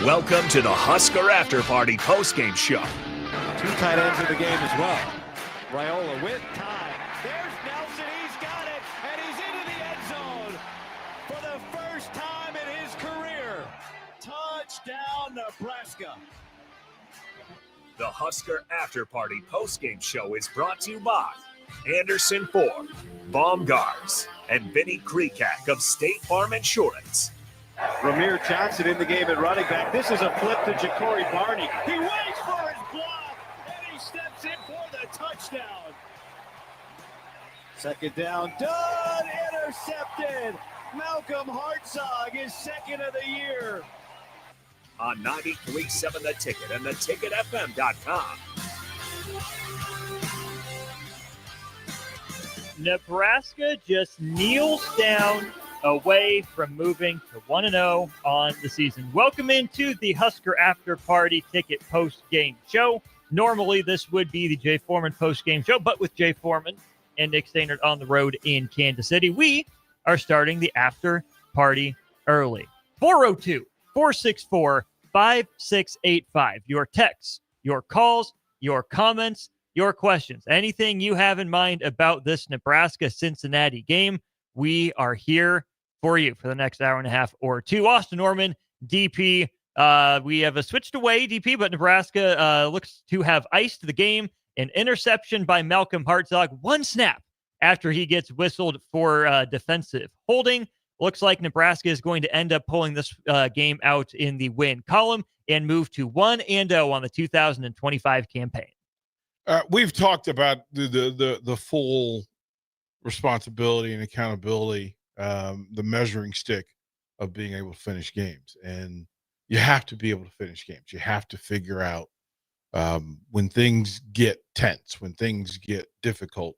Welcome to the Husker Afterparty postgame show. Two tight ends in the game as well. Raiola with time. There's Nelson. He's got it, and he's into the end zone for the first time in his career. Touchdown, Nebraska. The Husker Afterparty postgame show is brought to you by Anderson Ford, Baumgarts, and Vinny Kreekak of State Farm Insurance. Emmett Johnson in the game at running back. This is a flip to Ja'Cory Barney. He waits for his block, and he steps in for the touchdown. Second down, done, intercepted. Malcolm Hartzog is second of the year. On 93.7 The Ticket and theticketfm.com. Nebraska just kneels down away from moving to 1-0 on the season. Welcome into the Husker After Party Ticket post-game show. Normally, this would be the Jay Foreman post-game show, but with Jay Foreman and Nick Stainert on the road in Kansas City, we are starting the After Party early. 402-464-5685. Your texts, your calls, your comments, your questions, anything you have in mind about this Nebraska-Cincinnati game, we are here for you for the next hour and a half or two. Austin Norman, DP, we have switched away, DP, but Nebraska looks to have iced the game. An interception by Malcolm Hartzog, one snap after he gets whistled for defensive holding. Looks like Nebraska is going to end up pulling this game out in the win column and move to 1-0 on the 2025 campaign. We've talked about the full responsibility and accountability, the measuring stick of being able to finish games. And you have to be able to finish games. You have to figure out when things get tense, when things get difficult,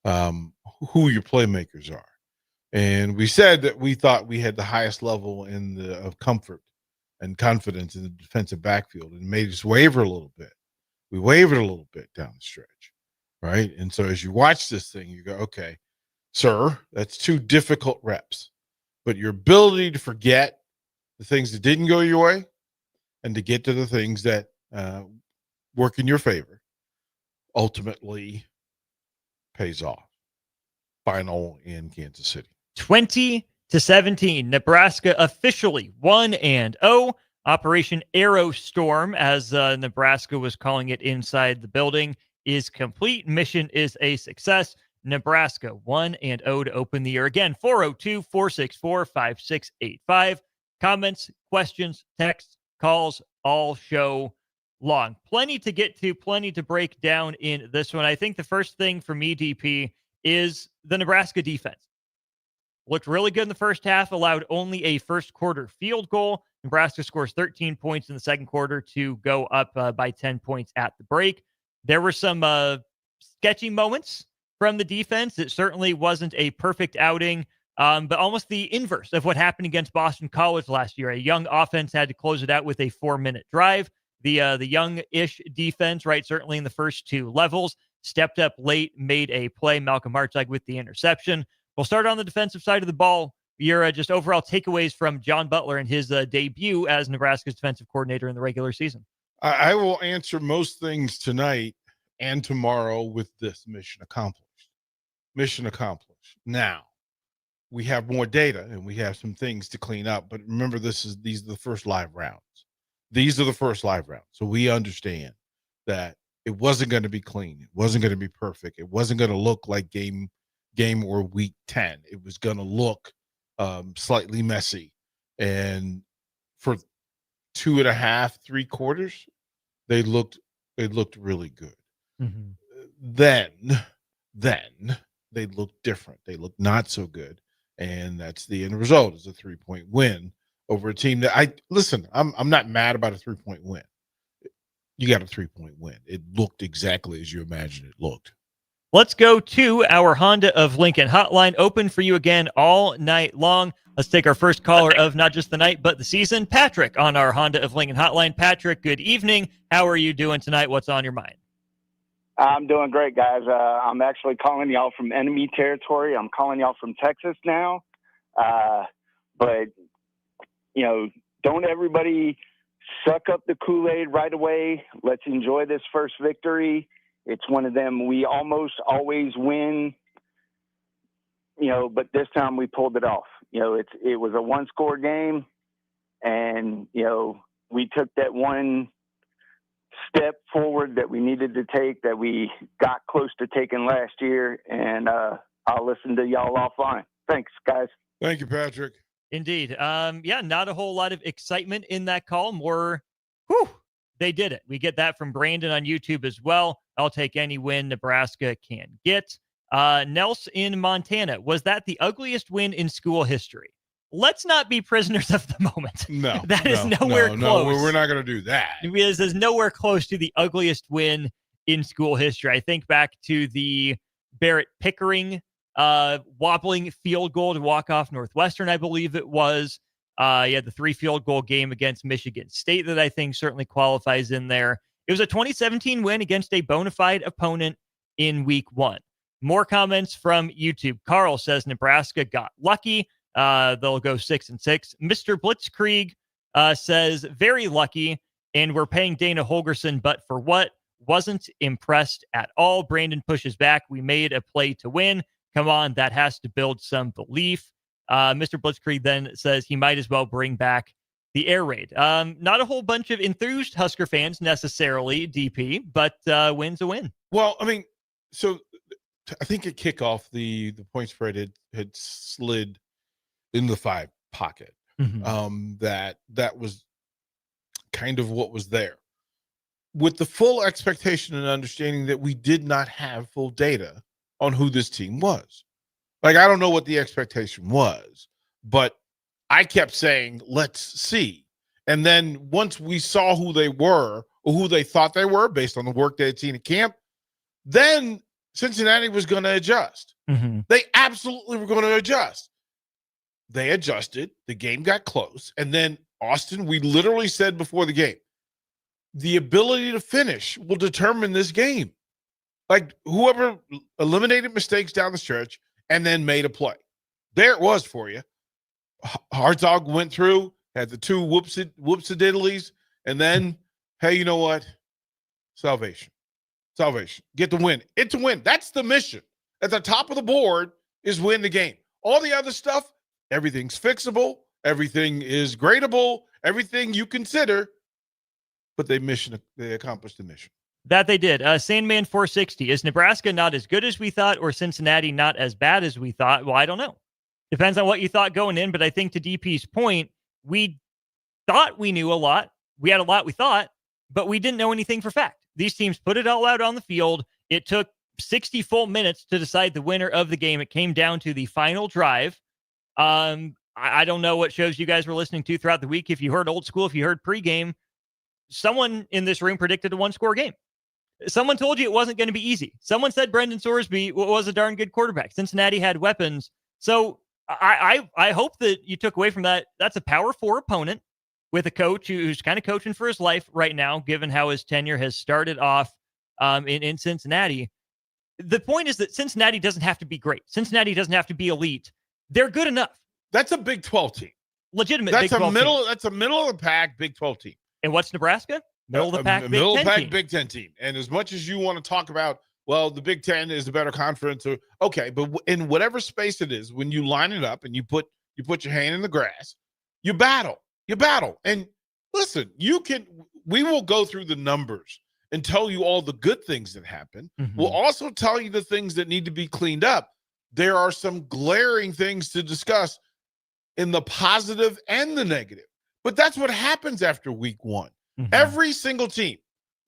who your playmakers are. And we said that we thought we had the highest level of comfort and confidence in the defensive backfield, and made us waver a little bit. We wavered a little bit down the stretch, right? And so as you watch this thing, you go, okay, sir, that's 2 difficult reps. But your ability to forget the things that didn't go your way and to get to the things that work in your favor ultimately pays off. Final in Kansas City. 20-17. Nebraska officially 1-0. Operation Arrow Storm, as Nebraska was calling it inside the building, is complete. Mission is a success. Nebraska 1-0 to open the year. Again, 402-464-5685. Comments, questions, texts, calls, all show long. Plenty to get to, plenty to break down in this one. I think the first thing for me, DP, is the Nebraska defense. Looked really good in the first half, allowed only a first quarter field goal. Nebraska scores 13 points in the second quarter to go up by 10 points at the break. There were some sketchy moments from the defense. It certainly wasn't a perfect outing, but almost the inverse of what happened against Boston College last year. A young offense had to close it out with a 4-minute drive. The young-ish defense, right, certainly in the first 2 levels, stepped up late, made a play. Malcolm Hartzog with the interception. We'll start on the defensive side of the ball. Your just overall takeaways from John Butler and his debut as Nebraska's defensive coordinator in the regular season. I will answer most things tonight and tomorrow with this: mission accomplished. Mission accomplished. Now, we have more data and we have some things to clean up. But remember, these are the first live rounds. These are the first live rounds. So we understand that it wasn't going to be clean. It wasn't going to be perfect. It wasn't going to look like game or week 10. It was going to look slightly messy. And for 2.5, 3 quarters, they looked really good. Mm-hmm. Then they looked different. They looked not so good. And that's the end result, is a 3-point win over a team that I'm not mad about a 3-point win. You got a 3-point win. It looked exactly as you imagined it looked. Let's go to our Honda of Lincoln hotline, open for you again all night long. Let's take our first caller of not just the night, but the season, Patrick, on our Honda of Lincoln hotline. Patrick, good evening. How are you doing tonight? What's on your mind? I'm doing great, guys. I'm actually calling y'all from enemy territory. I'm calling y'all from Texas now. But, don't everybody suck up the Kool-Aid right away. Let's enjoy this first victory. It's one of them we almost always win, but this time we pulled it off. It was a one-score game, and, we took that one step forward that we needed to take, that we got close to taking last year, and I'll listen to y'all offline. Thanks, guys. Thank you, Patrick. Indeed. Not a whole lot of excitement in that call. More, whew, they did it. We get that from Brandon on YouTube as well. I'll take any win Nebraska can get. Nels in Montana. Was that the ugliest win in school history? Let's not be prisoners of the moment. No. That is nowhere close. No, we're not going to do that. This is nowhere close to the ugliest win in school history. I think back to the Barrett Pickering wobbling field goal to walk off Northwestern, I believe it was. The 3 field goal game against Michigan State that I think certainly qualifies in there. It was a 2017 win against a bona fide opponent in week 1. More comments from YouTube. Carl says Nebraska got lucky. They'll go 6-6. Mr. Blitzkrieg says very lucky, and we're paying Dana Holgerson, but for what? Wasn't impressed at all. Brandon pushes back. We made a play to win. Come on, that has to build some belief. Mr. Blitzkrieg then says he might as well bring back the air raid. Not a whole bunch of enthused Husker fans necessarily, DP, but win's a win. Well, I mean, so I think at kickoff, the point spread had slid in the 5 pocket. Mm-hmm. That was kind of what was there. With the full expectation and understanding that we did not have full data on who this team was. Like, I don't know what the expectation was, but I kept saying, let's see. And then once we saw who they were, or who they thought they were based on the work they had seen at camp, then Cincinnati was going to adjust. Mm-hmm. They absolutely were going to adjust. They adjusted. The game got close. And then Austin, we literally said before the game, the ability to finish will determine this game. Like, whoever eliminated mistakes down the stretch and then made a play. There it was for you. Hartzog went through, had the 2 whoops-a-diddlies, and then, hey, you know what? Salvation. Get the win. It's a win. That's the mission. At the top of the board is win the game. All the other stuff, everything's fixable. Everything is gradable. Everything you consider. But they accomplished the mission. That they did. Sandman 460. Is Nebraska not as good as we thought, or Cincinnati not as bad as we thought? Well, I don't know. Depends on what you thought going in, but I think to DP's point, we thought we knew a lot. We had a lot we thought, but we didn't know anything for fact. These teams put it all out on the field. It took 60 full minutes to decide the winner of the game. It came down to the final drive. I don't know what shows you guys were listening to throughout the week. If you heard old school, if you heard pregame, someone in this room predicted a 1-score game. Someone told you it wasn't going to be easy. Someone said Brendan Sorsby was a darn good quarterback. Cincinnati had weapons. So I hope that you took away from that. That's a Power 4 opponent with a coach who's kind of coaching for his life right now, given how his tenure has started off in Cincinnati. The point is that Cincinnati doesn't have to be great. Cincinnati doesn't have to be elite. They're good enough. That's a Big 12 team. Legitimate That's Big 12 team. That's a middle of the pack Big 12 team. And what's Nebraska? Middle of the pack, middle of the pack, team. Big 10 team. And as much as you want to talk about, well, the Big 10 is the better conference, or okay, but in whatever space it is, when you line it up and you put your hand in the grass, you battle. And listen, we will go through the numbers and tell you all the good things that happen. Mm-hmm. We'll also tell you the things that need to be cleaned up. There are some glaring things to discuss in the positive and the negative. But that's what happens after week 1. Mm-hmm. Every single team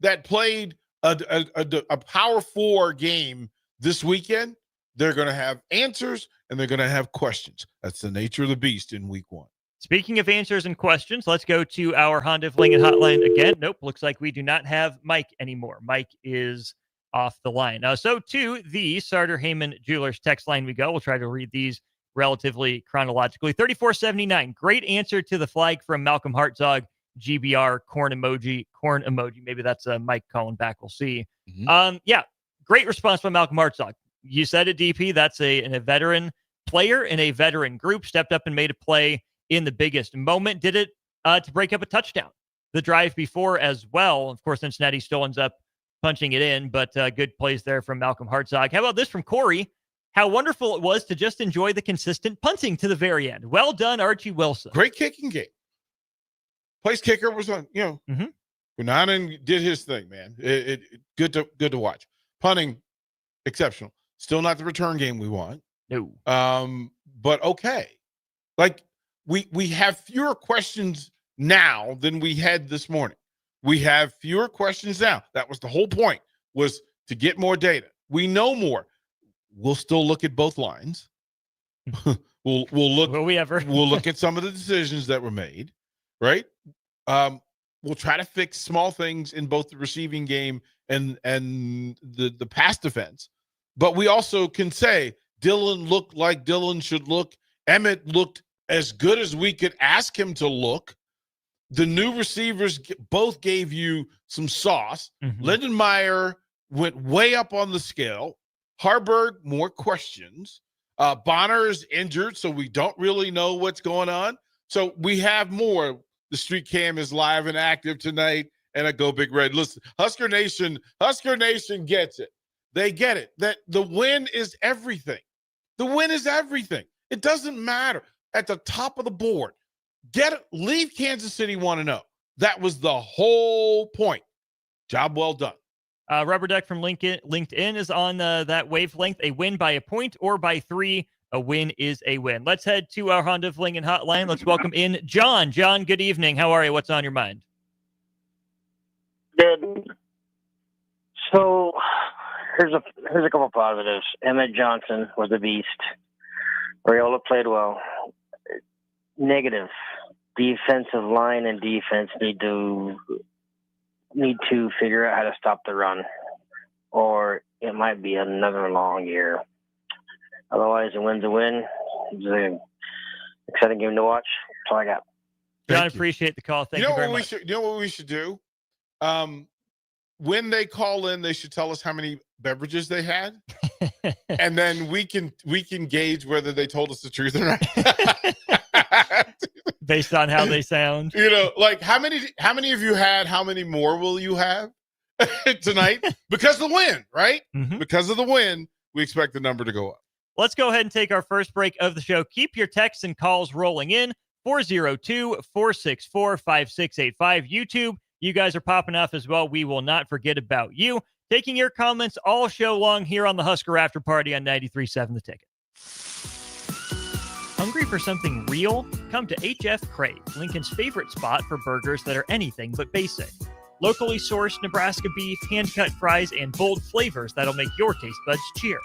that played a Power 4 game this weekend, they're going to have answers and they're going to have questions. That's the nature of the beast in week 1. Speaking of answers and questions, let's go to our Honda of Lincoln hotline again. Nope, looks like we do not have Mike anymore. Mike is off the line. So to the Sartor Heyman Jewelers text line we go. We'll try to read these relatively chronologically. 3479, great answer to the flag from Malcolm Hartzog. GBR, corn emoji. Maybe that's Mike calling back. We'll see. Mm-hmm. Great response by Malcolm Hartzog. You said it, DP. That's a veteran player in a veteran group, stepped up and made a play in the biggest moment. Did it to break up a touchdown. the drive before as well. Of course, Cincinnati still ends up punching it in, but good plays there from Malcolm Hartzog. How about this from Corey? How wonderful it was to just enjoy the consistent punting to the very end. Well done, Archie Wilson. Great kicking game. Place kicker was on, Bunanan did his thing, man. It good to watch. Punting, exceptional. Still not the return game we want. No. But okay. Like we have fewer questions now than we had this morning. We have fewer questions now. That was the whole point, was to get more data. We know more. We'll still look at both lines. We'll look. Will we ever? We'll look at some of the decisions that were made, right? We'll try to fix small things in both the receiving game and the pass defense. But we also can say Dylan looked like Dylan should look. Emmett looked as good as we could ask him to look. The new receivers both gave you some sauce. Lindenmeyer went way up on the scale. Harburg, more questions. Bonner is injured, so we don't really know what's going on. So we have more. The street cam is live and active tonight, and I go Big Red. Listen, Husker Nation gets it. They get it. That the win is everything. The win is everything. It doesn't matter. At the top of the board, leave Kansas City 1-0. That was the whole point. Job well done. Rubber Duck from LinkedIn is on that wavelength. A win by a point or by 3. A win is a win. Let's head to our Honda of Lincoln hotline. Let's welcome in John. John, good evening. How are you? What's on your mind? Good. So here's a couple positives. Emmett Johnson was a beast. Raiola played well. Negative. Defensive line and defense need to figure out how to stop the run, or it might be another long year. Otherwise, a win's a win. It's an exciting game to watch. That's all I got. John, appreciate the call. Thank you very much. You know what we should do? When they call in, they should tell us how many beverages they had, and then we can gauge whether they told us the truth or not. Based on how they sound. Like how many of you had, how many more will you have tonight? Because of the win, right? Because of the win, we expect the number to go up. Let's go ahead and take our first break of the show. Keep your texts and calls rolling in. 402-464-5685. YouTube, you guys are popping off as well. We will not forget about you. Taking your comments all show long here on the Husker After Party on 93.7 The Ticket. Hungry for something real? Come to HF Crave, Lincoln's favorite spot for burgers that are anything but basic. Locally sourced Nebraska beef, hand-cut fries, and bold flavors that'll make your taste buds cheer.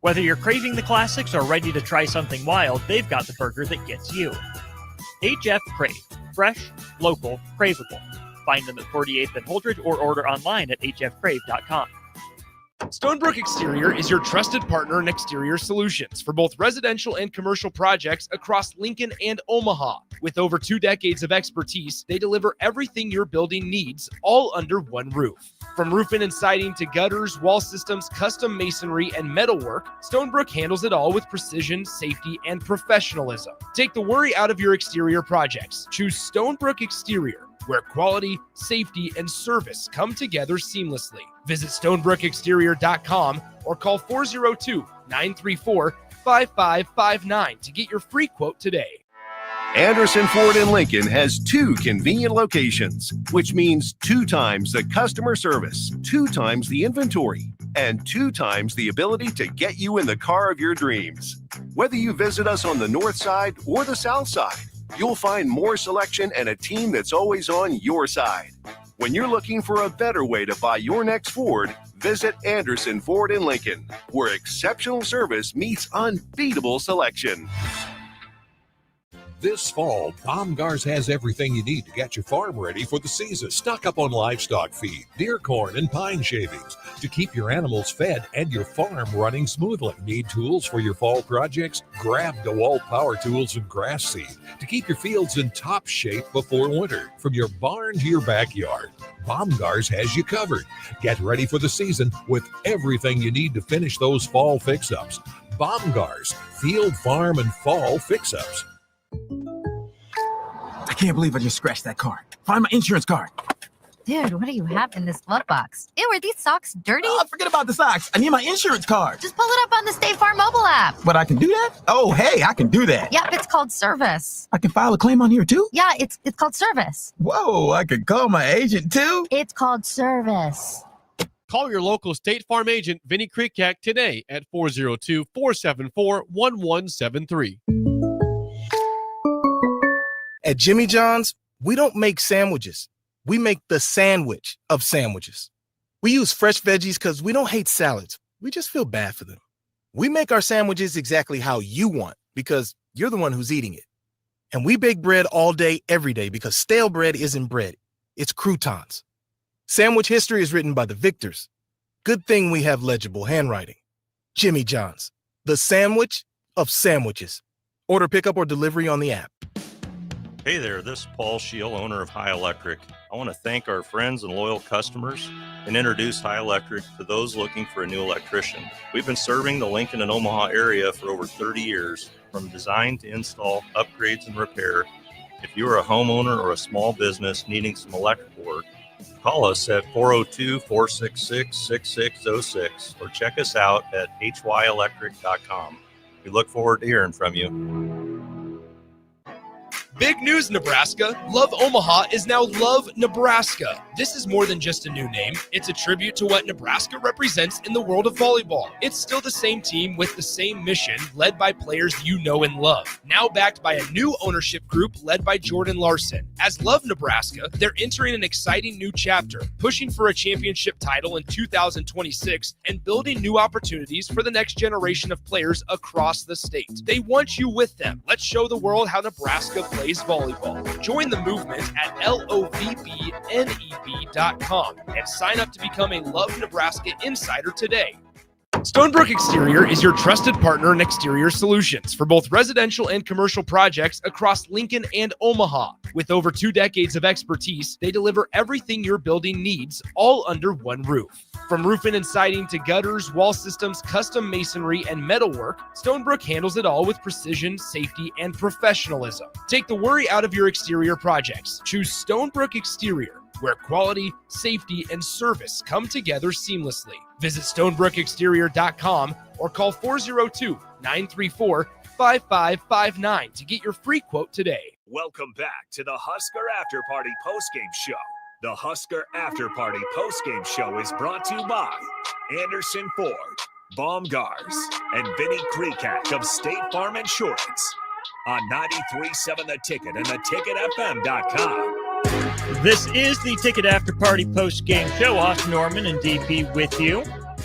Whether you're craving the classics or ready to try something wild, they've got the burger that gets you. HF Crave. Fresh, local, craveable. Find them at 48th and Holdridge or order online at hfcrave.com. Stonebrook Exterior is your trusted partner in exterior solutions for both residential and commercial projects across Lincoln and Omaha. With over 2 decades of expertise, they deliver everything your building needs, all under one roof. From roofing and siding to gutters, wall systems, custom masonry, and metalwork, Stonebrook handles it all with precision, safety, and professionalism. Take the worry out of your exterior projects. Choose Stonebrook Exterior, where quality, safety, and service come together seamlessly. Visit stonebrookexterior.com or call 402-934-5559 to get your free quote today. Anderson Ford in Lincoln has 2 convenient locations, which means 2 times the customer service, 2 times the inventory, and 2 times the ability to get you in the car of your dreams. Whether you visit us on the north side or the south side, you'll find more selection and a team that's always on your side. When you're looking for a better way to buy your next Ford, visit Anderson Ford in Lincoln, where exceptional service meets unbeatable selection. This fall, Baumgars has everything you need to get your farm ready for the season. Stock up on livestock feed, deer corn, and pine shavings to keep your animals fed and your farm running smoothly. Need tools for your fall projects? Grab DeWalt power tools and grass seed to keep your fields in top shape before winter. From your barn to your backyard, Baumgars has you covered. Get ready for the season with everything you need to finish those fall fix-ups. Baumgars, field, farm, and fall fix-ups. can't believe I just scratched that card. Find my insurance card. Dude, what do you have in this glove box? Ew, are these socks dirty? Oh, forget about the socks. I need my insurance card. Just pull it up on the State Farm mobile app. But I can do that? Oh, hey, I can do that. Yep, it's called service. I can file a claim on here too? Yeah, it's called service. Whoa, I can call my agent too? It's called service. Call your local State Farm agent, Vinny Krikak, today at 402-474-1173. At Jimmy John's, we don't make sandwiches. We make the sandwich of sandwiches. We use fresh veggies because we don't hate salads. We just feel bad for them. We make our sandwiches exactly how you want because you're the one who's eating it. And we bake bread all day, every day because stale bread isn't bread. It's croutons. Sandwich history is written by the victors. Good thing we have legible handwriting. Jimmy John's, the sandwich of sandwiches. Order pickup or delivery on the app. Hey there, this is Paul Scheel, owner of High Electric. I want to thank our friends and loyal customers and introduce High Electric to those looking for a new electrician. We've been serving the Lincoln and Omaha area for over 30 years, from design to install, upgrades, and repair. If you are a homeowner or a small business needing some electrical work, call us at 402-466-6606 or check us out at hyelectric.com. We look forward to hearing from you. Big news, Nebraska. Love Omaha is now Love Nebraska. This is more than just a new name. It's a tribute to what Nebraska represents in the world of volleyball. It's still the same team with the same mission, led by players you know and love. Now backed by a new ownership group led by Jordan Larson. As Love Nebraska, they're entering an exciting new chapter, pushing for a championship title in 2026 and building new opportunities for the next generation of players across the state. They want you with them. Let's show the world how Nebraska plays volleyball. Join the movement at lovneb.com and sign up to become a Love Nebraska Insider today. Stonebrook Exterior is your trusted partner in exterior solutions for both residential and commercial projects across Lincoln and Omaha. With over 2 decades of expertise, they deliver everything your building needs, all under one roof. From roofing and siding to gutters, wall systems, custom masonry, and metalwork, Stonebrook handles it all with precision, safety, and professionalism. Take the worry out of your exterior projects. Choose Stonebrook Exterior, where quality, safety, and service come together seamlessly. Visit stonebrookexterior.com or call 402-934-5559 to get your free quote today. Welcome back to the Husker Afterparty postgame show. The Husker Afterparty postgame show is brought to you by Anderson Ford, Baumgars, and Vinny Krikak of State Farm Insurance on 93.7 The Ticket and theticketfm.com. This is the Ticket After Party post-game show. Austin Norman and DP with you.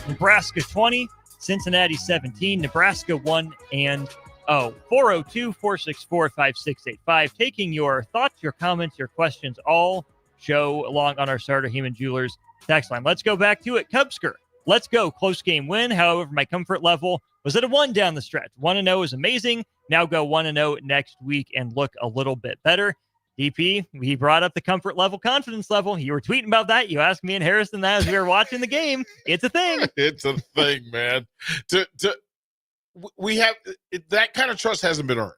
Nebraska 20, Cincinnati 17. Nebraska 1 and 0. 402-464-5685. Taking your thoughts, your comments, your questions all show along on our Starter Heeman Jewelers text line. Let's go back to it. Cubsker, let's go. Close game win. However, my comfort level was at a 1 down the stretch. 1-0 is amazing. Now go 1-0 next week and look a little bit better. DP, he brought up the comfort level, confidence level. You were tweeting about that. You asked me and Harrison that as we were watching the game. It's a thing. It's a thing, man. We have that kind of trust hasn't been earned.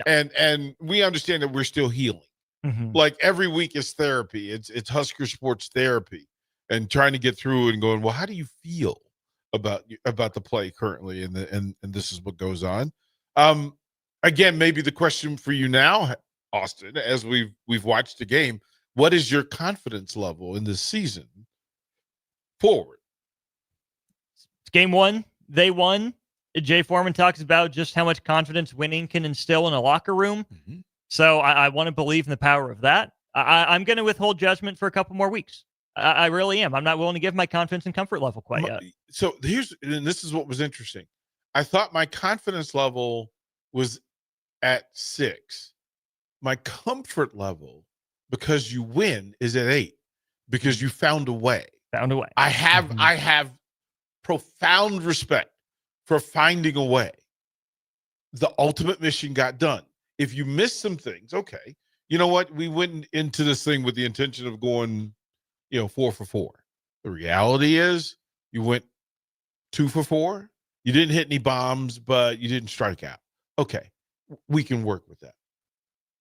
No. And we understand that we're still healing. Mm-hmm. Like every week is therapy. It's Husker sports therapy and trying to get through and going, well, how do you feel about the play currently? And this is what goes on. Again, maybe the question for you now, Austin, as we've watched the game, what is your confidence level in this season forward? It's game 1. They won. Jay Foreman talks about just how much confidence winning can instill in a locker room. Mm-hmm. So I want to believe in the power of that. I'm going to withhold judgment for a couple more weeks. I really am. I'm not willing to give my confidence and comfort level quite yet. So this is what was interesting. I thought my confidence level was at 6. My comfort level, because you win, is at 8, because you found a way. I have profound respect for finding a way. The ultimate mission got done. If you miss some things, okay. You know what? We went into this thing with the intention of going, 4 for 4. The reality is you went 2 for 4. You didn't hit any bombs, but you didn't strike out. Okay. We can work with that.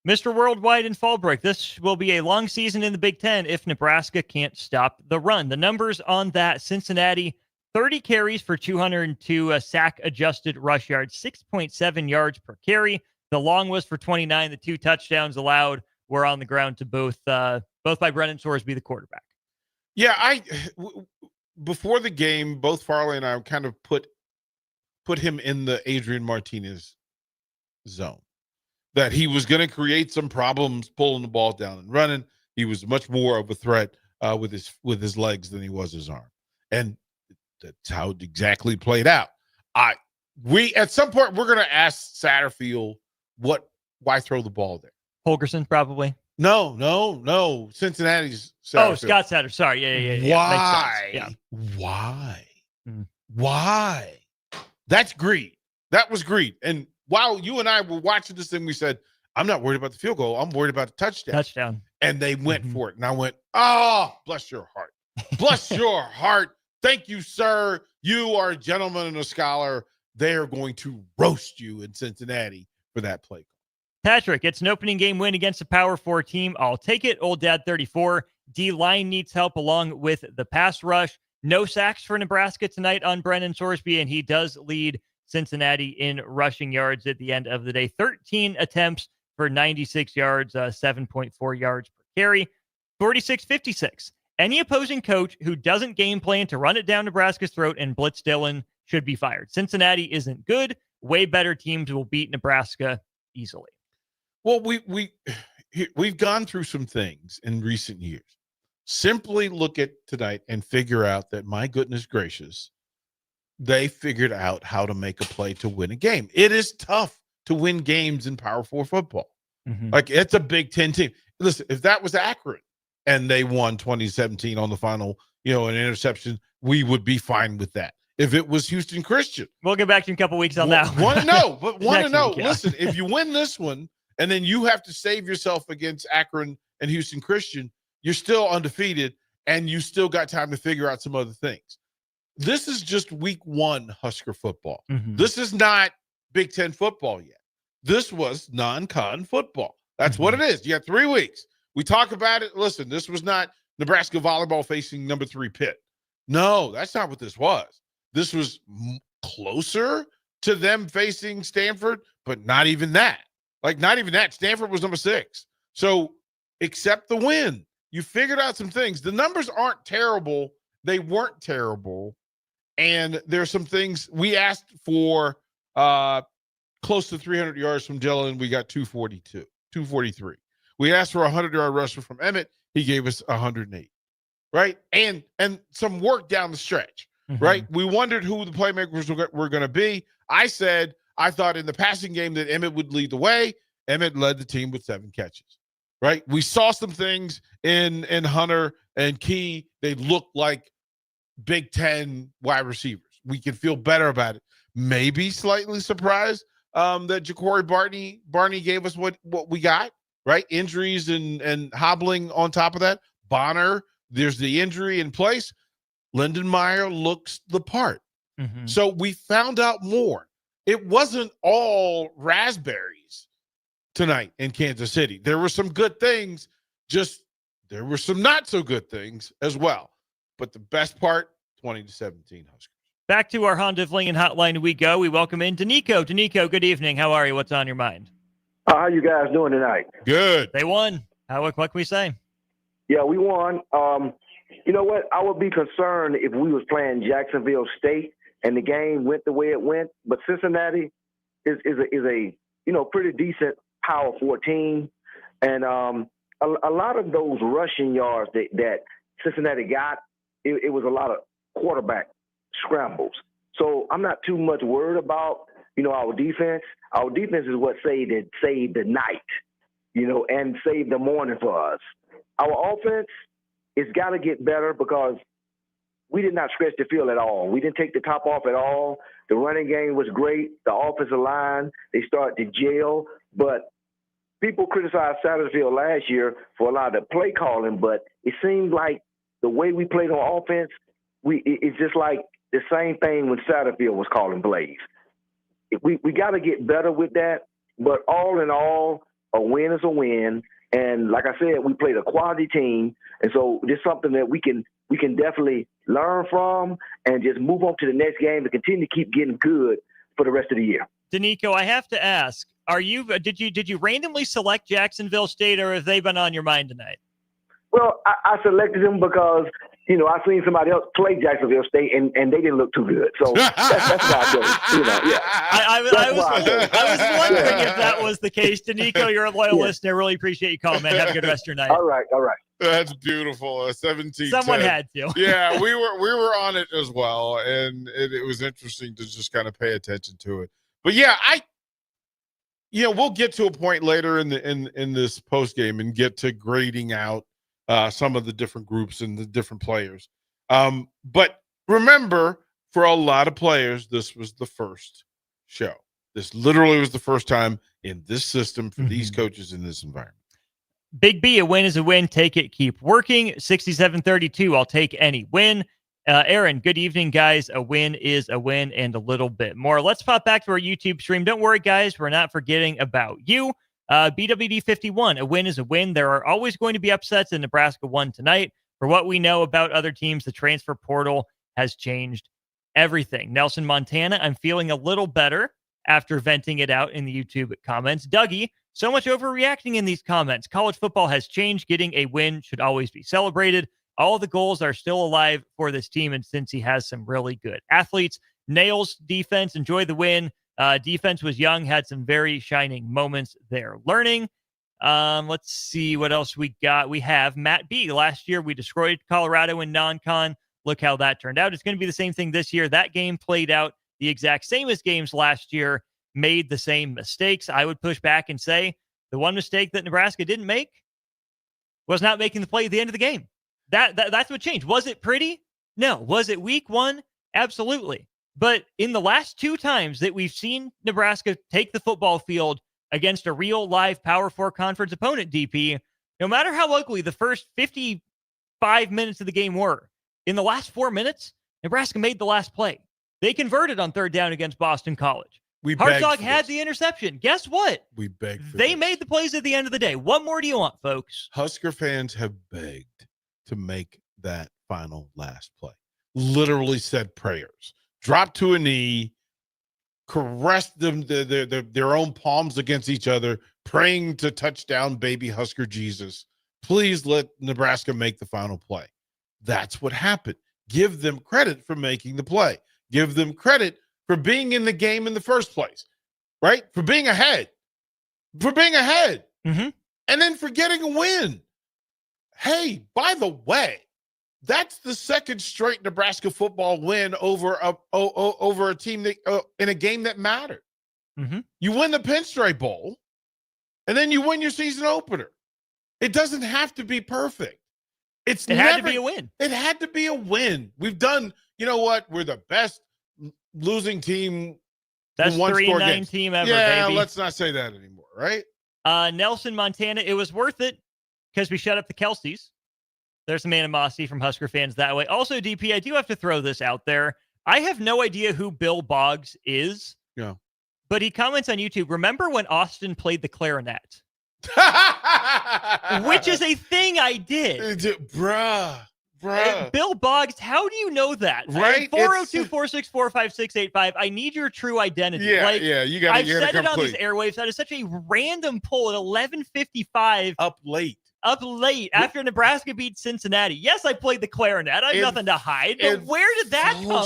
Mr. Worldwide in fall break. This will be a long season in the Big Ten if Nebraska can't stop the run. The numbers on that: Cincinnati, 30 carries for 202 sack-adjusted rush yards, 6.7 yards per carry. The long was for 29. The 2 touchdowns allowed were on the ground to both by Brennan Sorsby, the quarterback. Yeah, before the game, both Farley and I kind of put him in the Adrian Martinez zone, that he was going to create some problems pulling the ball down and running. He was much more of a threat with his legs than he was his arm, and that's how it exactly played out. We at some point we're going to ask Satterfield why throw the ball there. Holgerson probably. No. Cincinnati's Satterfield. Oh, Scott Satter. Sorry. Yeah. Why? Yeah. Why? Why? That's greed. That was greed. And while you and I were watching this thing, we said, I'm not worried about the field goal. I'm worried about the touchdown. And they went for it. And I went, bless your heart. Bless your heart. Thank you, sir. You are a gentleman and a scholar. They are going to roast you in Cincinnati for that play. Patrick, it's an opening game win against a Power 4 team. I'll take it. Old Dad 34. D-line needs help along with the pass rush. No sacks for Nebraska tonight on Brennan Sorsby, and he does lead Cincinnati in rushing yards at the end of the day. 13 attempts for 96 yards, 7.4 yards per carry, 46-56. Any opposing coach who doesn't game plan to run it down Nebraska's throat and blitz Dillon should be fired. Cincinnati isn't good. Way better teams will beat Nebraska easily. Well, we've gone through some things in recent years. Simply look at tonight and figure out that, my goodness gracious, they figured out how to make a play to win a game. It is tough to win games in Power 4 football. Like, it's a Big Ten team. Listen, if that was accurate and they won 2017 on the final, an interception, we would be fine with that. If it was Houston Christian. We'll get back to you in a couple weeks on that. Want to know. Listen, if you win this one, and then you have to save yourself against Akron and Houston Christian, you're still undefeated, and you still got time to figure out some other things. This is just week 1 Husker football. This is not Big Ten football yet. This was non-con football. That's what it is. You got 3 weeks. We talk about it. Listen, this was not Nebraska volleyball facing number 3 Pitt. No, that's not what this was. This was closer to them facing Stanford, but not even that. Not even that. Stanford was number 6. So accept the win. You figured out some things. The numbers aren't terrible. They weren't terrible. And there's some things we asked for close to 300 yards from Dillon. We got 243. We asked for a 100-yard rusher from Emmett. He gave us 108. Right? And some work down the stretch. Right? We wondered who the playmakers were going to be. I said, I thought in the passing game that Emmett would lead the way. Emmett led the team with 7 catches, right? We saw some things in Hunter and Key. They looked like Big Ten wide receivers. We can feel better about it. Maybe slightly surprised that Ja'Cory Barney gave us what we got, right? Injuries and hobbling on top of that. Bonner, there's the injury in place. Lindenmeyer looks the part. So we found out more. It wasn't all raspberries tonight in Kansas City. There were some good things, just there were some not so good things as well. But the best part, 20-17 Huskers. Back to our Honda of Lincoln hotline we go. We welcome in Danico. Danico, good evening. How are you? What's on your mind? How you guys doing tonight? Good. They won. What can we say? Yeah, we won. You know what? I would be concerned if we was playing Jacksonville State and the game went the way it went. But Cincinnati is a pretty decent Power 4 team, and a lot of those rushing yards that Cincinnati got, it was a lot of quarterback scrambles. So I'm not too much worried about our defense. Our defense is what saved the night, and saved the morning for us. Our offense, it's got to get better because we did not stretch the field at all. We didn't take the top off at all. The running game was great. The offensive line, they started to gel. But people criticized Satterfield last year for a lot of the play calling, but it seemed like the way we played on offense, it's just like the same thing when Satterfield was calling plays. We got to get better with that. But all in all, a win is a win. And like I said, we played a quality team. And so this is something that we can definitely learn from and just move on to the next game and continue to keep getting good for the rest of the year. Danico, I have to ask, did you randomly select Jacksonville State, or have they been on your mind tonight? Well, I selected them because, I seen somebody else play Jacksonville State, and they didn't look too good. So that's why I did it. Yeah. I was wondering if that was the case. Danico, you're a loyal listener. Really appreciate you calling, man. Have a good rest of your night. All right. That's beautiful. 17. Someone had to. Yeah, we were on it as well, and it was interesting to just kind of pay attention to it. But yeah, we'll get to a point later in this post game and get to grading out some of the different groups and the different players. But remember, for a lot of players, this was the first show. This literally was the first time in this system for these coaches in this environment. Big B, a win is a win. Take it, keep working. 67-32, I'll take any win. Aaron, good evening, guys. A win is a win and a little bit more. Let's pop back to our YouTube stream. Don't worry, guys. We're not forgetting about you. BWD51, a win is a win. There are always going to be upsets, and Nebraska won tonight. For what we know about other teams, the transfer portal has changed everything. Nelson Montana, I'm feeling a little better after venting it out in the YouTube comments. Dougie, so much overreacting in these comments. College football has changed. Getting a win should always be celebrated. All the goals are still alive for this team, and since he has some really good athletes. Nails defense, enjoy the win. Defense was young, had some very shining moments there. Learning. Let's see what else we got. We have Matt B. Last year, we destroyed Colorado in non-con. Look how that turned out. It's going to be the same thing this year. That game played out the exact same as games last year, made the same mistakes. I would push back and say the one mistake that Nebraska didn't make was not making the play at the end of the game. That's what changed. Was it pretty? No. Was it week one? Absolutely. But in the last two times that we've seen Nebraska take the football field against a real live Power 4 conference opponent, DP, no matter how ugly the first 55 minutes of the game were, in the last 4 minutes, Nebraska made the last play. They converted on third down against Boston College. Hartzog had the interception. Guess what? We begged for They made the plays at the end of the day. What more do you want, folks? Husker fans have begged to make that final last play. Literally said prayers. Dropped to a knee, caressed them their own palms against each other, praying to touchdown baby Husker Jesus. Please let Nebraska make the final play. That's what happened. Give them credit for making the play. Give them credit for being in the game in the first place, right? For being ahead. Mm-hmm. And then for getting a win. Hey, by the way, that's the second straight Nebraska football win over a team that, in a game that mattered. Mm-hmm. You win the Pinstripe Bowl, and then you win your season opener. It doesn't have to be perfect. It had to be a win. It had to be a win. We've done, you know what? We're the best losing team. Best 3-9 team ever, baby. Let's not say that anymore, right? Nelson Montana, it was worth it because we shut up the Kelseys. There's some animosity from Husker fans that way. Also, DP, I do have to throw this out there. I have no idea who Bill Boggs is. Yeah. But he comments on YouTube, remember when Austin played the clarinet? Which is a thing I did. Bruh. Bill Boggs, how do you know that? Right? 402-464-5685. I need your true identity. Yeah, you got to I've said it on these airwaves. That is such a random pull at 11:55. Up late after Nebraska beat Cincinnati. Yes, I played the clarinet. I have nothing to hide. But where did that come from?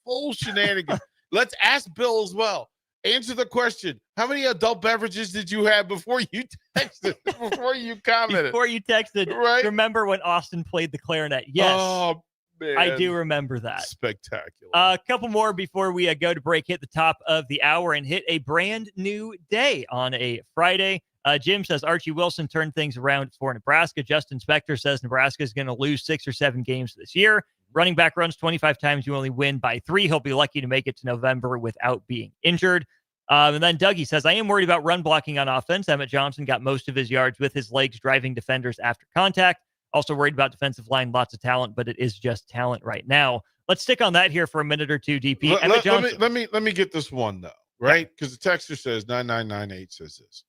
Full shenanigans. Let's ask Bill as well. Answer the question. How many adult beverages did you have before you texted, before you commented? Before you texted, right? Remember when Austin played the clarinet? Yes. Oh, man. I do remember that. Spectacular. A couple more before we go to break, hit the top of the hour and hit a brand new day on a Friday. Jim says Archie Wilson turned things around for Nebraska. Justin Spector says Nebraska is going to lose 6 or 7 games this year. Running back runs 25 times. You only win by 3. He'll be lucky to make it to November without being injured. And then Dougie says, I am worried about run blocking on offense. Emmett Johnson got most of his yards with his legs driving defenders after contact. Also worried about defensive line. Lots of talent, but it is just talent right now. Let's stick on that here for a minute or two, DP. Emmett Johnson. Let me get this one, though, right? Because the texter says 9998 says this.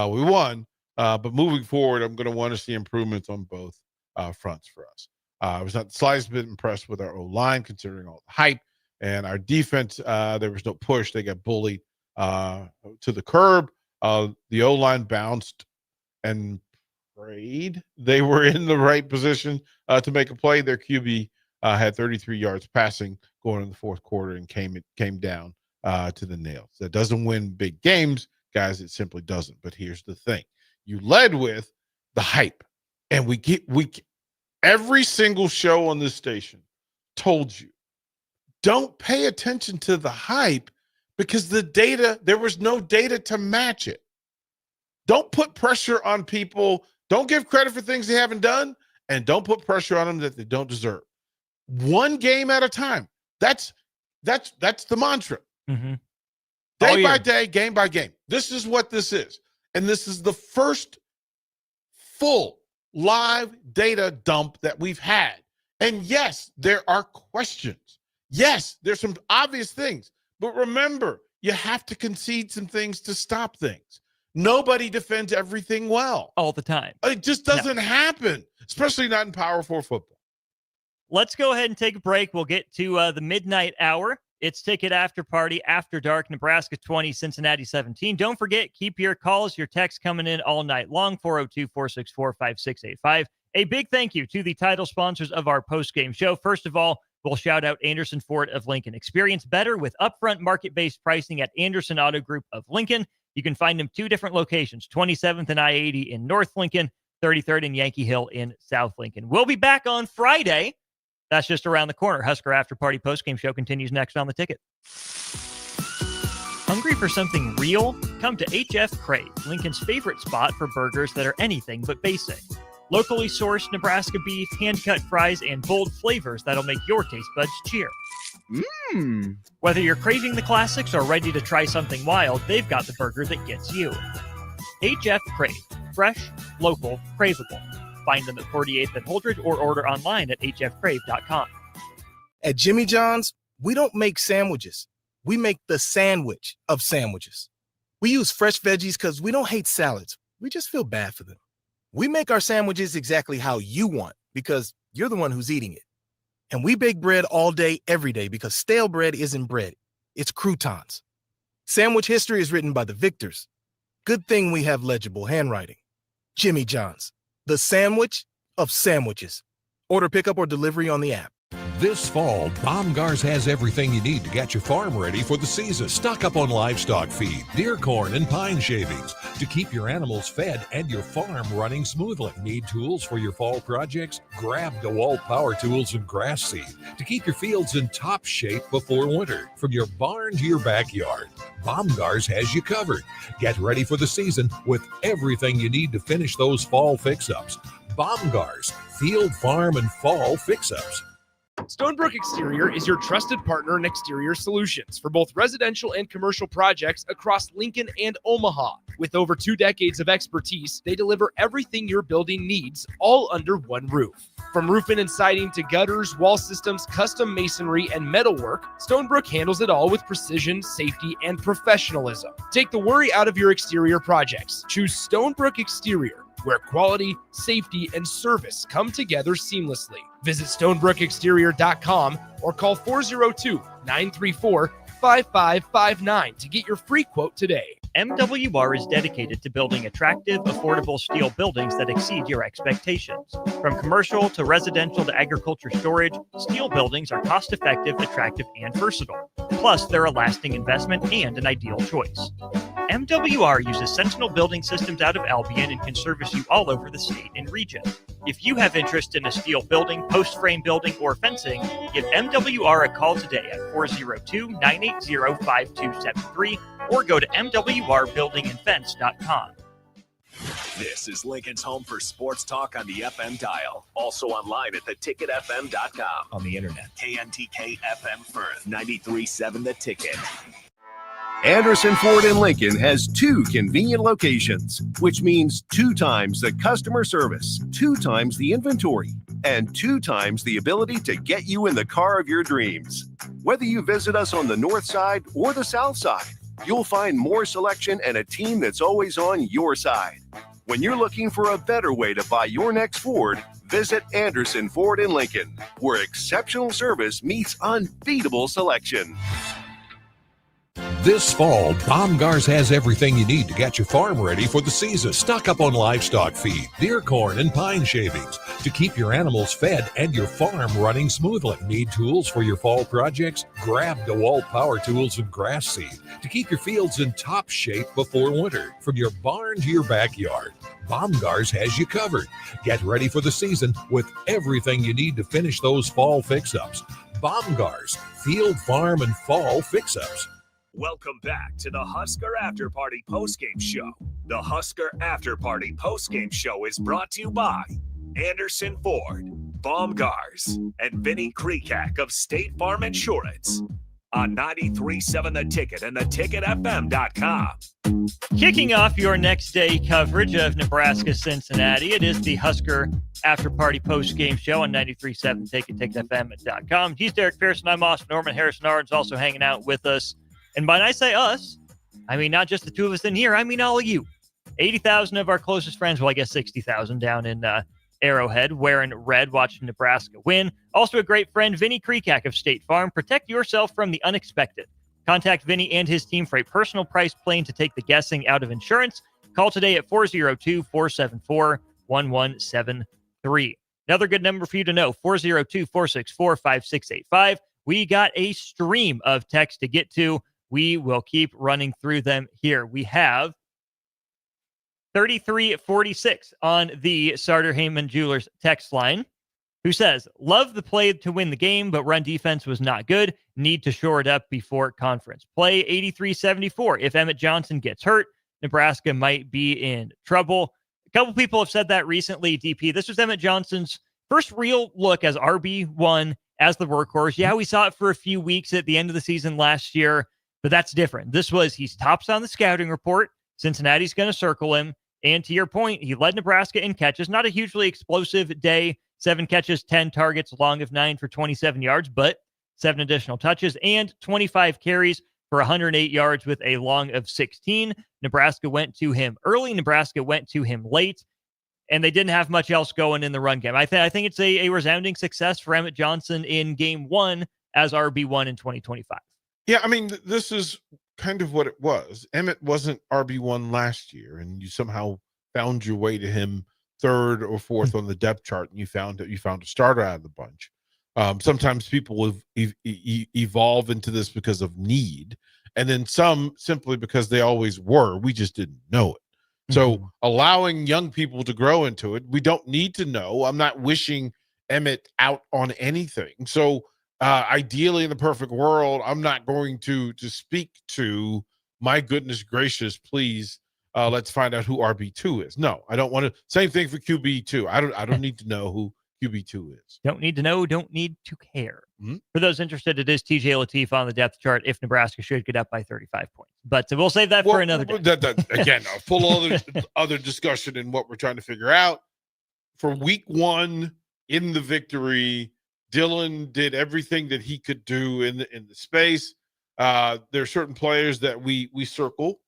We won, but moving forward, I'm going to want to see improvements on both fronts for us. I was not the slightest bit impressed with our O-line, considering all the hype, and our defense. There was no push; they got bullied to the curb. The O-line bounced and prayed they were in the right position to make a play. Their QB had 33 yards passing going in the fourth quarter and came down to the nails. That doesn't win big games, guys. It simply doesn't. But here's the thing: you led with the hype, and we every single show on this station told you, don't pay attention to the hype because there was no data to match it. Don't put pressure on people. Don't give credit for things they haven't done, and don't put pressure on them that they don't deserve. One game at a time. That's the mantra. Mm-hmm. Day by day, game by game. This is what this is. And this is the first full live data dump that we've had. And yes, there are questions. Yes, there's some obvious things. But remember, you have to concede some things to stop things. Nobody defends everything well. All the time. It just doesn't happen, especially not in Power 4 football. Let's go ahead and take a break. We'll get to the midnight hour. It's Ticket After Party After Dark, Nebraska 20, Cincinnati 17. Don't forget, keep your calls, your texts coming in all night long, 402-464-5685. A big thank you to the title sponsors of our post-game show. First of all, we'll shout out Anderson Ford of Lincoln. Experience better with upfront market-based pricing at Anderson Auto Group of Lincoln. You can find them two different locations, 27th and I-80 in North Lincoln, 33rd and Yankee Hill in South Lincoln. We'll be back on Friday. That's just around the corner. Husker After Party postgame show continues next on the Ticket. Hungry for something real? Come to HF Crave, Lincoln's favorite spot for burgers that are anything but basic. Locally sourced Nebraska beef, hand-cut fries, and bold flavors that'll make your taste buds cheer. Whether you're craving the classics or ready to try something wild, they've got the burger that gets you. HF Crave. Fresh, local, craveable. Find them at 48th and Holdridge or order online at hfcrave.com. At Jimmy John's, we don't make sandwiches. We make the sandwich of sandwiches. We use fresh veggies because we don't hate salads. We just feel bad for them. We make our sandwiches exactly how you want because you're the one who's eating it. And we bake bread all day, every day because stale bread isn't bread. It's croutons. Sandwich history is written by the victors. Good thing we have legible handwriting. Jimmy John's, the sandwich of sandwiches. Order pickup or delivery on the app. This fall, Baumgars has everything you need to get your farm ready for the season. Stock up on livestock feed, deer corn, and pine shavings to keep your animals fed and your farm running smoothly. Need tools for your fall projects? Grab DeWalt power tools and grass seed to keep your fields in top shape before winter. From your barn to your backyard, Baumgars has you covered. Get ready for the season with everything you need to finish those fall fix-ups. Baumgars, field, farm, and fall fix-ups. Stonebrook Exterior is your trusted partner in exterior solutions for both residential and commercial projects across Lincoln and Omaha. With over 2 decades of expertise, they deliver everything your building needs, all under one roof. From roofing and siding to gutters, wall systems, custom masonry, and metalwork, Stonebrook handles it all with precision, safety, and professionalism. Take the worry out of your exterior projects. Choose Stonebrook Exterior, where quality, safety, and service come together seamlessly. Visit stonebrookexterior.com or call 402-934-5559 to get your free quote today. MWR is dedicated to building attractive, affordable steel buildings that exceed your expectations. From commercial to residential to agriculture storage, steel buildings are cost-effective, attractive, and versatile. Plus, they're a lasting investment and an ideal choice. MWR uses Sentinel Building Systems out of Albion and can service you all over the state and region. If you have interest in a steel building, post-frame building, or fencing, give MWR a call today at 402-980-5273 or go to mwrbuildingandfence.com. This is Lincoln's home for sports talk on the FM dial. Also online at theticketfm.com. On the internet, KNTK FM Firth, 93.7 The Ticket. Anderson Ford in Lincoln has 2 convenient locations, which means 2 times the customer service, 2 times the inventory, and 2 times the ability to get you in the car of your dreams. Whether you visit us on the north side or the south side, you'll find more selection and a team that's always on your side. When you're looking for a better way to buy your next Ford, visit Anderson Ford in Lincoln, where exceptional service meets unbeatable selection. This fall, Baumgars has everything you need to get your farm ready for the season. Stock up on livestock feed, deer corn, and pine shavings to keep your animals fed and your farm running smoothly. Need tools for your fall projects? Grab DeWalt power tools and grass seed to keep your fields in top shape before winter. From your barn to your backyard, Baumgars has you covered. Get ready for the season with everything you need to finish those fall fix-ups. Baumgars, field, farm, and fall fix-ups. Welcome back to the Husker Afterparty Postgame Show. The Husker Afterparty Postgame Show is brought to you by Anderson Ford, Baumgars, and Vinny Kreekak of State Farm Insurance on 93.7 The Ticket and theticketfm.com. Kicking off your next day coverage of Nebraska, Cincinnati, it is the Husker Afterparty Postgame Show on 93.7 The Ticket, ticketfm.com. He's Derek Pearson. I'm Austin Norman. Harrison Arden's also hanging out with us. And when I say us, I mean not just the two of us in here, I mean all of you. 80,000 of our closest friends, well, I guess 60,000 down in Arrowhead, wearing red, watching Nebraska win. Also a great friend, Vinny Kreekak of State Farm. Protect yourself from the unexpected. Contact Vinny and his team for a personal price plan to take the guessing out of insurance. Call today at 402-474-1173. Another good number for you to know, 402-464-5685. We got a stream of text to get to. We will keep running through them here. We have 3346 on the Sartor Heyman Jewelers text line, who says, love the play to win the game, but run defense was not good. Need to shore it up before conference play. 8374. If Emmett Johnson gets hurt, Nebraska might be in trouble. A couple people have said that recently, DP. This was Emmett Johnson's first real look as RB1 as the workhorse. Yeah, we saw it for a few weeks at the end of the season last year, but that's different. This was, he's tops on the scouting report. Cincinnati's going to circle him. And to your point, he led Nebraska in catches. Not a hugely explosive day. 7 catches, 10 targets, long of 9 for 27 yards, but 7 additional touches and 25 carries for 108 yards with a long of 16. Nebraska went to him early. Nebraska went to him late. And they didn't have much else going in the run game. I think it's a resounding success for Emmett Johnson in game 1 as RB1 in 2025. Yeah, I mean, this is kind of what it was. Emmett wasn't RB1 last year, and you somehow found your way to him 3rd or 4th on the depth chart, and you found a starter out of the bunch. Sometimes people evolve into this because of need, and then some simply because they always were. We just didn't know it. So allowing young people to grow into it, we don't need to know. I'm not wishing Emmett out on anything. So ideally, in the perfect world, I'm not going to speak to, my goodness gracious, please, let's find out who RB2 is. No, I don't want to. Same thing for QB2. I don't need to know who QB2 is. Don't need to know, don't need to care. For those interested, it is TJ Lateef on the depth chart if Nebraska should get up by 35 points. But we'll save that for another day. Again, a full other discussion in what we're trying to figure out. For week 1 in the victory, Dylan did everything that he could do in the space. There are certain players that we circle.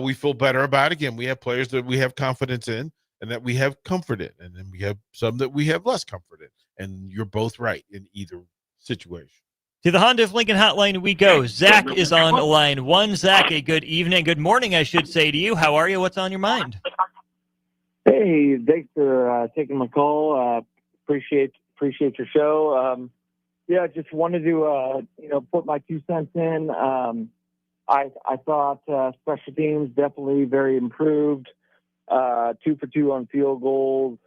We feel better about. Again, we have players that we have confidence in and that we have comfort in. And then we have some that we have less comfort in. And you're both right in either situation. To the Honda of Lincoln hotline we go. Zach is on line 1. Zach, a good evening, good morning, I should say to you. How are you? What's on your mind? Hey, thanks for taking my call. Appreciate your show. Yeah, just wanted to put my 2 cents in. I thought special teams definitely very improved. 2 for 2 on field goals.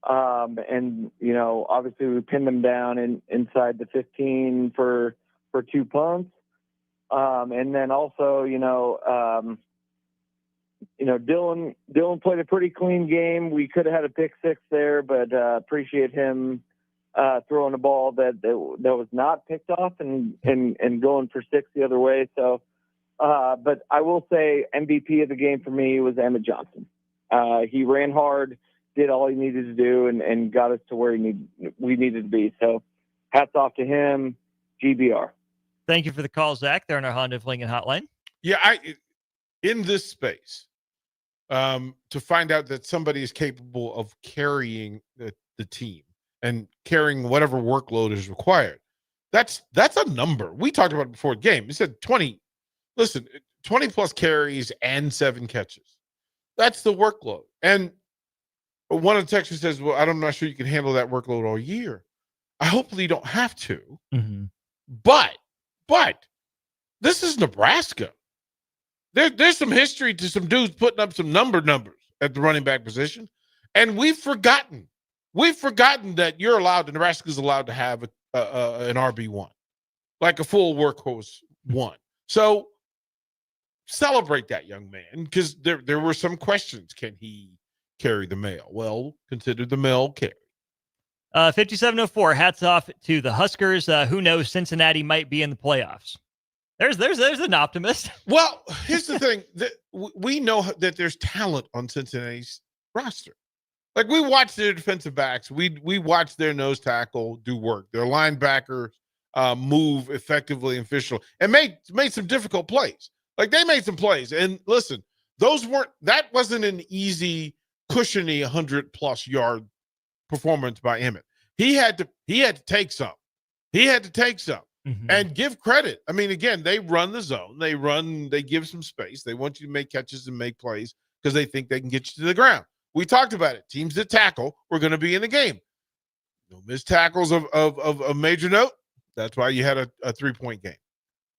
And obviously we pinned them down inside the 15 for 2 punts. And then also, Dylan played a pretty clean game. We could have had a pick 6 there, but appreciate him throwing a ball that was not picked off and going for 6 the other way. So, but I will say MVP of the game for me was Emmett Johnson. He ran hard, did all he needed to do, and got us to where we needed to be. So hats off to him, GBR. Thank you for the call, Zach. They're on our Honda of Lincoln hotline. Yeah, in this space, to find out that somebody is capable of carrying the team and carrying whatever workload is required, that's a number. We talked about it before the game. We said 20 plus carries and 7 catches. That's the workload. And one of the texters says, well, I'm not sure you can handle that workload all year. I hopefully you don't have to. Mm-hmm. But this is Nebraska. There's some history to some dudes putting up some numbers at the running back position. And we've forgotten that Nebraska's allowed to have an RB1, like a full workhorse one. So celebrate that young man, because there were some questions. Can he carry the mail? Well, consider the mail carry. 5704, hats off to the Huskers. Who knows, Cincinnati might be in the playoffs. There's an optimist. Well, here's the thing. We know that there's talent on Cincinnati's roster. Like, we watch their defensive backs. We watch their nose tackle do work. Their linebackers move effectively and efficiently, and made some difficult plays. Like, they made some plays. And listen, that wasn't an easy, cushiony 100+ yard performance by Emmett. He had to take some. And give credit. I mean, again, they run the zone. They give some space. They want you to make catches and make plays because they think they can get you to the ground. We talked about it. Teams that tackle were going to be in the game. No missed tackles of major note. That's why you had a 3-point game.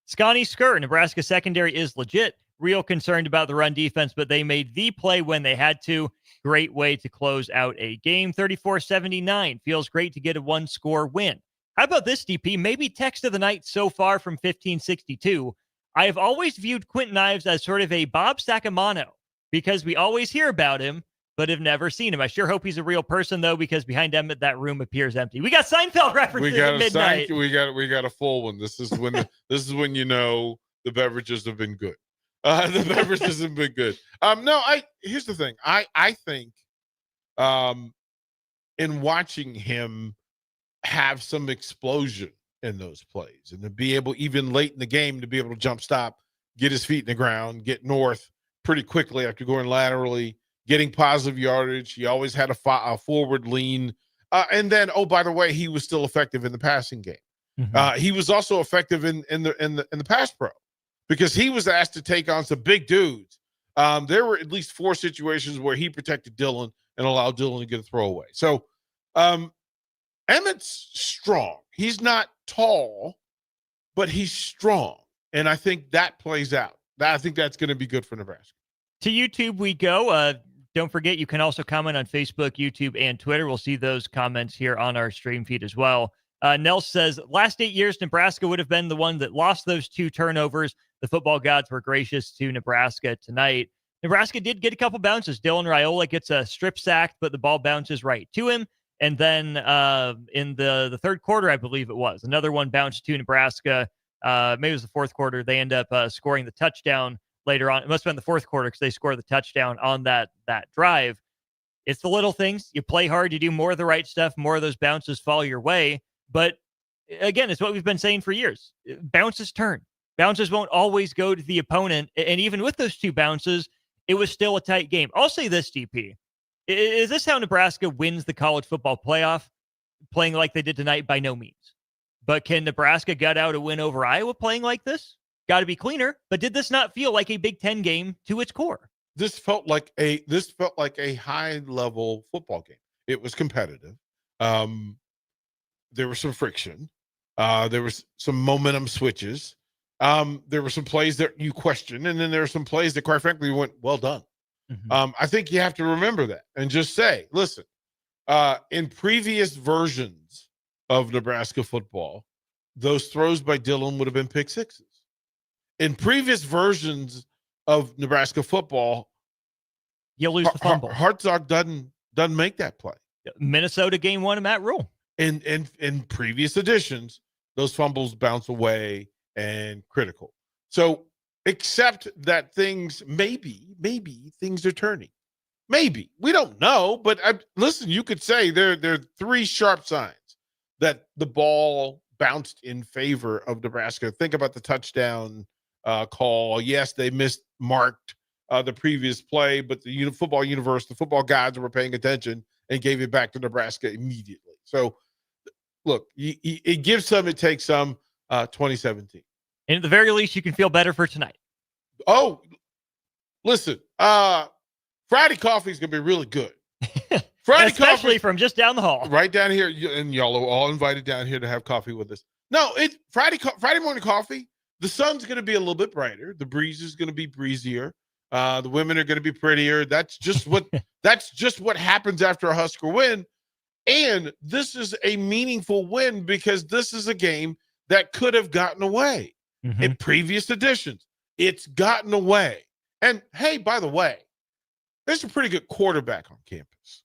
Scotty Skur, Nebraska secondary is legit. Real concerned about the run defense, but they made the play when they had to. Great way to close out a game. 34-79. Feels great to get a 1-score win. How about this, DP? Maybe text of the night so far from 1562. I have always viewed Quentin Ives as sort of a Bob Sacamano because we always hear about him, but have never seen him. I sure hope he's a real person, though, because behind Emmett, that room appears empty. We got Seinfeld references at midnight. We got a full one. This is when you know the beverages have been good. The beverages have been good. Here's the thing. I think in watching him have some explosion in those plays, and to be able, even late in the game, to be able to jump stop, get his feet in the ground, get north pretty quickly after going laterally, getting positive yardage. He always had a forward lean. And then, oh, by the way, he was still effective in the passing game. Mm-hmm. He was also effective in the pass pro, because he was asked to take on some big dudes. There were at least 4 situations where he protected Dillon and allowed Dillon to get a throwaway. So Emmett's strong. He's not tall, but he's strong. And I think that plays out. I think that's going to be good for Nebraska. To YouTube we go. Don't forget, you can also comment on Facebook, YouTube, and Twitter. We'll see those comments here on our stream feed as well. Nels says, last 8 years, Nebraska would have been the one that lost those 2 turnovers. The football gods were gracious to Nebraska tonight. Nebraska did get a couple bounces. Dylan Raiola gets a strip sack, but the ball bounces right to him. And then in the third quarter, I believe it was, another one bounced to Nebraska. Maybe it was the fourth quarter. They end up scoring the touchdown later on. It must have been the fourth quarter because they scored the touchdown on that drive. It's the little things. You play hard. You do more of the right stuff. More of those bounces fall your way. But again, it's what we've been saying for years. Bounces turn. Bounces won't always go to the opponent. And even with those 2 bounces, it was still a tight game. I'll say this, DP. Is this how Nebraska wins the college football playoff? Playing like they did tonight? By no means. But can Nebraska gut out a win over Iowa playing like this? Got to be cleaner. But did this not feel like a Big Ten game to its core? This felt like a high-level football game. It was competitive. There was some friction. There was some momentum switches. There were some plays that you questioned, and then there were some plays that, quite frankly, went well done. Mm-hmm. I think you have to remember that and just say, listen, in previous versions of Nebraska football, those throws by Dillon would have been pick sixes. In previous versions of Nebraska football, you lose the fumble. Hartzog doesn't make that play. Minnesota game 1 of Matt Rule. In previous editions, those fumbles bounce away and critical. So, except that things maybe things are turning. Maybe. We don't know, but listen, you could say there are 3 sharp signs that the ball bounced in favor of Nebraska. Think about the touchdown call. Yes, they mismarked the previous play, but the football universe, the football gods were paying attention and gave it back to Nebraska immediately. So, look, it gives some, it takes some. 2017. And at the very least, you can feel better for tonight. Oh, listen, Friday coffee is going to be really good. Friday Especially coffee from just down the hall. right down here, and y'all are all invited down here to have coffee with us. No, it's Friday morning coffee. The sun's going to be a little bit brighter. The breeze is going to be breezier. The women are going to be prettier. That's just what happens after a Husker win. And this is a meaningful win because this is a game that could have gotten away in previous editions. It's gotten away. And hey, by the way, there's a pretty good quarterback on campus,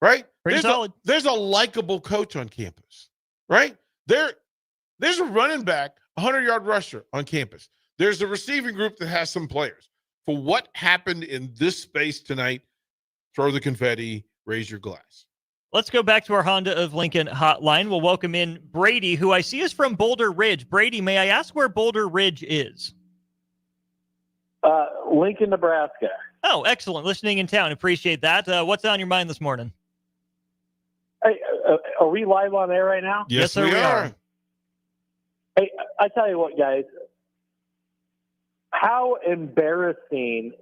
right? Pretty solid. There's a likable coach on campus, right? There's a running back, 100-yard rusher on campus. There's a receiving group that has some players. For what happened in this space tonight, throw the confetti, raise your glass. Let's go back to our Honda of Lincoln hotline. We'll welcome in Brady, who I see is from Boulder Ridge. Brady, may I ask where Boulder Ridge is? Lincoln, Nebraska. Oh, excellent. Listening in town. Appreciate that. What's on your mind this morning? Hey, are we live on air right now? Yes, sir, we are. Hey, I tell you what, guys. How embarrassing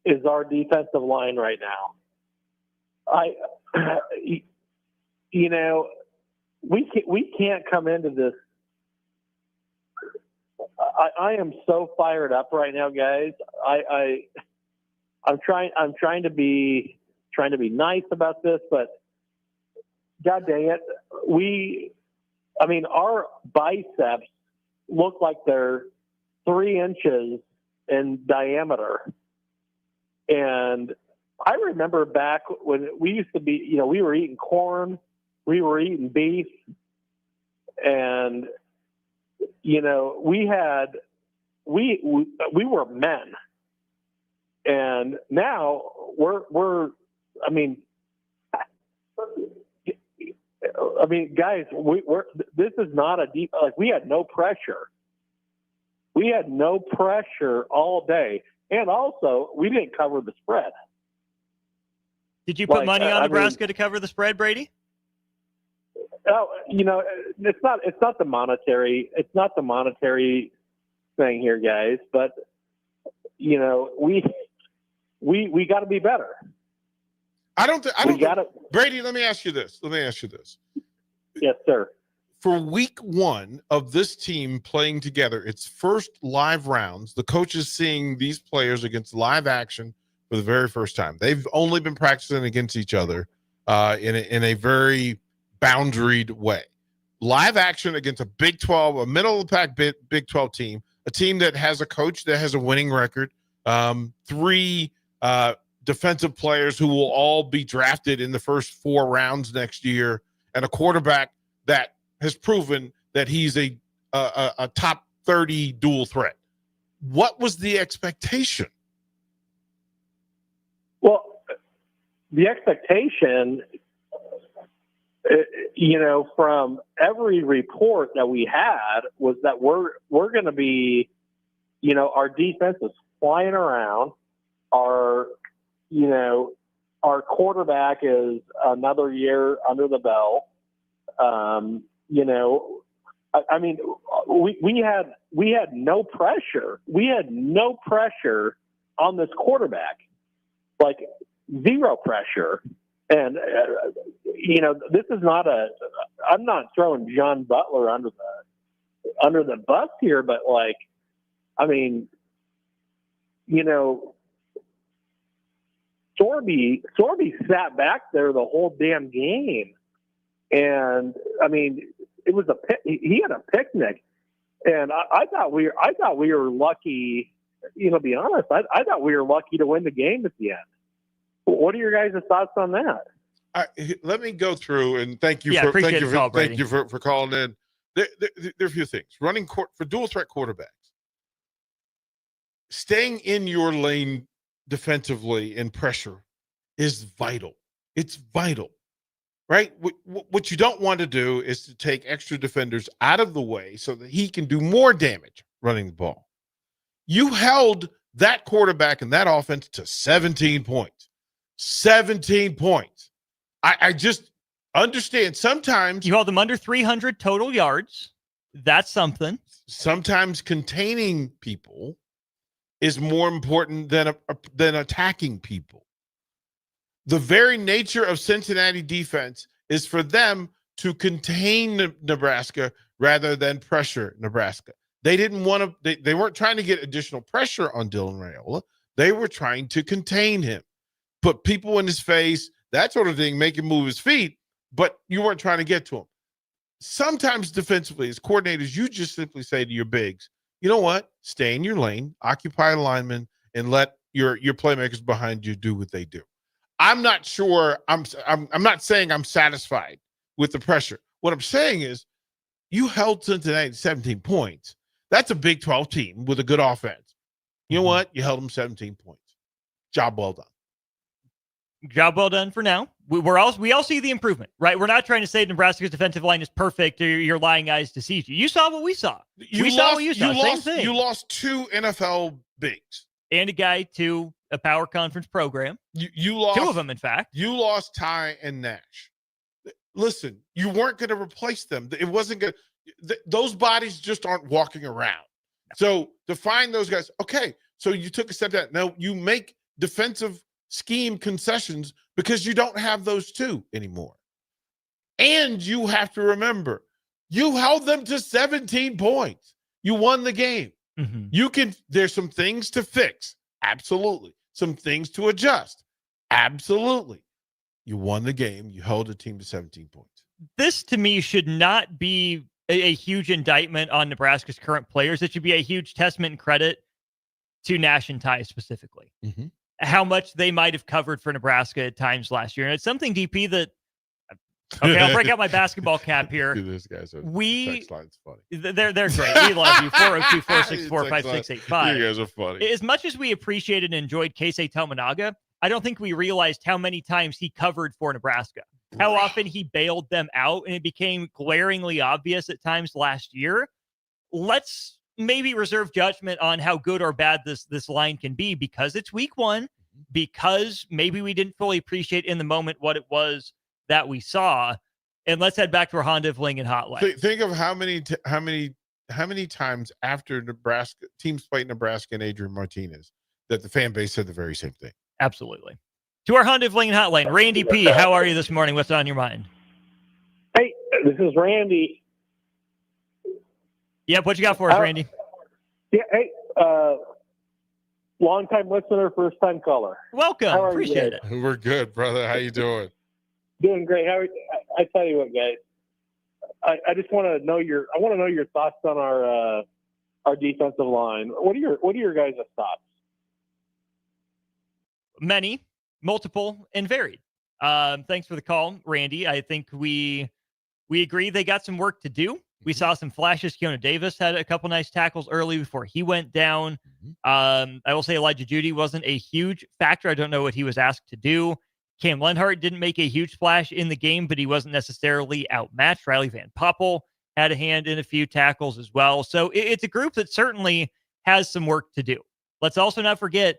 is our defensive line right now? We can't come into this. I am so fired up right now, guys. I'm trying to be nice about this, but God dang it, our biceps look like they're 3 inches in diameter, and I remember back when we used to be, we were eating corn, we were eating beef, and we were men, and now guys, this is not a deep, we had no pressure. We had no pressure all day, and also we didn't cover the spread. Did you put money on Nebraska to cover the spread, Brady? Oh, it's not the monetary thing here, guys. But we got to be better. Brady, let me ask you this. Yes, sir. For week 1 of this team playing together, its first live rounds, the coaches seeing these players against live action for the very first time. They've only been practicing against each other in a very boundaried way. Live action against a Big 12, a middle-of-the-pack Big 12 team, a team that has a coach that has a winning record, 3 defensive players who will all be drafted in the first 4 rounds next year, and a quarterback that has proven that he's a top 30 dual threat. What was the expectation? Well, the expectation, from every report that we had was that we're going to be, our defense is flying around. Our quarterback is another year under the belt. We had no pressure. We had no pressure on this quarterback, like zero pressure. And this is not I'm not throwing John Butler under the bus here, but Sorby sat back there the whole damn game. And it was he had a picnic, and I thought we were lucky. Be honest, I thought we were lucky to win the game at the end. What are your guys' thoughts on that? Let me go through and thank you for calling in. There are a few things. Running court for dual threat quarterbacks, staying in your lane defensively in pressure is vital. It's vital. Right? What you don't want to do is to take extra defenders out of the way so that he can do more damage running the ball. You held that quarterback and that offense to 17 points. 17 points. I just understand sometimes you held them under 300 total yards. That's something. Sometimes containing people is more important than attacking people. The very nature of Cincinnati defense is for them to contain Nebraska rather than pressure Nebraska. They didn't want to, they weren't trying to get additional pressure on Dylan Raiola. They were trying to contain him, put people in his face, that sort of thing, make him move his feet, but you weren't trying to get to him. Sometimes defensively, as coordinators, you just simply say to your bigs, you know what? Stay in your lane, occupy a lineman, and let your playmakers behind you do what they do. I'm not sure. I'm not saying I'm satisfied with the pressure. What I'm saying is you held Cincinnati to 17 points. That's a Big 12 team with a good offense. You know what? You held them 17 points. Job well done. Job well done for now. We all see the improvement, right? We're not trying to say Nebraska's defensive line is perfect or your lying eyes deceive you. You saw what we saw. We saw what you saw. Same thing. You lost 2 NFL bigs. And a guy to a power conference program. You lost 2 of them, in fact. You lost Ty and Nash. Listen, you weren't going to replace them. It wasn't going to. Those bodies just aren't walking around. So to find those guys, okay, so you took a step down. Now you make defensive scheme concessions because you don't have those 2 anymore. And you have to remember, you held them to 17 points. You won the game. There's some things to fix. Absolutely. Some things to adjust. Absolutely. You won the game. You held a team to 17 points. This, to me, should not be a huge indictment on Nebraska's current players. It should be a huge testament and credit to Nash and Ty specifically. How much they might have covered for Nebraska at times last year. And it's something, DP, that okay, I'll break out my basketball cap here. Dude, this guy's text line's funny. They're great. We love you. 402-464-5685. You guys are funny. As much as we appreciated and enjoyed Keisei Tominaga, I don't think we realized how many times he covered for Nebraska. How often he bailed them out, and it became glaringly obvious at times last year. Let's maybe reserve judgment on how good or bad this line can be because it's week 1, because maybe we didn't fully appreciate in the moment what it was that we saw. And let's head back to our Honda of Lincoln hotline. Think of how many times after Nebraska teams played Nebraska and Adrian Martinez that the fan base said the very same thing. Absolutely. To our Honda of Lincoln hotline, Randy P., how are you this morning? What's on your mind? Hey, this is Randy. Yep, what you got for us, Randy? Yeah, hey, long-time listener, first-time caller. Welcome. Appreciate it. We're good, brother. How you doing? Doing great. I tell you what, guys. I just want to know your thoughts on our defensive line. What are your guys' thoughts? Many, multiple, and varied. Thanks for the call, Randy. I think we agree they got some work to do. We saw some flashes. Keona Davis had a couple nice tackles early before he went down. I will say Elijah Judy wasn't a huge factor. I don't know what he was asked to do. Cam Lenhart didn't make a huge splash in the game, but he wasn't necessarily outmatched. Riley Van Poppel had a hand in a few tackles as well. So it's a group that certainly has some work to do. Let's also not forget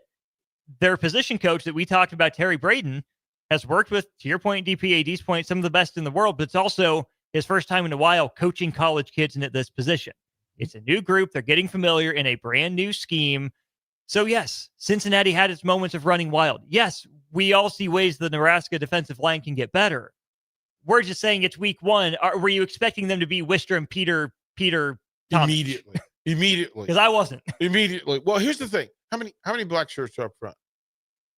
their position coach that we talked about, Terry Braden, has worked with, to your point, DPAD's point, some of the best in the world, but it's also his first time in a while coaching college kids in this position. It's a new group. They're getting familiar in a brand new scheme. So yes, Cincinnati had its moments of running wild. Yes, we all see ways the Nebraska defensive line can get better. We're just saying it's week 1. Were you expecting them to be Wister and Peter Thomas? Immediately. Because I wasn't. Immediately. Well, here's the thing. How many black shirts are up front?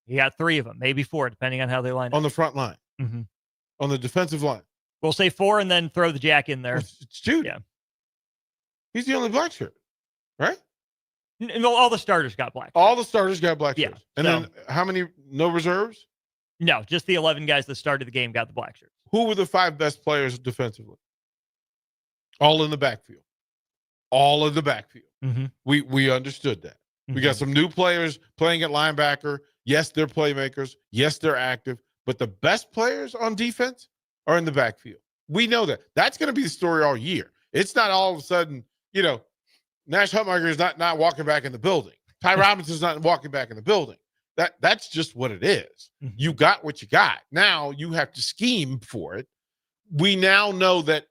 You got 3 of them, maybe 4, depending on how they line up. On the front line. On the defensive line. We'll say 4 and then throw the Jack in there. It's Jude. Yeah. He's the only black shirt, right? No, all the starters got black shirts. All the starters got black shirts. Yeah, and then how many, no reserves? No, just the 11 guys that started the game got the black shirts. Who were the 5 best players defensively? All in the backfield. All in the backfield. We understood that. We got some new players playing at linebacker. Yes, they're playmakers. Yes, they're active. But the best players on defense are in the backfield. We know that. That's going to be the story all year. It's not all of a sudden, Nash Hutmacher is not walking back in the building. Ty Robinson's not walking back in the building. That's just what it is. You got what you got. Now you have to scheme for it. We now know that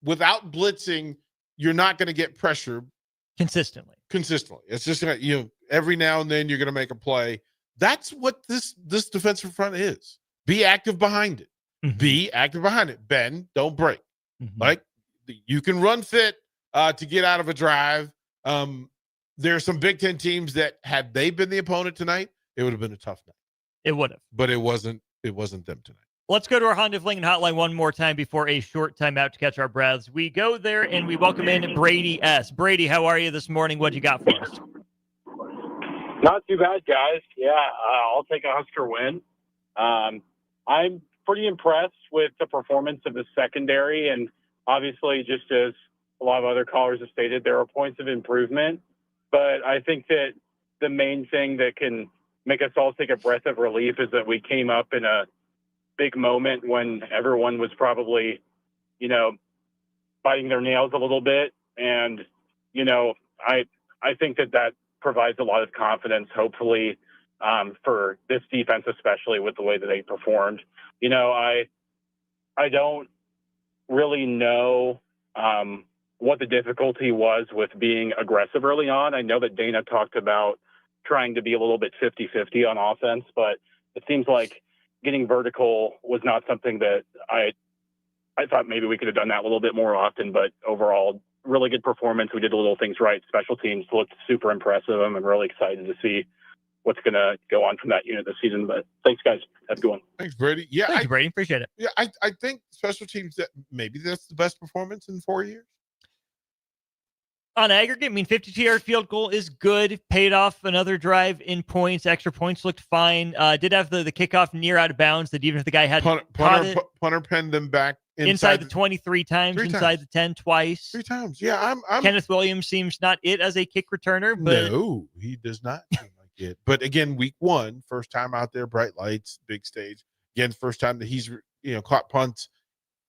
without blitzing, you're not going to get pressure consistently. It's just going to, every now and then you're going to make a play. That's what this defensive front is. Be active behind it. Be active behind it. Ben, don't break. Like, you can run fit to get out of a drive. There are some Big Ten teams that, had they been the opponent tonight, it would have been a tough night. It would have. But it wasn't them tonight. Let's go to our Honda of Lincoln hotline one more time before a short timeout to catch our breaths. We go there and we welcome in Brady S. Brady, how are you this morning? What you got for us? Not too bad, guys. Yeah, I'll take a Husker win. I'm pretty impressed with the performance of the secondary, and obviously, just as a lot of other callers have stated, there are points of improvement. But I think that the main thing that can make us all take a breath of relief is that we came up in a big moment when everyone was probably, biting their nails a little bit. And, I think that provides a lot of confidence, hopefully, for this defense, especially with the way that they performed. I don't really know what the difficulty was with being aggressive early on. I know that Dana talked about trying to be a little bit 50-50 on offense, but it seems like getting vertical was not something that I thought maybe we could have done that a little bit more often. But overall, really good performance. We did the little things right. Special teams looked super impressive. I'm really excited to see what's going to go on from that unit this season. But thanks, guys. Have a good one. Thanks, Brady. Yeah, Thanks, Brady. Appreciate it. Yeah, I think special teams, maybe that's the best performance in 4 years. On aggregate, 52-yard field goal is good. Paid off another drive in points. Extra points looked fine. Did have the kickoff near out of bounds that even if the guy had punter pinned them back inside the 20 3 times, inside the 10 twice. 3 times. Yeah, I'm Kenneth Williams seems not it as a kick returner, but no, he does not seem like it. But again, week 1, first time out there, bright lights, big stage. Again, first time that he's caught punts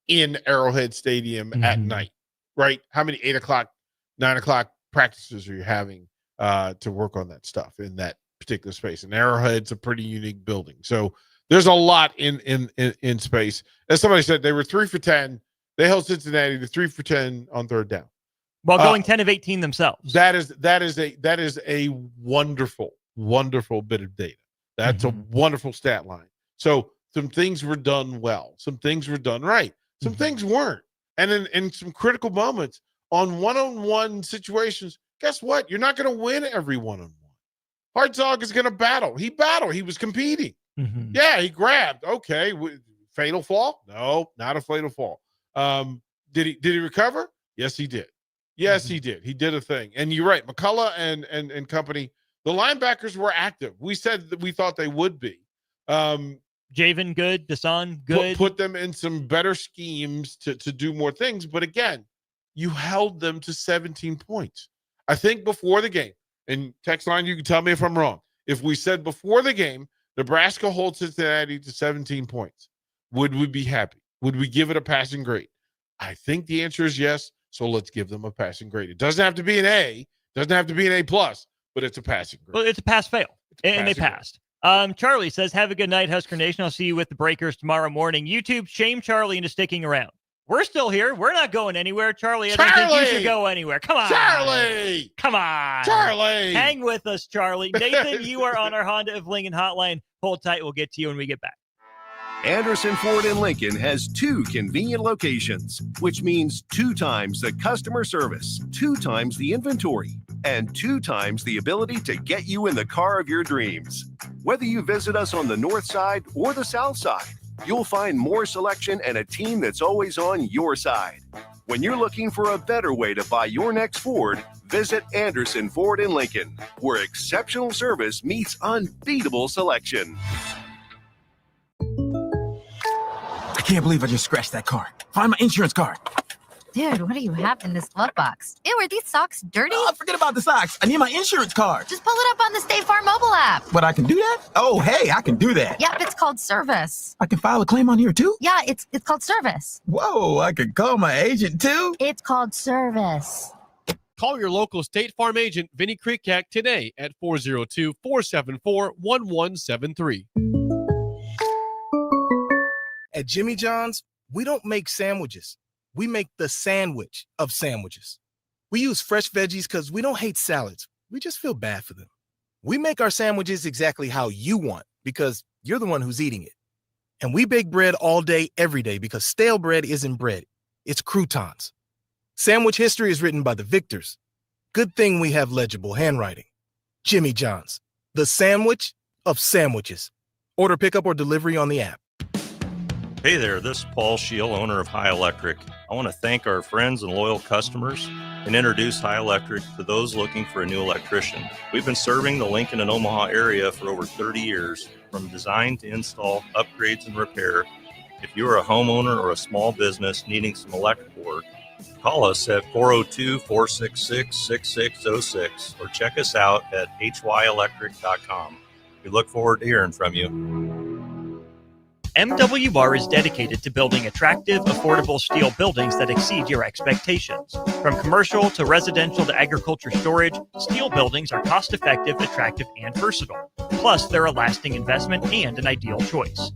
in Arrowhead Stadium at night. Right? How many 8 o'clock, 9 o'clock practices are you having to work on that stuff in that particular space? And Arrowhead's a pretty unique building. So there's a lot in space. As somebody said, they were 3 for 10. They held Cincinnati to 3 for 10 on third down. While going 10 of 18 themselves. That is a wonderful, wonderful bit of data. That's a wonderful stat line. So some things were done well. Some things were done right. Some things weren't. And in some critical moments, on one-on-one situations, guess what? You're not going to win every one-on-one. Hartzog is going to battle. He battled. He was competing. Yeah, he grabbed. Okay. Fatal fall? No, not a fatal fall. Did he recover? Yes, he did. Yes, he did. He did a thing. And you're right. McCullough and company, the linebackers were active. We said that we thought they would be. Javen good. Desan good. Put them in some better schemes to do more things. But again, you held them to 17 points. I think before the game, and text line, you can tell me if I'm wrong. If we said before the game, Nebraska holds Cincinnati to 17 points, would we be happy? Would we give it a passing grade? I think the answer is yes. So let's give them a passing grade. It doesn't have to be an A, doesn't have to be an A+, but it's a passing grade. Well, it's a pass-fail, and they passed. Charlie says, have a good night, Husker Nation. I'll see you with the Breakers tomorrow morning. YouTube, shame Charlie into sticking around. We're still here. We're not going anywhere. Charlie, I don't think you should go anywhere. Come on. Charlie. Come on. Charlie. Hang with us, Charlie. Nathan, you are on our Honda of Lincoln hotline. Hold tight. We'll get to you when we get back. Anderson Ford in Lincoln has 2 convenient locations, which means 2 times the customer service, 2 times the inventory, and 2 times the ability to get you in the car of your dreams. Whether you visit us on the north side or the south side, you'll find more selection and a team that's always on your side. When you're looking for a better way to buy your next Ford, visit Anderson Ford in Lincoln, where exceptional service meets unbeatable selection. I can't believe I just scratched that card. Find my insurance card. Dude, what do you have in this glove box? Ew, are these socks dirty? Oh, forget about the socks. I need my insurance card. Just pull it up on the State Farm mobile app. But I can do that? Oh, hey, I can do that. Yep, it's called service. I can file a claim on here too? Yeah, it's called service. Whoa, I can call my agent too? It's called service. Call your local State Farm agent, Vinny Krikak, today at 402-474-1173. At Jimmy John's, we don't make sandwiches. We make the sandwich of sandwiches. We use fresh veggies because we don't hate salads. We just feel bad for them. We make our sandwiches exactly how you want because you're the one who's eating it. And we bake bread all day, every day because stale bread isn't bread. It's croutons. Sandwich history is written by the victors. Good thing we have legible handwriting. Jimmy John's, the sandwich of sandwiches. Order pickup or delivery on the app. Hey there, this is Paul Scheel, owner of High Electric. I want to thank our friends and loyal customers and introduce High Electric to those looking for a new electrician. We've been serving the Lincoln and Omaha area for over 30 years, from design to install, upgrades, and repair. If you are a homeowner or a small business needing some electrical work, call us at 402-466-6606 or check us out at hyelectric.com. We look forward to hearing from you. MWR is dedicated to building attractive, affordable steel buildings that exceed your expectations. From commercial to residential to agriculture storage, steel buildings are cost-effective, attractive, and versatile. Plus, they're a lasting investment and an ideal choice.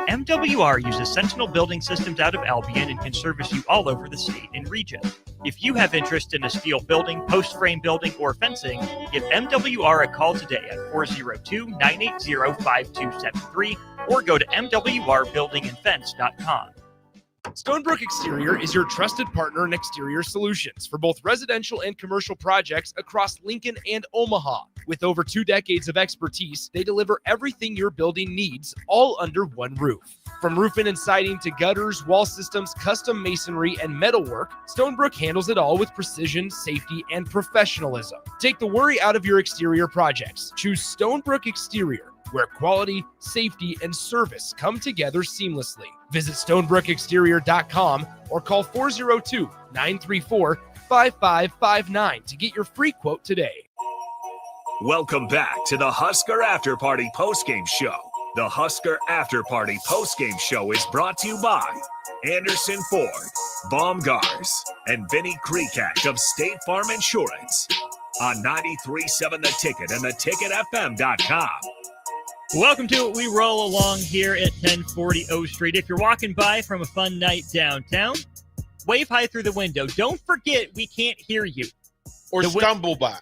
MWR uses Sentinel Building Systems out of Albion and can service you all over the state and region. If you have interest in a steel building, post-frame building, or fencing, give MWR a call today at 402-980-5273 or go to mwrbuildingandfence.com. Stonebrook Exterior is your trusted partner in exterior solutions for both residential and commercial projects across Lincoln and Omaha. With over 2 decades of expertise, they deliver everything your building needs, all under one roof. From roofing and siding to gutters, wall systems, custom masonry, and metalwork, Stonebrook handles it all with precision, safety, and professionalism. Take the worry out of your exterior projects. Choose Stonebrook Exterior, where quality, safety, and service come together seamlessly. Visit stonebrookexterior.com or call 402-934-5559 to get your free quote today. Welcome back to the Husker Afterparty postgame show. The Husker Afterparty postgame show is brought to you by Anderson Ford, Baumgars, and Vinny Krikak of State Farm Insurance on 93.7 The Ticket and theticketfm.com. Welcome to it. We roll along here at 1040 O Street. If you're walking by from a fun night downtown, wave high through the window. Don't forget we can't hear you. Or stumble by.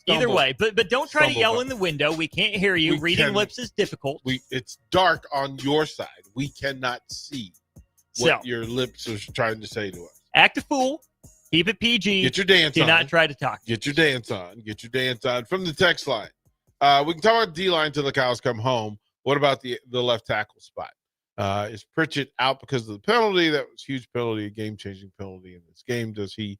Either way, but don't try to yell in the window. We can't hear you. Reading lips is difficult. It's dark on your side. We cannot see what your lips are trying to say to us. Act a fool. Keep it PG. Get your dance on. Do not try to talk. Get your dance on. Get your dance on. From the text line. We can talk about D-line till the cows come home. What about the left tackle spot? Is Pritchett out because of the penalty? That was a huge penalty, a game-changing penalty in this game. Does he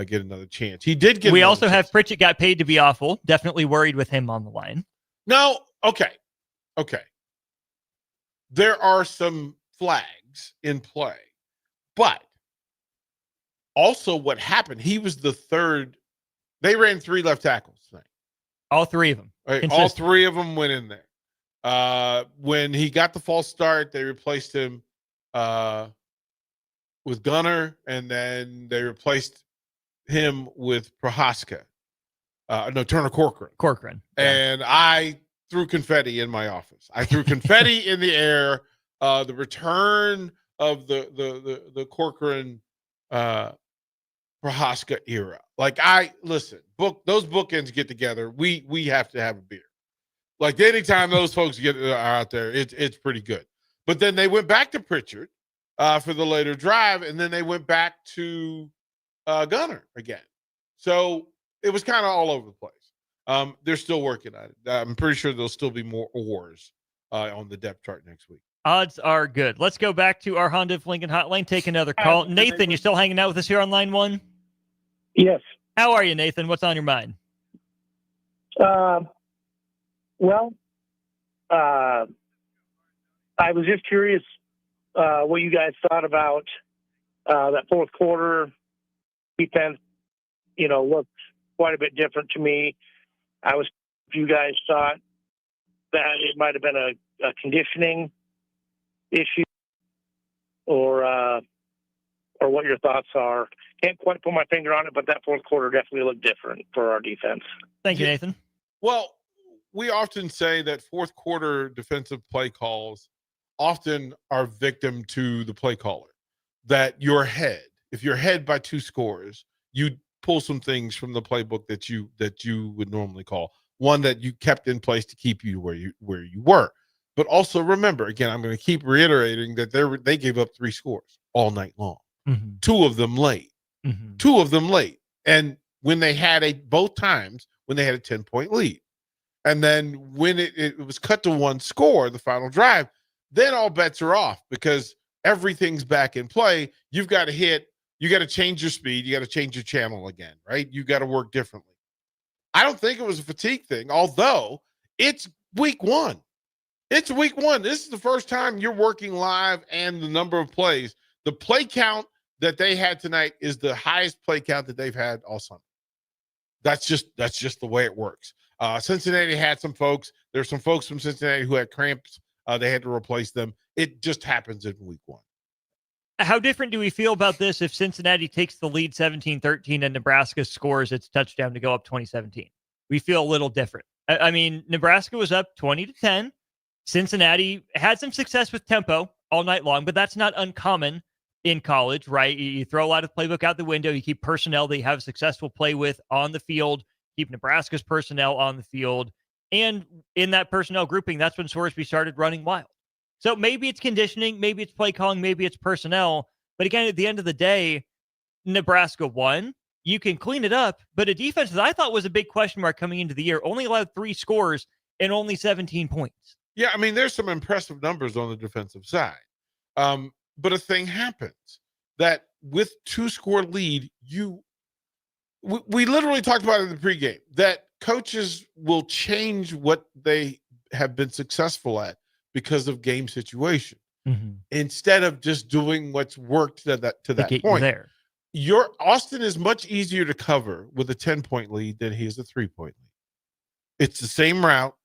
get another chance? He did get. We also have Pritchett got paid to be awful. Definitely worried with him on the line. No, okay. There are some flags in play, but also what happened? He was the third. They ran 3 left tackles tonight. All 3 of them. Right, all 3 of them went in there. When he got the false start, they replaced him with Gunner, and then they replaced him with Prohaska. Turner Corcoran. And I threw confetti in my office. I threw confetti in the air. The return of the Corcoran Prohaska era. Those bookends get together. We have to have a beer. Like anytime those folks get out there, it's pretty good. But then they went back to Pritchard for the later drive, and then they went back to Gunner again. So it was kind of all over the place. They're still working on it. I'm pretty sure there'll still be more oars on the depth chart next week. Odds are good. Let's go back to our Honda of Lincoln hotline. Take another call. Nathan, you still hanging out with us here on line 1? Yes. How are you, Nathan? What's on your mind? I was just curious what you guys thought about that fourth quarter defense. Looked quite a bit different to me. If you guys thought that it might have been a conditioning issue or what your thoughts are. Can't quite put my finger on it, but that fourth quarter definitely looked different for our defense. Thank you, Nathan. Well, we often say that fourth quarter defensive play calls often are victim to the play caller. That if you're ahead by 2 scores, you pull some things from the playbook that you would normally call. One that you kept in place to keep you where you were. But also remember, again, I'm going to keep reiterating that they gave up 3 scores all night long. Mm-hmm. 2 of them late. Mm-hmm. 2 of them late. And when they had both times when they had a 10-point lead. And then when it was cut to 1 score, the final drive, then all bets are off because everything's back in play. You've got to you got to change your speed. You got to change your channel again, right? You got to work differently. I don't think it was a fatigue thing, although it's week 1. It's week 1. This is the first time you're working live and the number of plays. The play count that they had tonight is the highest play count that they've had all summer. That's just the way it works. Cincinnati had some folks. There's some folks from Cincinnati who had cramps. They had to replace them. It just happens in week 1. How different do we feel about this if Cincinnati takes the lead 17-13 and Nebraska scores its touchdown to go up 2017? We feel a little different. I mean, Nebraska was up 20-10. Cincinnati had some success with tempo all night long, but that's not uncommon in college, right? You throw a lot of playbook out the window. You keep personnel that you have a successful play with on the field, keep Nebraska's personnel on the field. And in that personnel grouping, that's when Sorsby started running wild. So maybe it's conditioning, maybe it's play calling, maybe it's personnel. But again, at the end of the day, Nebraska won. You can clean it up. But a defense that I thought was a big question mark coming into the year only allowed 3 scores and only 17 points. Yeah, I mean, there's some impressive numbers on the defensive side. But a thing happens that with 2-score lead, we literally talked about it in the pregame, that coaches will change what they have been successful at because of game situation. Mm-hmm. Instead of just doing what's worked to that point. There. Your Austin is much easier to cover with a 10-point lead than he is a 3-point lead. It's the same route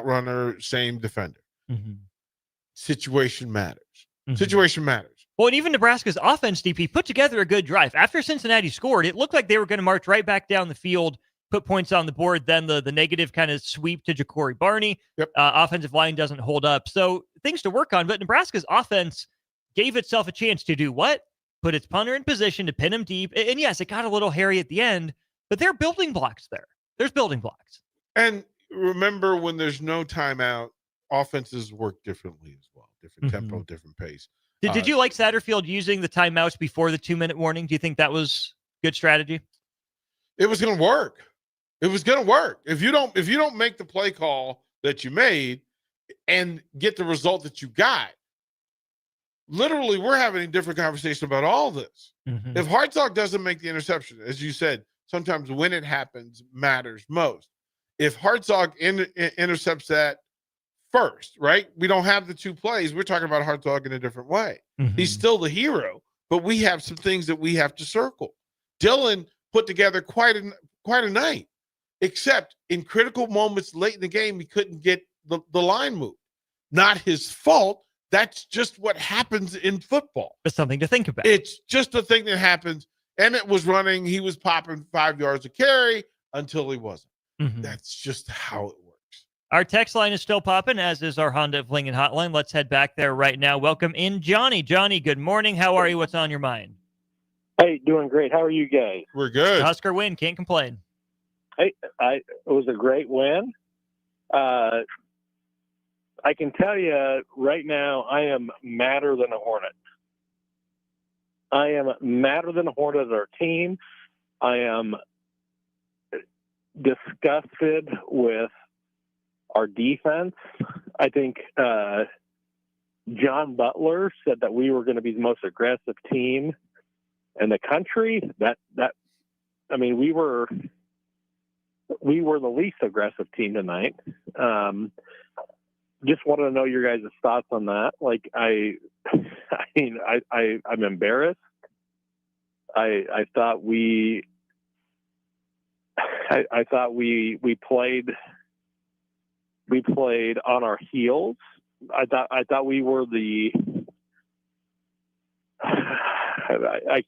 runner, same defender. Mm-hmm. Situation matters. Mm-hmm. Situation matters. Well, and even Nebraska's offense, DP, put together a good drive. After Cincinnati scored, it looked like they were going to march right back down the field, put points on the board, then the negative kind of sweep to Ja'Cory Barney. Yep. Offensive line doesn't hold up. So things to work on. But Nebraska's offense gave itself a chance to do what? Put its punter in position to pin him deep. And yes, it got a little hairy at the end, but there are building blocks there. There's building blocks. And remember, when there's no timeout, offenses work differently as well. Different tempo, different pace. Did you like Satterfield using the timeouts before the 2-minute warning? Do you think that was good strategy? It was going to work. It was going to work. If you don't make the play call that you made and get the result that you got, literally we're having a different conversation about all this. Mm-hmm. If Hartzog doesn't make the interception, as you said, sometimes when it happens matters most. If Hartzog intercepts that first, right? We don't have the 2 plays. We're talking about Hartzog in a different way. Mm-hmm. He's still the hero, but we have some things that we have to circle. Dylan put together quite a night, except in critical moments late in the game, he couldn't get the line moved. Not his fault. That's just what happens in football. It's something to think about. It's just a thing that happens. Emmett was running. He was popping 5 yards a carry until he wasn't. Mm-hmm. That's just how it works. Our text line is still popping, as is our Honda of Lincoln hotline. Let's head back there right now. Welcome in, Johnny. Johnny, good morning. How are you? What's on your mind? Hey, doing great. How are you guys? We're good. Husker win. Can't complain. Hey, it was a great win. I can tell you right now, I am madder than a Hornet. I am madder than a Hornet at our team. I am disgusted with our defense. I think John Butler said that we were going to be the most aggressive team in the country. We were the least aggressive team tonight. Just wanted to know your guys' thoughts on that. Like, I'm embarrassed. I thought we played on our heels. I thought we were I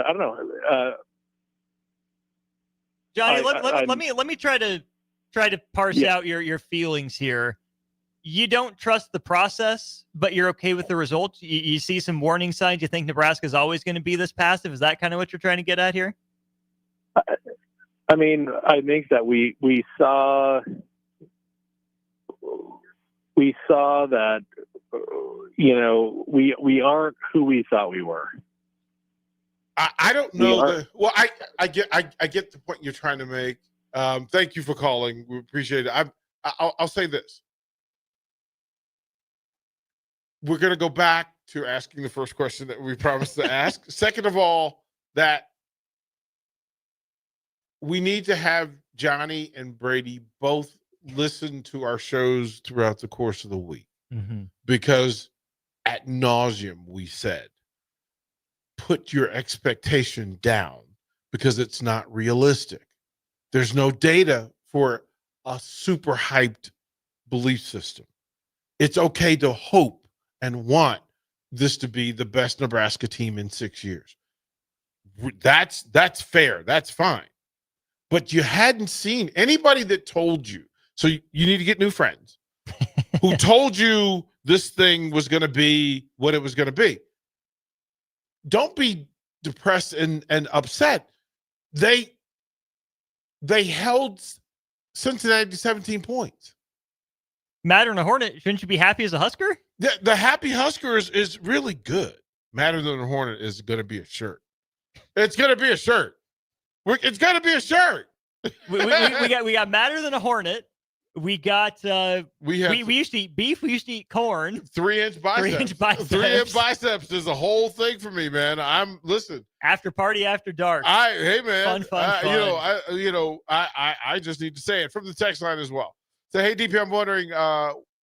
don't know. Johnny, let me try to parse out your feelings here. You don't trust the process, but you're okay with the results. You see some warning signs. You think Nebraska is always going to be this passive. Is that kind of what you're trying to get at here? I mean, I think that we saw that we aren't who we thought we were. I don't know. I get the point you're trying to make. Thank you for calling. We appreciate it. I'll say this. We're going to go back to asking the first question that we promised to ask. Second of all, that we need to have Johnny and Brady both listen to our shows throughout the course of the week, because ad nauseum we said, put your expectation down because it's not realistic. There's no data for a super hyped belief system. It's okay to hope and want this to be the best Nebraska team in 6 years. That's fair. That's fine. But you hadn't seen anybody that told you. So you need to get new friends who told you this thing was going to be what it was going to be. Don't be depressed and upset. They held Cincinnati to 17 points. Madder than a Hornet, shouldn't you be happy as a Husker? The happy Husker is really good. Madder than a Hornet is going to be a shirt. It's going to be a shirt. It's going to be a shirt. we got Madder than a Hornet. We got we used to eat beef. We used to eat corn. 3-inch biceps. 3-inch biceps is a whole thing for me, man. Listen. After party after dark. Hey man. Fun. I just need to say it from the text line as well. So hey DP, I'm wondering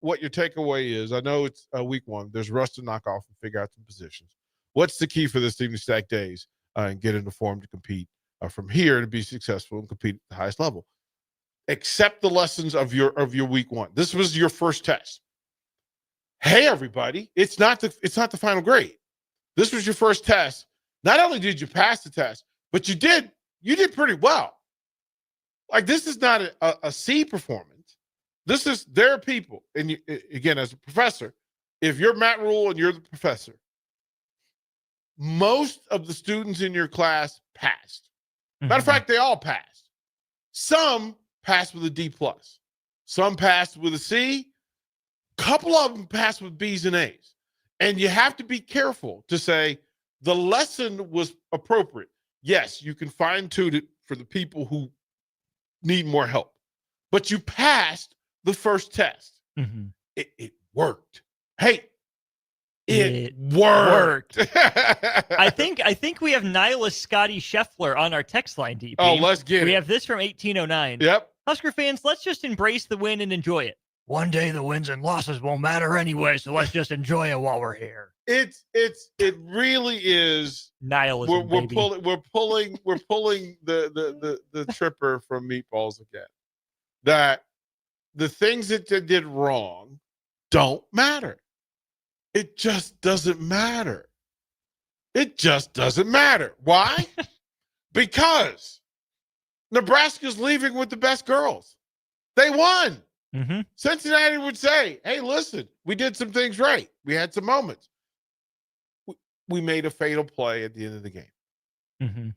what your takeaway is. I know it's week 1. There's rust to knock off and figure out some positions. What's the key for this team to stack days and get into form to compete from here to be successful and compete at the highest level? Accept the lessons of your week 1. This was your first test. Hey everybody, it's not the final grade. This was your first test. Not only did you pass the test, but you did pretty well. Like, this is not a C performance. There are people, and you, again, as a professor, if you're Matt Rule and you're the professor, most of the students in your class passed. Matter of fact, they all passed. Some passed with a D+. Some passed with a C. Couple of them passed with B's and A's. And you have to be careful to say the lesson was appropriate. Yes, you can fine-tune it for the people who need more help. But you passed the first test. It worked. Hey, it worked. I think we have nihilist Scotty Scheffler on our text line, DP. Oh, let's get it. We have this from 1809. Yep. Husker fans, let's just embrace the win and enjoy it. One day the wins and losses won't matter anyway, so let's just enjoy it while we're here. It really is nihilism. We're pulling the tripper from Meatballs again. That the things that they did wrong don't matter. It just doesn't matter. It just doesn't matter. Why? Because Nebraska's leaving with the best girls. They won. Cincinnati would say, hey, listen, we did some things right. We had some moments. We made a fatal play at the end of the game.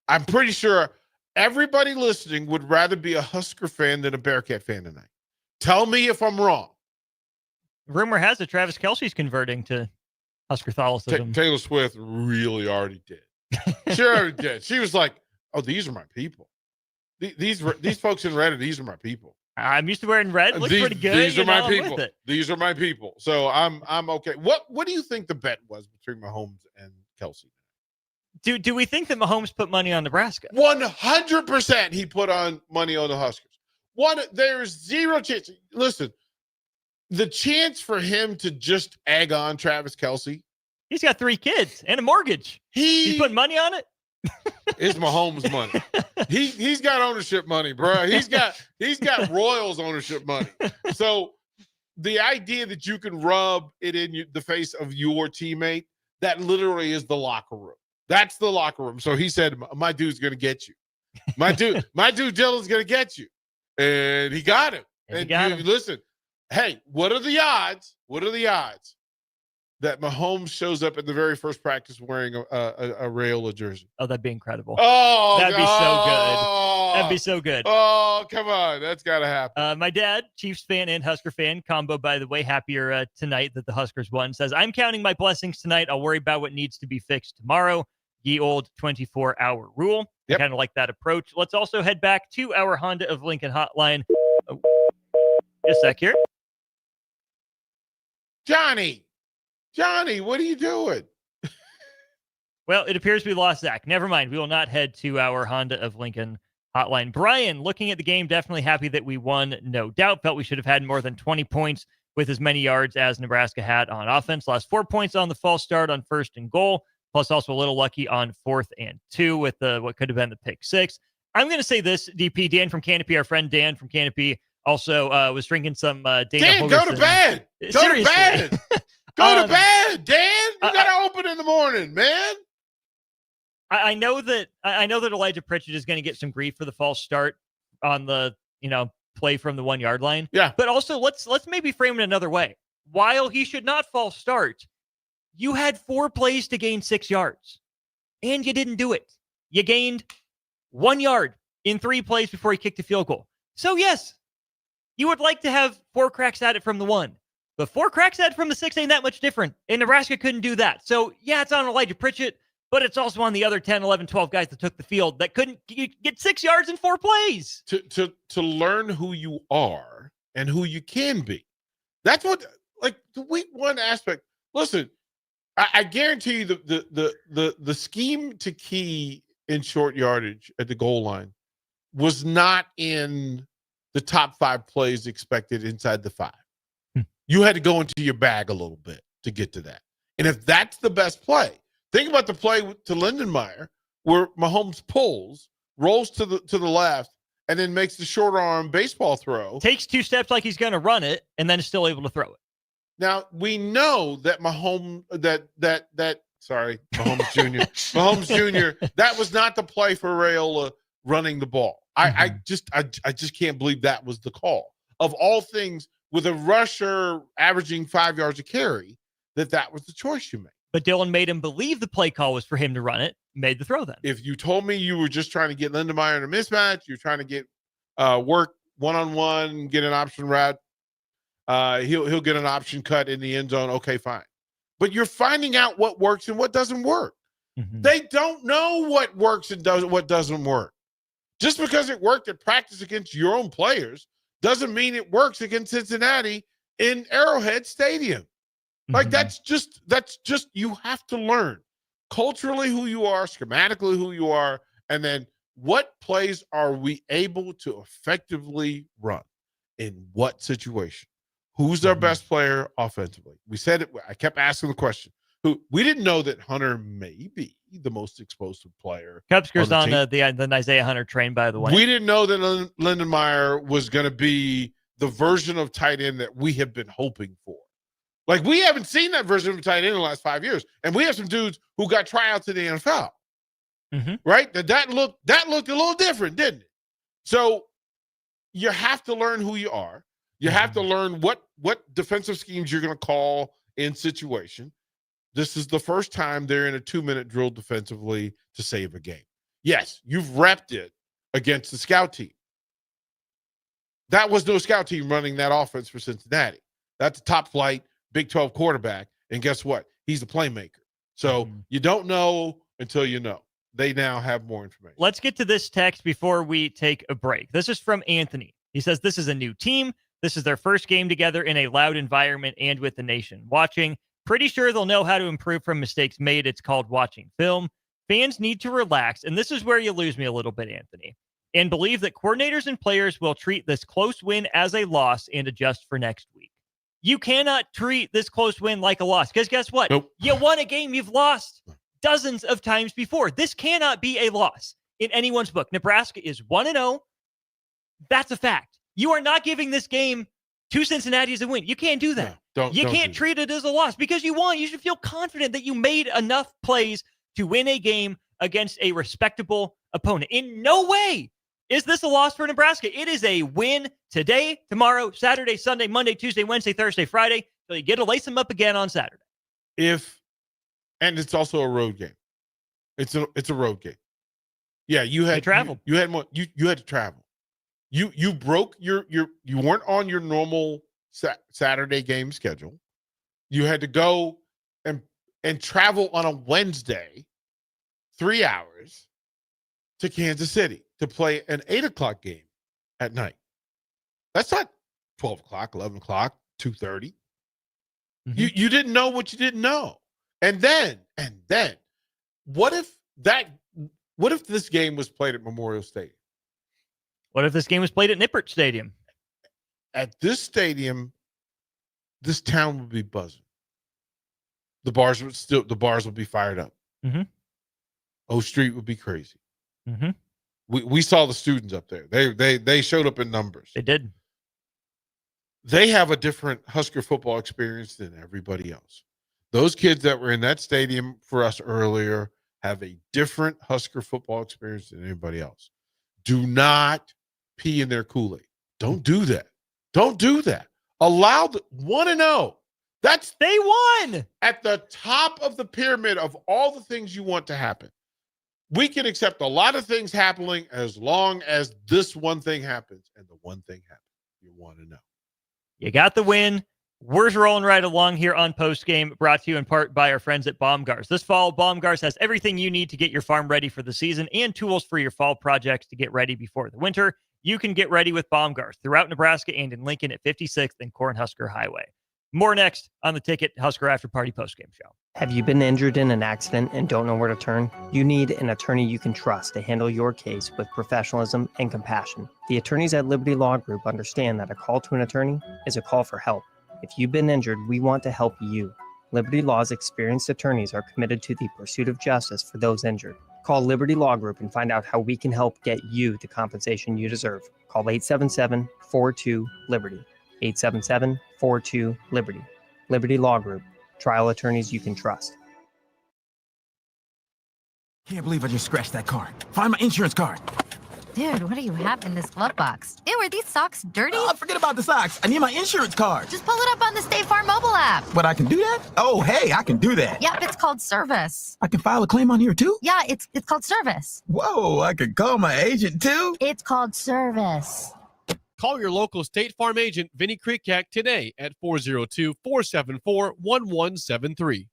I'm pretty sure everybody listening would rather be a Husker fan than a Bearcat fan tonight. Tell me if I'm wrong. Rumor has it Travis Kelce's converting to Husker Catholicism. Taylor Swift really already did. She already did. She was like, oh, these are my people. These folks in red, these are my people. I'm used to wearing red. Looks pretty good. These are my people. These are my people. So I'm okay. What do you think the bet was between Mahomes and Kelce? Do we think that Mahomes put money on Nebraska? 100% he put on money on the Huskers. There's zero chance. Listen, the chance for him to just egg on Travis Kelce. He's got 3 kids and a mortgage. He's putting money on it. It's Mahomes' money. He's got ownership money, bro. He's got Royals ownership money. So the idea that you can rub it in the face of your teammate, that literally is the locker room. That's the locker room. So he said, my dude's going to get you. My dude Dylan's going to get you. And he got him. And listen, hey, what are the odds? What are the odds that Mahomes shows up in the very first practice wearing a Raiola jersey? Oh, that'd be incredible. Oh, that'd be so good. That'd be so good. Oh, come on. That's got to happen. My dad, Chiefs fan and Husker fan, combo, by the way, happier tonight that the Huskers won, says, I'm counting my blessings tonight. I'll worry about what needs to be fixed tomorrow. Ye old 24-hour rule. Yep. Kind of like that approach. Let's also head back to our Honda of Lincoln hotline. Just a sec here. Johnny, what are you doing? Well, it appears we lost Zach. Never mind. We will not head to our Honda of Lincoln hotline. Brian, looking at the game, definitely happy that we won. No doubt. Felt we should have had more than 20 points with as many yards as Nebraska had on offense. Lost 4 points on the false start on 1st and goal. Plus also a little lucky on 4th and 2 with what could have been the pick 6. I'm going to say this, DP. Dan from Canopy, our friend Dan from Canopy, also was drinking some Dana Dan, go to bed. Seriously. Go to bed. Go to bed, Dan. You got to open in the morning, man. I know that Elijah Pritchett is going to get some grief for the false start on the play from the 1 yard line. Yeah. But also let's maybe frame it another way. While he should not false start, you had 4 plays to gain 6 yards, and you didn't do it. You gained 1 yard in 3 plays before he kicked a field goal. So yes, you would like to have 4 cracks at it from the 1. But 4 cracks at it from the 6 ain't that much different. And Nebraska couldn't do that. So yeah, it's on Elijah Pritchett, but it's also on the other 10, 11, 12 guys that took the field that couldn't get 6 yards in 4 plays. To learn who you are and who you can be. That's what, like, the week 1 aspect. Listen, I guarantee you the scheme to key in short yardage at the goal line was not in the top 5 plays expected inside the 5. You had to go into your bag a little bit to get to that. And if that's the best play, think about the play to Lindenmeyer where Mahomes pulls, rolls to the left, and then makes the short arm baseball throw. Takes 2 steps like he's going to run it, and then is still able to throw it. Now, we know that Mahomes Jr. Mahomes Jr., that was not the play for Raiola running the ball. I just can't believe that was the call. Of all things, with a rusher averaging 5 yards a carry, that was the choice you made. But Dylan made him believe the play call was for him to run it, made the throw then. If you told me you were just trying to get Lindenmeyer in a mismatch, you're trying to get work one-on-one, get an option route, he'll get an option cut in the end zone. Okay, fine. But you're finding out what works and what doesn't work. Mm-hmm. They don't know what works and what doesn't work. Just because it worked at practice against your own players doesn't mean it works against Cincinnati in Arrowhead Stadium. Mm-hmm. Like that's just you have to learn culturally who you are, schematically who you are, and then what plays are we able to effectively run in what situation? Who's our best player offensively? We said it. I kept asking the question. We didn't know that Hunter may be the most explosive player. Cubskers on the Isaiah Hunter train, by the way. We didn't know that Lindenmeyer was going to be the version of tight end that we have been hoping for. Like, we haven't seen that version of tight end in the last 5 years. And we have some dudes who got tryouts in the NFL. Mm-hmm. Right? That looked a little different, didn't it? So you have to learn who you are. You have to learn what defensive schemes you're going to call in situation. This is the first time they're in a 2-minute drill defensively to save a game. Yes, you've repped it against the scout team. That was no scout team running that offense for Cincinnati. That's a top flight Big 12 quarterback. And guess what? He's a playmaker. So you don't know until you know. They now have more information. Let's get to this text before we take a break. This is from Anthony. He says, this is a new team. This is their first game together in a loud environment and with the nation watching. Pretty sure they'll know how to improve from mistakes made. It's called watching film. Fans need to relax, and this is where you lose me a little bit, Anthony, and believe that coordinators and players will treat this close win as a loss and adjust for next week. You cannot treat this close win like a loss, because guess what? Nope. You won a game you've lost dozens of times before. This cannot be a loss in anyone's book. Nebraska is 1-0. That's a fact. You are not giving this game to Cincinnati as a win. You can't do that. No, you can't treat it as a loss because you won. You should feel confident that you made enough plays to win a game against a respectable opponent. In no way is this a loss for Nebraska. It is a win today, tomorrow, Saturday, Sunday, Monday, Tuesday, Wednesday, Thursday, Friday. So you get to lace them up again on Saturday. And it's also a road game. It's a road game. Yeah, you had traveled. You had more. You had to travel. You broke you weren't on your normal Saturday game schedule. You had to go and travel on a Wednesday, 3 hours to Kansas City to play an 8:00 game at night. That's not 12 o'clock, 11 o'clock, 2:30. Mm-hmm. You didn't know what you didn't know. And then what if this game was played at Memorial Stadium? What if this game was played at Nippert Stadium? At this stadium, this town would be buzzing. The bars would be fired up. Mm-hmm. O Street would be crazy. Mm-hmm. We saw the students up there. They showed up in numbers. They did. They have a different Husker football experience than everybody else. Those kids that were in that stadium for us earlier have a different Husker football experience than anybody else. Do not pee in their Kool-Aid. Don't do that. Don't do that. Allow the 1-0. They won at the top of the pyramid of all the things you want to happen. We can accept a lot of things happening as long as this one thing happens, and the one thing happens. You want to know. You got the win. We're rolling right along here on Postgame, brought to you in part by our friends at Baumgars. This fall, Baumgars has everything you need to get your farm ready for the season and tools for your fall projects to get ready before the winter. You can get ready with Baumgars throughout Nebraska and in Lincoln at 56th and Cornhusker Highway. More next on the Ticket Husker Afterparty Postgame Show. Have you been injured in an accident and don't know where to turn? You need an attorney you can trust to handle your case with professionalism and compassion. The attorneys at Liberty Law Group understand that a call to an attorney is a call for help. If you've been injured, we want to help you. Liberty Law's experienced attorneys are committed to the pursuit of justice for those injured. Call Liberty Law Group and find out how we can help get you the compensation you deserve. Call 877-42-LIBERTY. 877-42-LIBERTY. Liberty Law Group. Trial attorneys you can trust. Can't believe I just scratched that card. Find my insurance card. Dude, what do you have in this glove box? Ew, are these socks dirty? Oh, forget about the socks. I need my insurance card. Just pull it up on the State Farm mobile app. But I can do that? Oh, hey, I can do that. Yep, it's called service. I can file a claim on here too? Yeah, it's called service. Whoa, I can call my agent too? It's called service. Call your local State Farm agent, Vinny Krikak, today at 402-474-1173.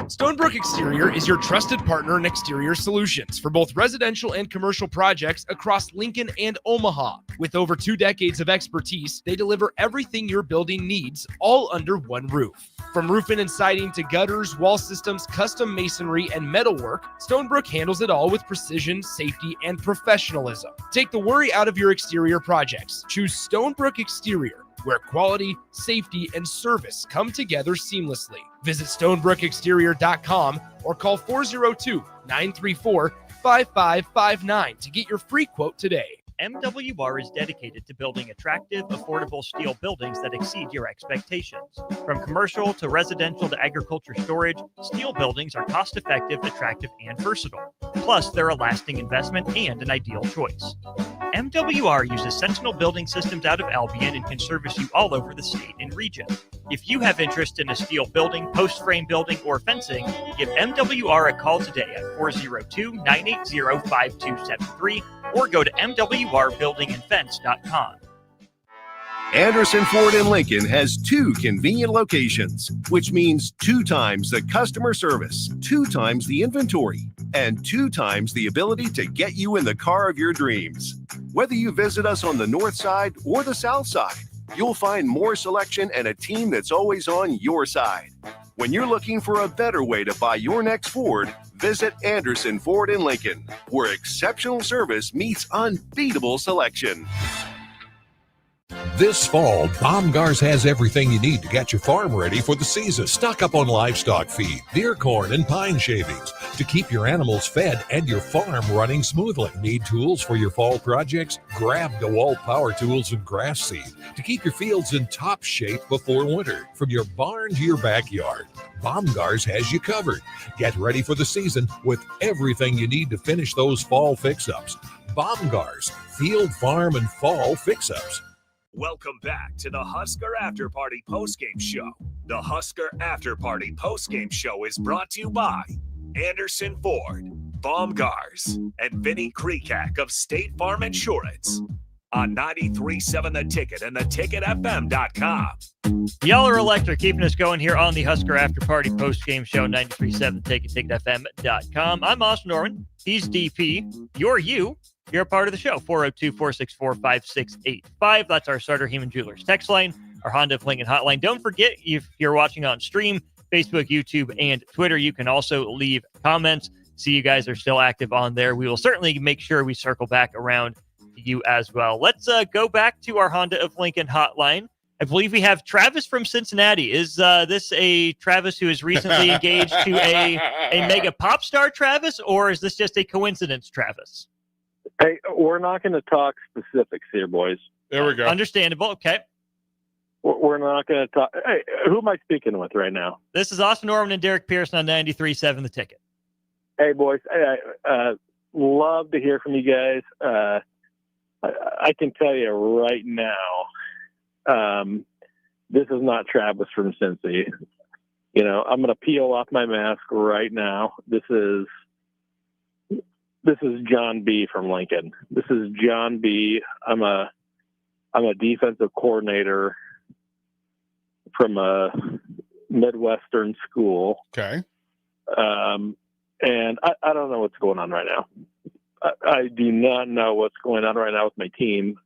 Stonebrook Exterior is your trusted partner in exterior solutions for both residential and commercial projects across Lincoln and Omaha. With over 2 decades of expertise, they deliver everything your building needs, all under one roof. From roofing and siding to gutters, wall systems, custom masonry, and metalwork, Stonebrook handles it all with precision, safety, and professionalism. Take the worry out of your exterior projects. Choose Stonebrook Exterior, where quality, safety, and service come together seamlessly. Visit stonebrookexterior.com or call 402-934-5559 to get your free quote today. MWR is dedicated to building attractive, affordable steel buildings that exceed your expectations. From commercial to residential to agriculture storage, steel buildings are cost-effective, attractive, and versatile. Plus, they're a lasting investment and an ideal choice. MWR uses Sentinel Building Systems out of Albion and can service you all over the state and region. If you have interest in a steel building, post-frame building, or fencing, give MWR a call today at 402-980-5273 or go to mwrbuildingandfence.com. Anderson Ford in Lincoln has 2 convenient locations, which means 2 times the customer service, 2 times the inventory, and 2 times the ability to get you in the car of your dreams. Whether you visit us on the north side or the south side, you'll find more selection and a team that's always on your side. When you're looking for a better way to buy your next Ford, visit Anderson Ford in Lincoln, where exceptional service meets unbeatable selection. This fall, Baumgars has everything you need to get your farm ready for the season. Stock up on livestock feed, deer corn, and pine shavings to keep your animals fed and your farm running smoothly. Need tools for your fall projects? Grab DeWalt power tools and grass seed to keep your fields in top shape before winter. From your barn to your backyard, Baumgars has you covered. Get ready for the season with everything you need to finish those fall fix-ups. Baumgars, field, farm, and fall fix-ups. Welcome back to the Husker Afterparty Postgame Show. The Husker Afterparty Postgame Show is brought to you by Anderson Ford, Baumgars, and Vinny Kreekak of State Farm Insurance on 93.7 The Ticket and theticketfm.com. Y'all are electric, keeping us going here on the Husker Afterparty Postgame Show, 93.7 The Ticket, ticketfm.com. I'm Austin Norman. He's DP. You're you. You're a part of the show. 402-464-5685. That's our Starter Heman Jewelers text line, our Honda of Lincoln hotline. Don't forget, if you're watching on stream, Facebook, YouTube, and Twitter, you can also leave comments. See, you guys are still active on there. We will certainly make sure we circle back around to you as well. Let's go back to our Honda of Lincoln hotline. I believe we have Travis from Cincinnati. Is this a Travis who is recently engaged to a mega pop star Travis, or is this just a coincidence Travis? Hey, we're not going to talk specifics here, boys. There we go. Understandable. Okay. We're not going to talk. Hey, who am I speaking with right now? This is Austin Norman and Derek Pearson on 93.7 The Ticket. Hey, boys. Love to hear from you guys. I can tell you right now, this is not Travis from Cincy. You know, I'm going to peel off my mask right now. This is John B. from Lincoln. This is John B. I'm a defensive coordinator from a Midwestern school. Okay. And I don't know what's going on right now. I do not know what's going on right now with my team.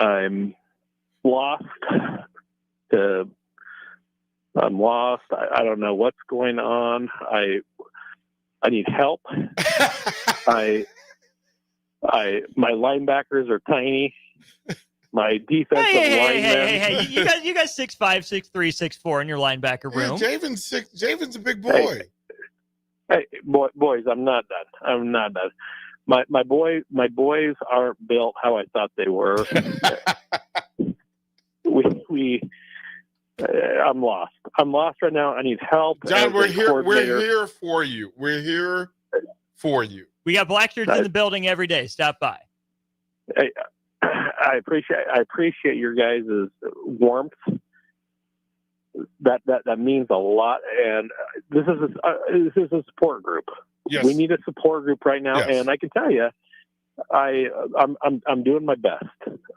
I'm lost. I'm lost. I don't know what's going on. I need help. My linebackers are tiny. My defensive linemen. Hey! You guys 6'5", 6'3", 6'4" in your linebacker room. Yeah, Javen's a big boy. Hey, boys, I'm not done. My boys aren't built how I thought they were. I'm lost. I'm lost right now. I need help. John, we're here. We're here for you. We're here for you. We got black shirts in the building every day. Stop by. Hey, I appreciate your guys' warmth. That means a lot. And this is a support group. Yes. We need a support group right now. Yes. And I can tell you, I'm doing my best.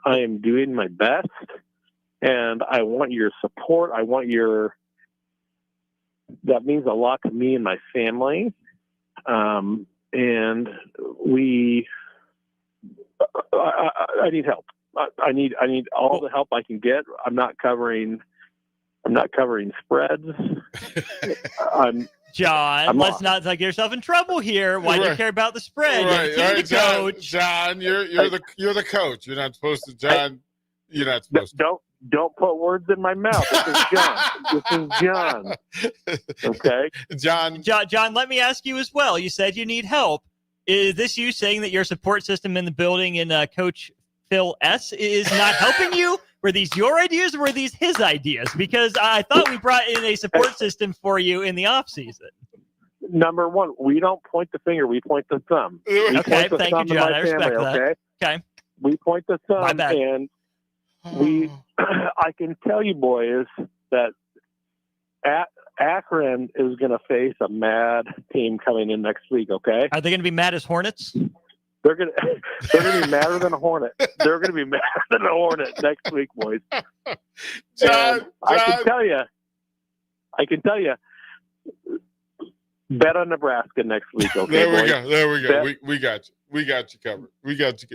I am doing my best. And I want your support. That means a lot to me and my family. And I need help. I need all the help I can get. I'm not covering spreads. John, let's not get yourself in trouble here. Why do you care about the spread? Right, coach. John, you're the coach. You're not supposed to, John. You're not supposed to. Don't put words in my mouth. This is John. Okay, John. Let me ask you as well. You said you need help. Is this you saying that your support system in the building and Coach Phil S is not helping you? Were these your ideas or were these his ideas? Because I thought we brought in a support system for you in the off season. Number one, we don't point the finger; we point the thumb. Okay, thank you, John. I respect that. Okay, we point the thumb, my bad. And I can tell you, boys, that Akron is going to face a mad team coming in next week. Okay, are they going to be mad as Hornets? They're going to be madder than a Hornet. They're going to be madder than a Hornet next week, boys. John, I can tell you. Bet on Nebraska next week. Okay, there we go. We got you. We got you covered.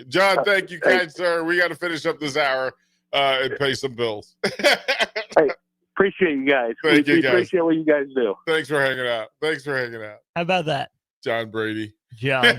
John, thank you, kind sir. We got to finish up this hour and pay some bills. Hey, appreciate you guys. We appreciate what you guys do. Thanks for hanging out. How about that? John Brady. John.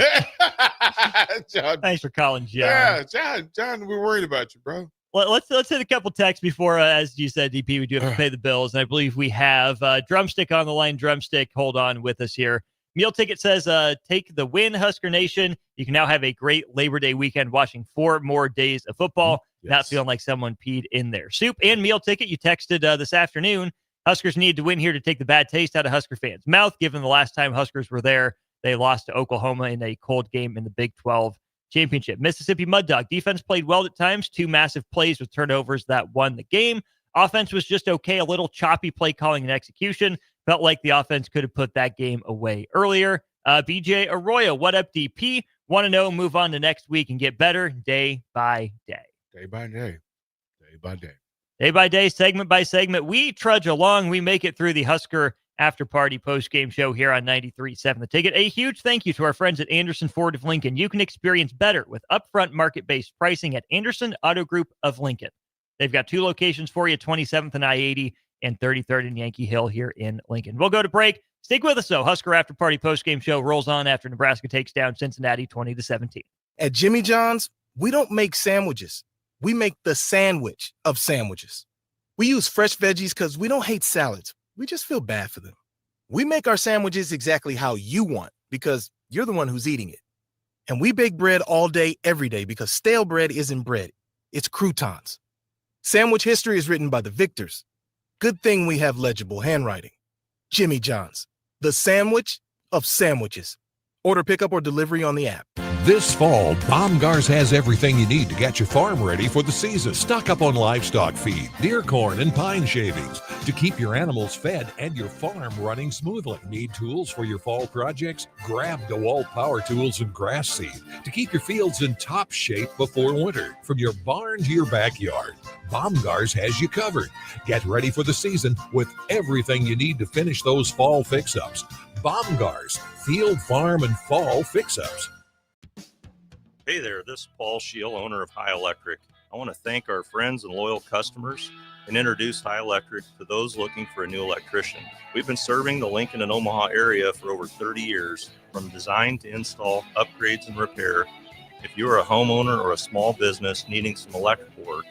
John. Thanks for calling, John. Yeah, John, we're worried about you, bro. Let's hit a couple texts before, as you said, DP, we do have to pay the bills. And I believe we have Drumstick on the line. Drumstick, hold on with us here. Meal Ticket says, take the win, Husker Nation. You can now have a great Labor Day weekend watching 4 more days of football, not feeling like someone peed in their soup. And Meal Ticket, you texted this afternoon, Huskers need to win here to take the bad taste out of Husker fans' mouth, given the last time Huskers were there, they lost to Oklahoma in a cold game in the Big 12 championship. Mississippi Mud Dog defense played well at times. 2 massive plays with turnovers that won the game. Offense was just okay. A little choppy play calling and execution. Felt like the offense could have put that game away earlier. BJ Arroyo, what up, DP? Want to know, move on to next week and get better day by day. Day by day. Day by day. Day by day, segment by segment. We trudge along. We make it through the Husker After Party post-game show here on 93.7 The Ticket. A huge thank you to our friends at Anderson Ford of Lincoln. You can experience better with upfront market-based pricing at Anderson Auto Group of Lincoln. They've got 2 locations for you, 27th and I-80 and 33rd and Yankee Hill here in Lincoln. We'll go to break. Stick with us, though. Husker After Party post-game show rolls on after Nebraska takes down Cincinnati 20-17. At Jimmy John's, we don't make sandwiches. We make the sandwich of sandwiches. We use fresh veggies because we don't hate salads. We just feel bad for them. We make our sandwiches exactly how you want because you're the one who's eating it. And we bake bread all day, every day because stale bread isn't bread. It's croutons. Sandwich history is written by the victors. Good thing we have legible handwriting. Jimmy John's, the sandwich of sandwiches. Order pickup or delivery on the app. This fall, Baumgars has everything you need to get your farm ready for the season. Stock up on livestock feed, deer corn, and pine shavings to keep your animals fed and your farm running smoothly. Need tools for your fall projects? Grab DeWalt power tools and grass seed to keep your fields in top shape before winter. From your barn to your backyard, Baumgars has you covered. Get ready for the season with everything you need to finish those fall fix-ups. Baumgars, field, farm, and fall fix-ups. Hey there, this is Paul Scheel, owner of High Electric. I want to thank our friends and loyal customers and introduce High Electric to those looking for a new electrician. We've been serving the Lincoln and Omaha area for over 30 years, from design to install, upgrades, and repair. If you are a homeowner or a small business needing some electrical work,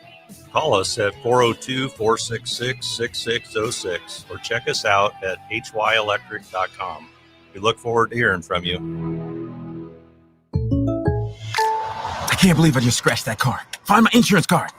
call us at 402-466-6606 or check us out at hyelectric.com. We look forward to hearing from you. I can't believe I just scratched that car. Find my insurance card.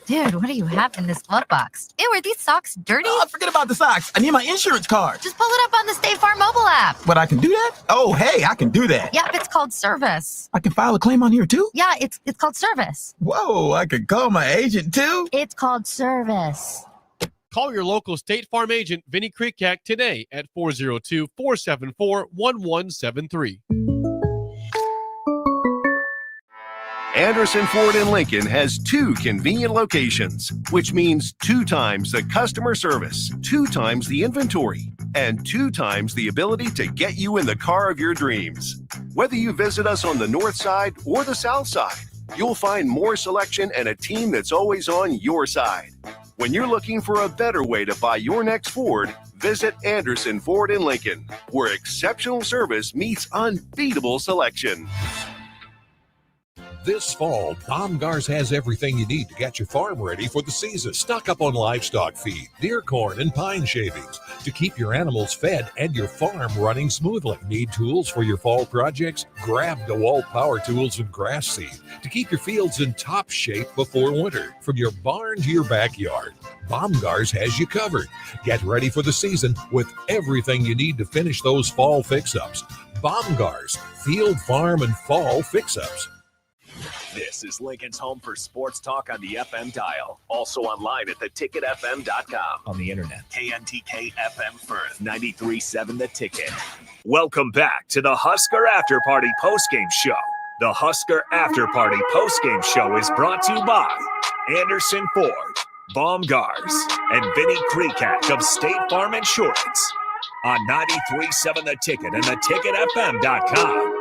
Dude, what do you have in this glove box? Ew, are these socks dirty? Oh, forget about the socks. I need my insurance card. Just pull it up on the State Farm mobile app. But I can do that? Oh, hey, I can do that. Yep, it's called service. I can file a claim on here too? Yeah, it's called service. Whoa, I can call my agent too? It's called service. Call your local State Farm agent, Vinny Krikak, today at 402-474-1173. Anderson Ford in Lincoln has 2 convenient locations, which means 2 times the customer service, 2 times the inventory, and 2 times the ability to get you in the car of your dreams. Whether you visit us on the north side or the south side, you'll find more selection and a team that's always on your side. When you're looking for a better way to buy your next Ford, visit Anderson Ford in Lincoln, where exceptional service meets unbeatable selection. This fall, Baumgars has everything you need to get your farm ready for the season. Stock up on livestock feed, deer corn, and pine shavings to keep your animals fed and your farm running smoothly. Need tools for your fall projects? Grab DeWalt power tools and grass seed to keep your fields in top shape before winter. From your barn to your backyard, Baumgars has you covered. Get ready for the season with everything you need to finish those fall fix-ups. Baumgars, field, farm, and fall fix-ups. This is Lincoln's home for sports talk on the FM dial. Also online at theticketfm.com. On the internet, KNTK FM Firth, 93.7 The Ticket. Welcome back to the Husker After Party postgame show. The Husker After Party postgame show is brought to you by Anderson Ford, Baumgars, and Vinny Krikak of State Farm Insurance. On 93.7 The Ticket and theticketfm.com.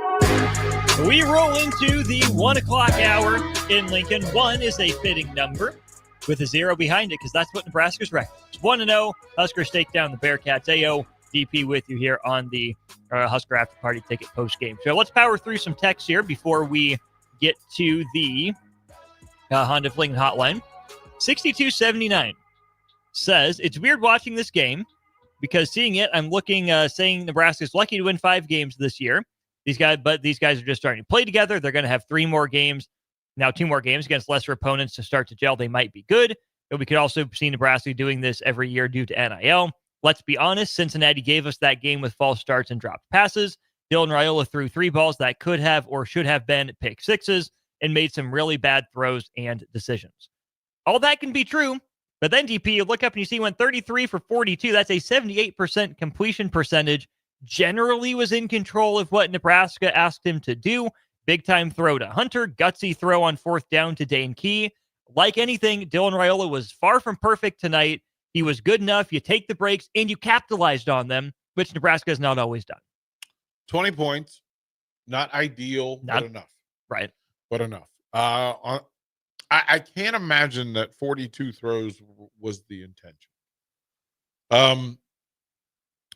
We roll into the 1 o'clock hour in Lincoln. 1 is a fitting number with a 0 behind it because that's what Nebraska's record is. 1-0. Huskers take down the Bearcats. AO DP with you here on the Husker After Party Ticket post game. So let's power through some texts here before we get to the Honda of Lincoln hotline. 6279 says, it's weird watching this game because seeing it, I'm looking, saying Nebraska's lucky to win 5 games this year. These guys are just starting to play together. They're going to have 3 more games. Now 2 more games against lesser opponents to start to gel. They might be good. But we could also see Nebraska doing this every year due to NIL. Let's be honest, Cincinnati gave us that game with false starts and dropped passes. Dylan Raiola threw 3 balls that could have or should have been pick sixes and made some really bad throws and decisions. All that can be true, but then DP, you look up and you see he went 33 for 42. That's a 78% completion percentage. Generally was in control of what Nebraska asked him to do. Big time throw to Hunter, gutsy throw on 4th down to Dane Key. Like anything, Dylan Raiola was far from perfect tonight. He was good enough. You take the breaks and you capitalized on them, which Nebraska has not always done. 20 points, not ideal, but enough. Right. But enough. I can't imagine that 42 throws was the intention.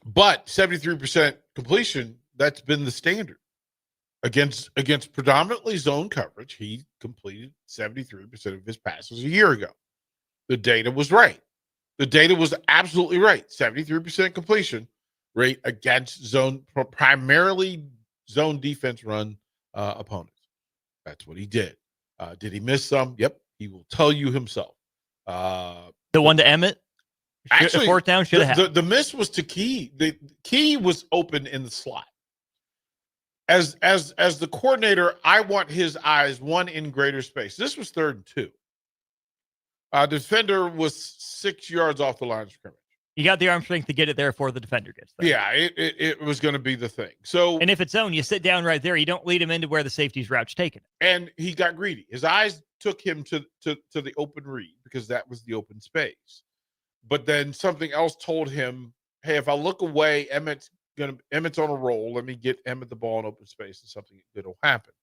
But 73% completion, that's been the standard. Against predominantly zone coverage, he completed 73% of his passes a year ago. The data was right. The data was absolutely right. 73% completion rate against primarily zone defense run opponents. That's what he did. Did he miss some? Yep. He will tell you himself. The one to Emmett? Actually, 4th down should have had. The miss was to Key. The Key was open in the slot. As the coordinator, I want his eyes one in greater space. This was 3rd and 2. Defender was 6 yards off the line of scrimmage. You got the arm strength to get it there before the defender gets there. Yeah, it was going to be the thing. So, and if it's zone, you sit down right there. You don't lead him into where the safety's route's taken. And he got greedy. His eyes took him to the open read because that was the open space. But then something else told him, hey, if I look away, Emmett's on a roll. Let me get Emmett the ball in open space and something good will happen.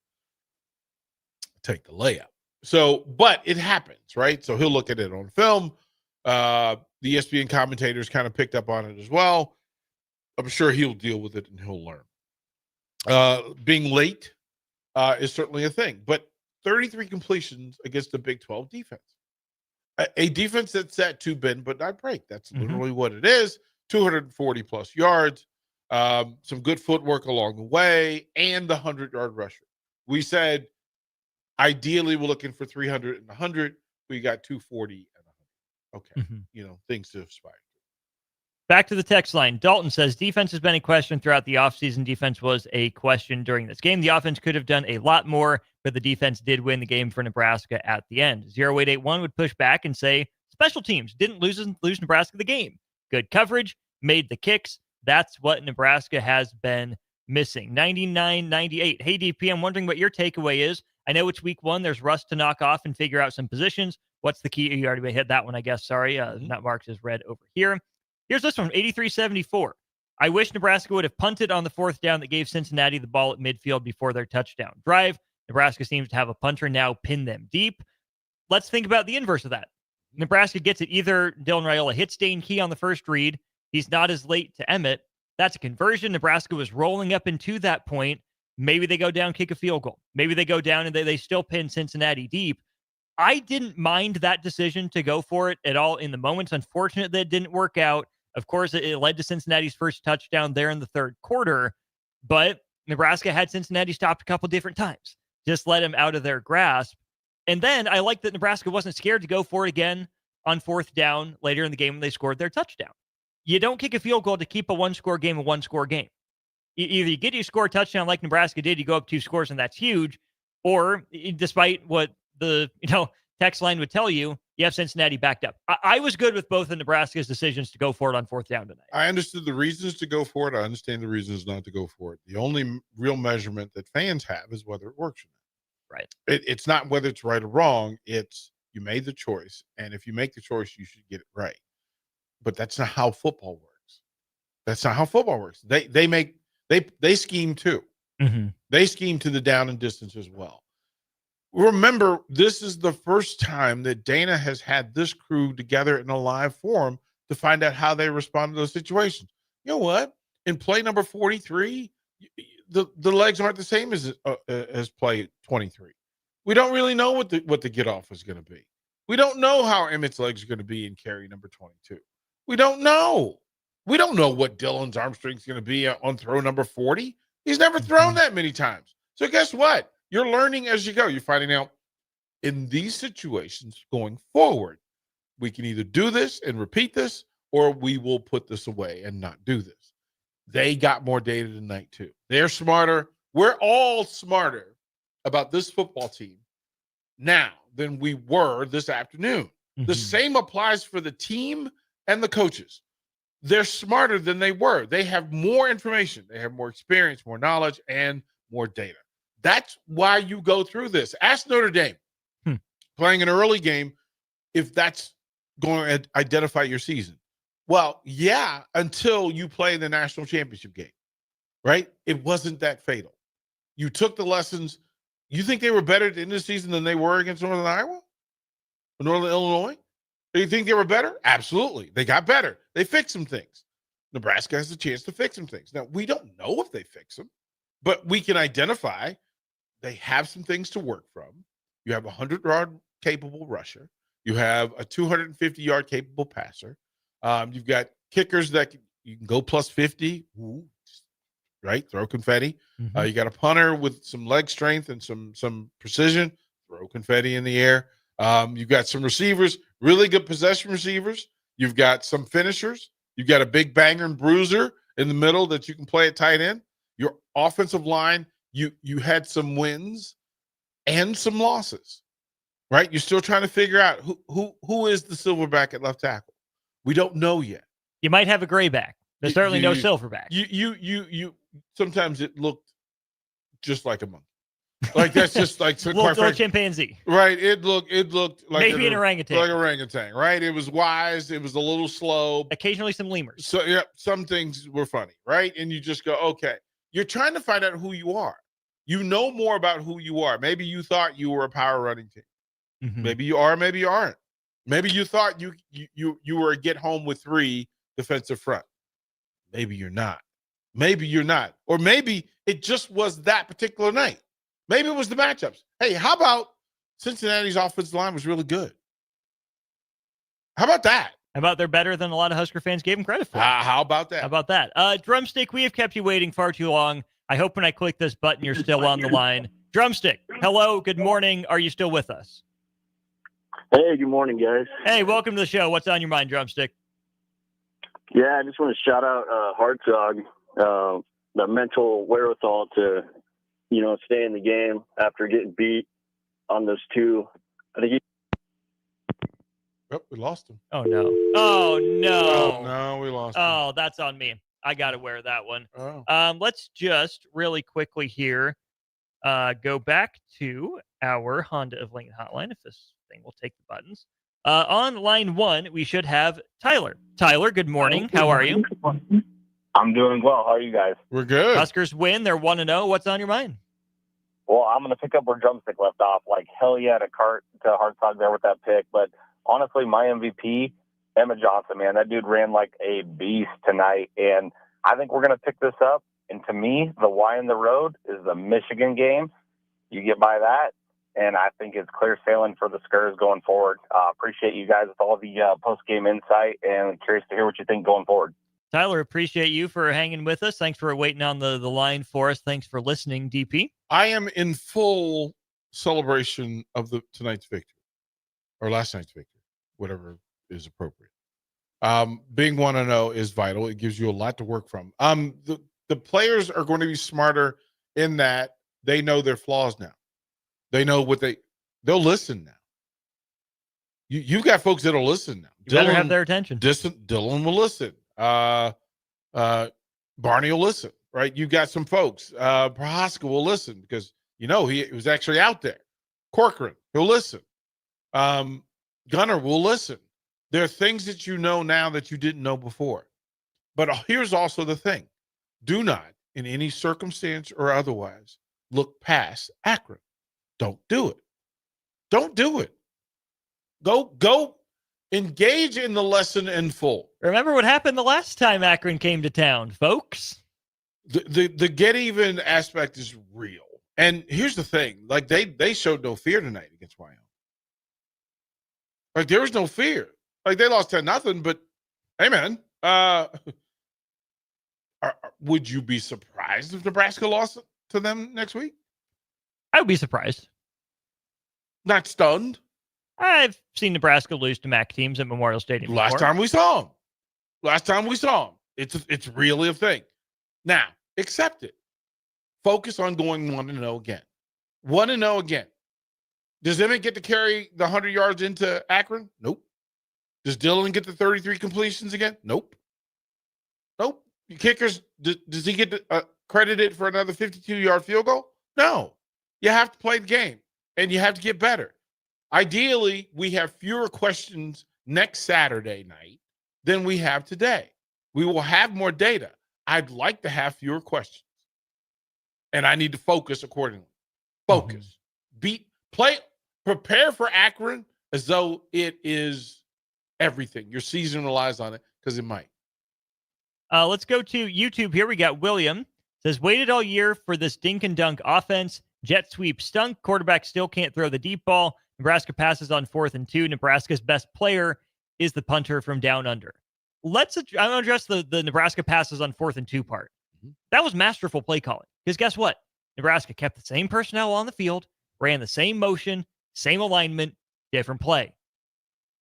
Take the layup. So, but it happens, right? So he'll look at it on film. The ESPN commentators kind of picked up on it as well. I'm sure he'll deal with it and he'll learn. Being late is certainly a thing, but 33 completions against the Big 12 defense. A defense that's set to bend but not break. That's literally what it is. 240 plus yards, some good footwork along the way, and the 100-yard rusher. We said ideally we're looking for 300 and 100. We got 240 and 100. Okay, things to aspire. Back to the text line. Dalton says, defense has been a question throughout the offseason. Defense was a question during this game. The offense could have done a lot more, but the defense did win the game for Nebraska at the end. 0881 would push back and say, special teams didn't lose Nebraska the game. Good coverage, made the kicks. That's what Nebraska has been missing. 99-98. Hey, DP, I'm wondering what your takeaway is. I know it's week 1. There's rust to knock off and figure out some positions. What's the key? You already hit that one, I guess. Sorry. Not marked as red over here. Here's this one, 83-74. I wish Nebraska would have punted on the 4th down that gave Cincinnati the ball at midfield before their touchdown drive. Nebraska seems to have a punter now pin them deep. Let's think about the inverse of that. Nebraska gets it. Either Dylan Raiola hits Dane Key on the first read. He's not as late to Emmett. That's a conversion. Nebraska was rolling up into that point. Maybe they go down, kick a field goal. Maybe they go down and they still pin Cincinnati deep. I didn't mind that decision to go for it at all in the moment. It's unfortunate that it didn't work out. Of course, it led to Cincinnati's first touchdown there in the 3rd quarter, but Nebraska had Cincinnati stopped a couple different times. Just let him out of their grasp. And then I like that Nebraska wasn't scared to go for it again on 4th down later in the game when they scored their touchdown. You don't kick a field goal to keep a one-score game a one-score game. Either you get you score a touchdown like Nebraska did, you go up 2 scores and that's huge, or despite what the text line would tell you, you have Cincinnati backed up. I was good with both of Nebraska's decisions to go for it on 4th down tonight. I understood the reasons to go for it. I understand the reasons not to go for it. The only real measurement that fans have is whether it works or not. Right. It's not whether it's right or wrong. It's you made the choice, and if you make the choice, you should get it right. But that's not how football works. That's not how football works. They scheme too. They scheme to the down and distance as well. Remember, this is the first time that Dana has had this crew together in a live forum to find out how they respond to those situations. You know what? In play number 43, the legs aren't the same as play 23. We don't really know what the get off is going to be. We don't know how Emmett's legs are going to be in carry number 22. We don't know. We don't know what Dylan's arm strength is going to be on throw number 40. He's never thrown that many times. So guess what? You're learning as you go. You're finding out in these situations going forward, we can either do this and repeat this, or we will put this away and not do this. They got more data tonight too. They're smarter. We're all smarter about this football team now than we were this afternoon. Mm-hmm. The same applies for the team and the coaches. They're smarter than they were. They have more information. They have more experience, more knowledge, and more data. That's why you go through this. Ask Notre Dame, playing an early game, if that's going to identify your season. Well, yeah, until you play the national championship game, right? It wasn't that fatal. You took the lessons. You think they were better at the end of the season than they were against Northern Iowa? Or Northern Illinois? Do you think they were better? Absolutely. They got better. They fixed some things. Nebraska has a chance to fix some things. Now, we don't know if they fix them, but we can identify they have some things to work from. You have a 100-yard capable rusher. You have a 250-yard capable passer. You've got kickers that you can go plus 50, right? Throw confetti. Mm-hmm. You got a punter with some leg strength and some precision. Throw confetti in the air. You've got some receivers, really good possession receivers. You've got some finishers. You've got a big banger and bruiser in the middle that you can play at tight end. Your offensive line, you had some wins and some losses, right? You're still trying to figure out who is the silverback at left tackle. We don't know yet. You might have a gray back. There's certainly no silverback. You sometimes it looked just like a monkey. Like that's just like little chimpanzee. Right. It looked like maybe an orangutan. Like orangutan, right? It was wise, it was a little slow. Occasionally some lemurs. So yeah, some things were funny, right? And you just go, okay. You're trying to find out who you are. You know more about who you are. Maybe you thought you were a power running team. Mm-hmm. Maybe you are, maybe you aren't. Maybe you thought you were a get home with 3 defensive front. Maybe you're not. Maybe you're not. Or maybe it just was that particular night. Maybe it was the matchups. Hey, how about Cincinnati's offensive line was really good? How about that? How about they're better than a lot of Husker fans gave them credit for? How about that? How about that? Drumstick, we have kept you waiting far too long. I hope when I click this button, you're still on the line. Drumstick, hello, good morning. Are you still with us? Hey, good morning, guys. Hey, welcome to the show. What's on your mind, Drumstick? Yeah, I just want to shout out Hartzog, the mental wherewithal to, stay in the game after getting beat on those 2. I think we lost him. Oh, no. Oh, no. Oh, no, we lost him. Oh, that's on me. I got to wear that one. Oh. Let's just really quickly here go back to our Honda of Lincoln hotline, if this thing will take the buttons. On line 1, we should have Tyler. Tyler, good morning. How are you? I'm doing well. How are you guys? We're good. Huskers win. They're 1-0. What's on your mind? Well, I'm going to pick up where Drumstick left off. Like, hell yeah, to Hartzog there with that pick. But honestly, my MVP, Emmett Johnson, man, that dude ran like a beast tonight. And I think we're going to pick this up. And to me, the Y in the road is the Michigan game. You get by that. And I think it's clear sailing for the Skurs going forward. Appreciate you guys with all the post-game insight, and curious to hear what you think going forward. Tyler, appreciate you for hanging with us. Thanks for waiting on the line for us. Thanks for listening, DP. I am in full celebration of tonight's victory, or last night's victory, whatever is appropriate. Being 1-0 is vital. It gives you a lot to work from. The players are going to be smarter in that they know their flaws now. They know they'll listen now. You've got folks that'll listen now. You better have their attention. Dylan will listen. Barney will listen, right? You've got some folks. Prohaska will listen because, he was actually out there. Corcoran, he'll listen. Gunner will listen. There are things that you know now that you didn't know before. But here's also the thing. Do not, in any circumstance or otherwise, look past Akron. Don't do it. Don't do it. Go Engage in the lesson in full. Remember what happened the last time Akron came to town, folks. The get even aspect is real. And here's the thing. Like, they showed no fear tonight against Wyoming. Like, there was no fear. Like, they lost 10-0, but hey, man, would you be surprised if Nebraska lost to them next week? I would be surprised. Not stunned. I've seen Nebraska lose to MAC teams at Memorial Stadium Last before. time we saw them. It's really a thing. Now, accept it. Focus on going 1-0 again. 1-0 again. Does Emmett get to carry the 100 yards into Akron? Nope. Does Dillon get the 33 completions again? Nope. Your kickers, does he get credited for another 52-yard field goal? No. You have to play the game, and you have to get better. Ideally, we have fewer questions next Saturday night than we have today. We will have more data. I'd like to have fewer questions. And I need to focus accordingly. Focus. Prepare for Akron as though it is everything. Your season relies on it, because it might. Let's go to YouTube here. We got William. Says, waited all year for this dink and dunk offense. Jet sweep stunk. Quarterback still can't throw the deep ball. Nebraska passes on 4th and 2. Nebraska's best player is the punter from down under. I'm going to address the Nebraska passes on 4th and 2 part. That was masterful play calling. Because guess what? Nebraska kept the same personnel on the field, ran the same motion, same alignment, different play.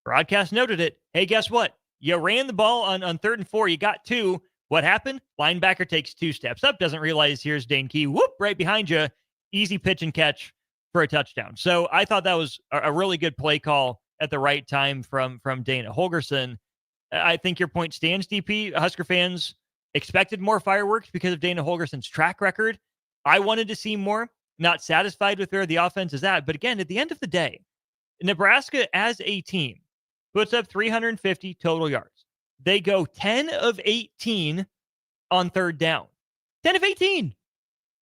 Broadcast noted it. Hey, guess what? You ran the ball on 3rd and 4. You got 2. What happened? Linebacker takes 2 steps up, doesn't realize here's Dane Key. Whoop, right behind you. Easy pitch and catch for a touchdown. So I thought that was a really good play call at the right time from Dana Holgorsen. I think your point stands, DP. Husker fans expected more fireworks because of Dana Holgersen's track record. I wanted to see more. Not satisfied with where the offense is at. But again, at the end of the day, Nebraska as a team puts up 350 total yards. They go 10 of 18 on 3rd down. 10 of 18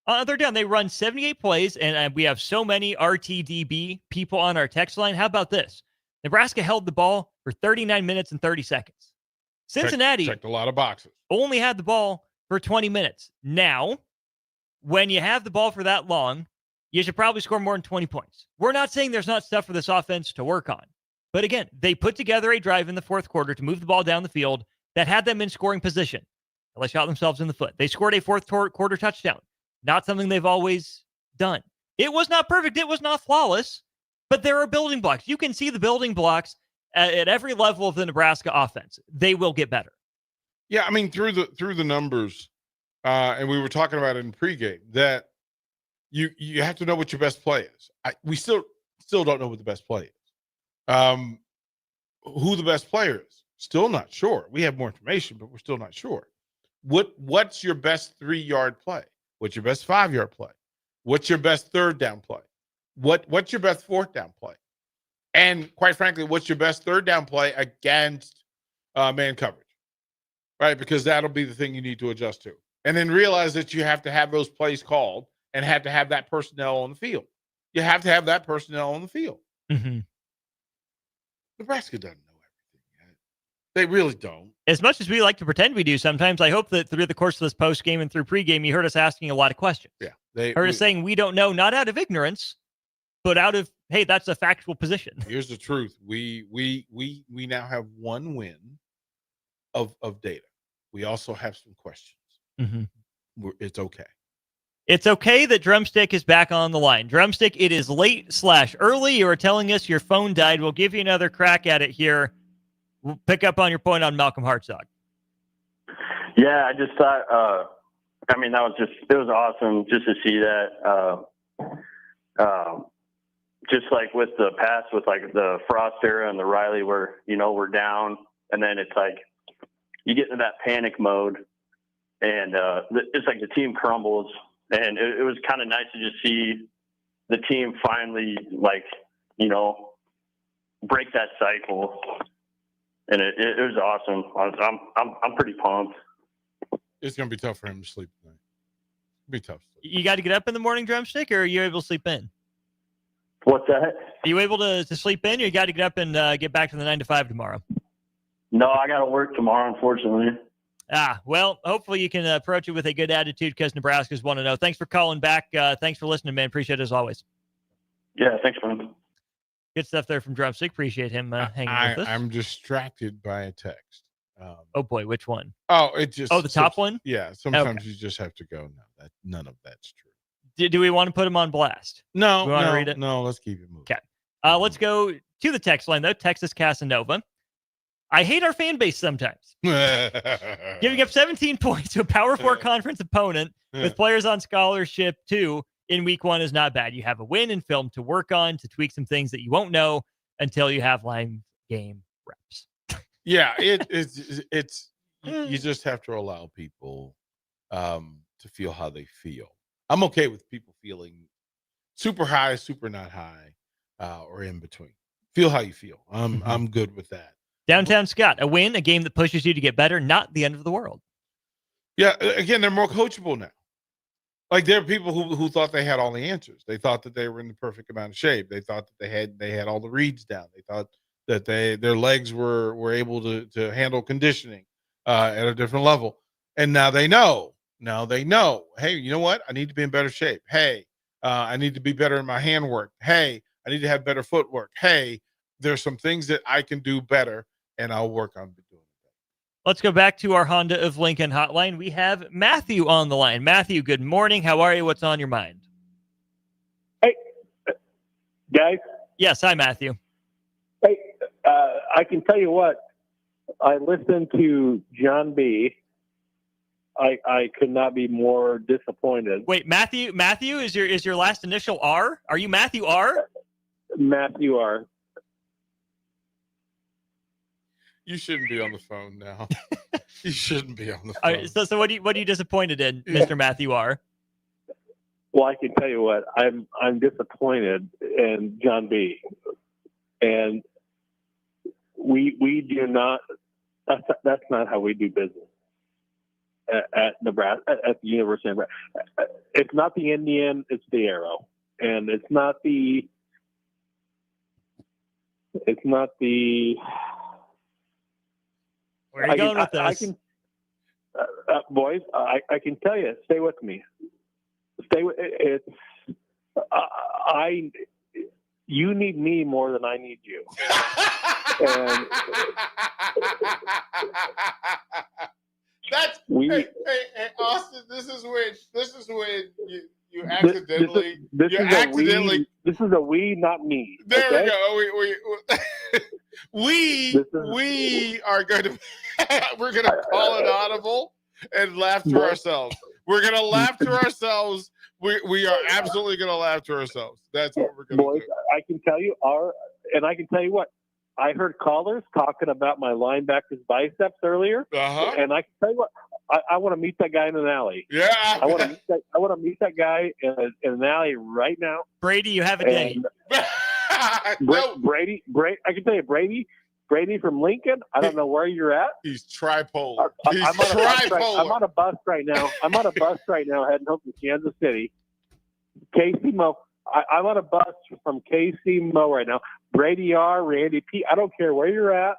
on 3rd down. They run 78 plays, and we have so many RTDB people on our text line. How about this? Nebraska held the ball for 39 minutes and 30 seconds. Cincinnati checked a lot of boxes. Only had the ball for 20 minutes. Now, when you have the ball for that long, you should probably score more than 20 points. We're not saying there's not stuff for this offense to work on. But again, they put together a drive in the 4th quarter to move the ball down the field that had them in scoring position. They shot themselves in the foot. They scored a 4th quarter touchdown. Not something they've always done. It was not perfect. It was not flawless. But there are building blocks. You can see the building blocks at every level of the Nebraska offense. They will get better. Yeah, I mean, through the numbers, and we were talking about it in pregame, that you have to know what your best play is. We still don't know what the best play is. Who the best player is, still not sure. We have more information, but we're still not sure. What's your best 3-yard play? What's your best 5-yard play? What's your best 3rd down play? What's your best 4th down play? And quite frankly, what's your best 3rd down play against man coverage? Right? Because that'll be the thing you need to adjust to. And then realize that you have to have those plays called and have to have that personnel on the field. You have to have that personnel on the field. Mm-hmm. Nebraska doesn't know everything yet. They really don't. As much as we like to pretend we do sometimes, I hope that through the course of this post-game and through pregame, you heard us asking a lot of questions. Yeah. Heard us saying we don't know, not out of ignorance, but out of, hey, that's a factual position. Here's the truth. We now have one win of data. We also have some questions. Mm-hmm. It's okay. It's okay that Drumstick is back on the line. Drumstick, it is late/early. You are telling us your phone died. We'll give you another crack at it here. We'll pick up on your point on Malcolm Hartzog. Yeah, I just thought, it was awesome just to see that. Just like with the pass, with like the Frost era and the Riley, where, we're down, and then it's like you get into that panic mode, and it's like the team crumbles. And it was kind of nice to just see the team finally, break that cycle. And it was awesome. I'm pretty pumped. It's going to be tough for him to sleep tonight. It'll be tough. You got to get up in the morning, Drumstick, or are you able to sleep in? What's that? Are you able to sleep in, or you got to get up and get back to the 9 to 5 tomorrow? No, I got to work tomorrow, unfortunately. Well, hopefully you can approach it with a good attitude because Nebraska's 1-0. Thanks for calling back. Thanks for listening, man. Appreciate it as always. Yeah, thanks, man. Good stuff there from Drumstick. Appreciate him hanging with us. I'm distracted by a text. Oh, boy. Which one? Oh, it just. Oh, the top one? Yeah. Sometimes you just have to go, no, none of that's true. Do we want to put him on blast? No. Do we want to read it? No, let's keep it moving. Okay. Let's go to the text line, though. Texas Casanova. I hate our fan base sometimes. Giving up 17 points to a Power 4 conference opponent with players on scholarship, too, in week 1 is not bad. You have a win and film to work on to tweak some things that you won't know until you have line game reps. Yeah, it's you just have to allow people to feel how they feel. I'm okay with people feeling super high, super not high, or in between. Feel how you feel. I'm good with that. Downtown Scott, a win, a game that pushes you to get better, not the end of the world. Yeah, again, they're more coachable now. Like there are people who thought they had all the answers. They thought that they were in the perfect amount of shape. They thought that they had all the reads down. They thought that their legs were able to handle conditioning at a different level. And now they know. Hey, you know what? I need to be in better shape. Hey, I need to be better in my hand work. Hey, I need to have better footwork. Hey, there's some things that I can do better, and I'll work on doing it. Let's go back to our Honda of Lincoln hotline. We have Matthew on the line. Matthew, good morning. How are you? What's on your mind? Hey, guys. Yes, hi, Matthew. Hey, I can tell you what. I listened to John B. I could not be more disappointed. Wait, Matthew is your last initial R? Are you Matthew R? Matthew R. You shouldn't be on the phone now. You shouldn't be on the phone. All right, so what are you disappointed in, Mr. Matthew R? Well, I can tell you what, I'm disappointed in John B. And we do not. That's not how we do business at Nebraska, at the University of Nebraska. It's not the Indian, it's the arrow, and it's not the. Where are you going with this? I can, boys, I can tell you. Stay with me. Stay with it. You need me more than I need you. And that's hey, Austin. This is when you accidentally This is a we, not me. There okay? we go. We are going to we're going to call it audible and laugh to ourselves. We're going to laugh to ourselves. We are absolutely going to laugh to ourselves. That's what we're going to do. I can tell you I can tell you what. I heard callers talking about my linebacker's biceps earlier, and I can tell you what. I want to meet that guy in an alley. Yeah, I want to meet that guy in an alley right now. Brady, you have a date. Brady. I can tell you, Brady from Lincoln. I don't know where you're at. He's tripolar. I'm on a bus right now. Heading home to Kansas City. Casey Mo. I'm on a bus from Casey Mo right now. Brady R, Randy P. I don't care where you're at.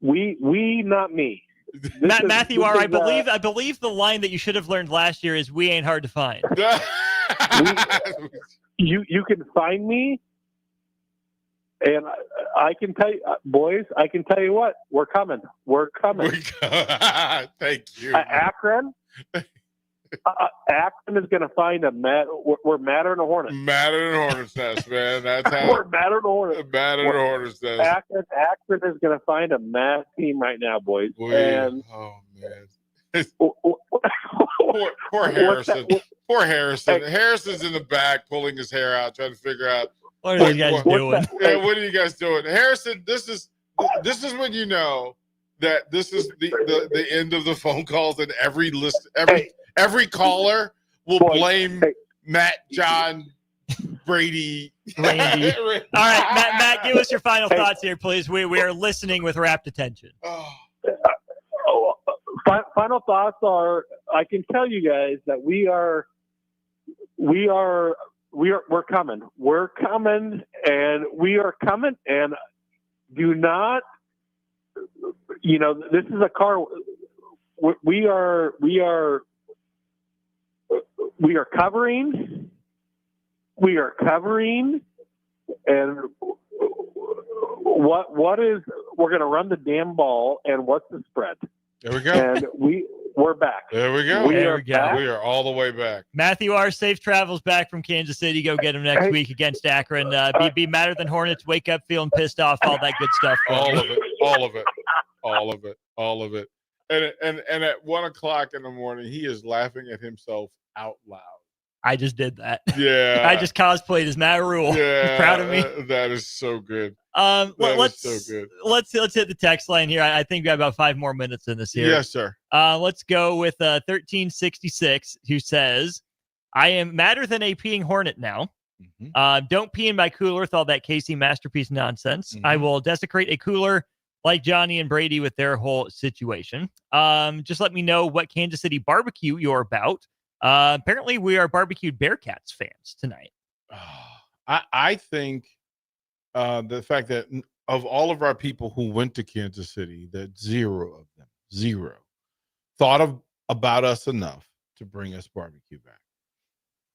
We, not me. Matthew R, I believe the line that you should have learned last year is "We ain't hard to find." You can find me, and I can tell you, boys. I can tell you what, we're coming. Thank you, Akron. Akron is going to find we're madder than a hornet. Madder than a hornet's nest, man. That's how we're madder than a hornet. Madder than a hornet's nest. Akron is going to find a mad team right now, boys. Oh man. Poor Harrison. Poor Harrison. Hey. Harrison's in the back pulling his hair out, trying to figure out what are you guys doing. Yeah, what are you guys doing? Harrison, this is when you know that this is the end of the phone calls, and every caller will blame Matt, John, Brady, Randy. All right, Matt, give us your final thoughts here, please. We are listening with rapt attention. Final thoughts are: I can tell you guys that we are we're coming. We're coming, and we are coming. And do not, this is a car. We are covering. We are covering, and what is? We're going to run the damn ball, and what's the spread? There we go. And we're back. There we go. We are back. We are all the way back. Matthew R. Safe travels back from Kansas City. Go get him next week against Akron. Be madder than Hornets. Wake up feeling pissed off. All that good stuff. All of it. All of it. All of it. All of it. And at 1 o'clock in the morning, he is laughing at himself out loud. I just did that. Yeah. I just cosplayed as Matt Rule. Yeah. Proud of me. That is so good. Let's so good. Let's hit the text line here. I think we got about 5 more minutes in this here. Yes, sir. Let's go with 1366, who says, I am madder than a peeing hornet now. Don't pee in my cooler with all that Casey Masterpiece nonsense. I will desecrate a cooler like Johnny and Brady with their whole situation. Just let me know what Kansas City barbecue you're about. Apparently, we are barbecued Bearcats fans tonight. I think the fact that of all of our people who went to Kansas City, that zero of them thought about us enough to bring us barbecue back.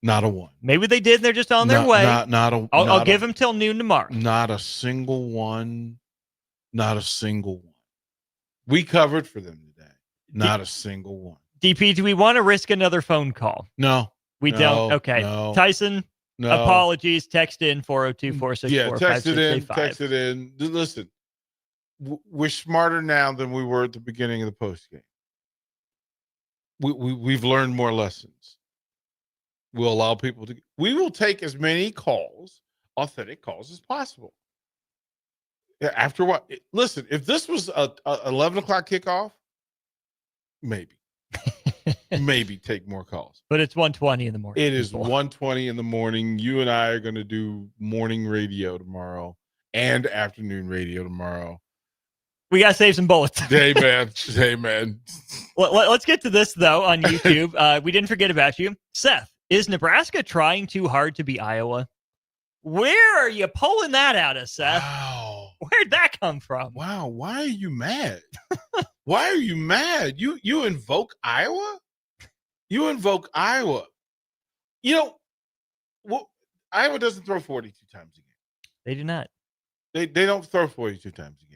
Not a one. Maybe they did. And they're just on their way. I'll give them till noon tomorrow. Not a single one. Not a single one. We covered for them today. Not a single one. DP, do we want to risk another phone call? No. We don't? Okay. No, Tyson, apologies. Text in 402-464-5635. Yeah, text it in. Listen, we're smarter now than we were at the beginning of the postgame. We've learned more lessons. We'll allow people to. We will take as many calls, authentic calls, as possible. Yeah, after what? Listen, if this was a 11 o'clock kickoff, maybe take more calls. But it's 1:20 in the morning. It is 1:20 in the morning. You and I are going to do morning radio tomorrow and afternoon radio tomorrow. We got to save some bullets. Hey, man. Hey, man. Let's get to this, though, on YouTube. We didn't forget about you. Seth, is Nebraska trying too hard to be Iowa? Where are you pulling that out of, Seth? Wow. Where'd that come from? Wow. Why are you mad? Why are you mad? You invoke Iowa? You invoke Iowa. Iowa doesn't throw 42 times a game. They do not. They don't throw 42 times a game.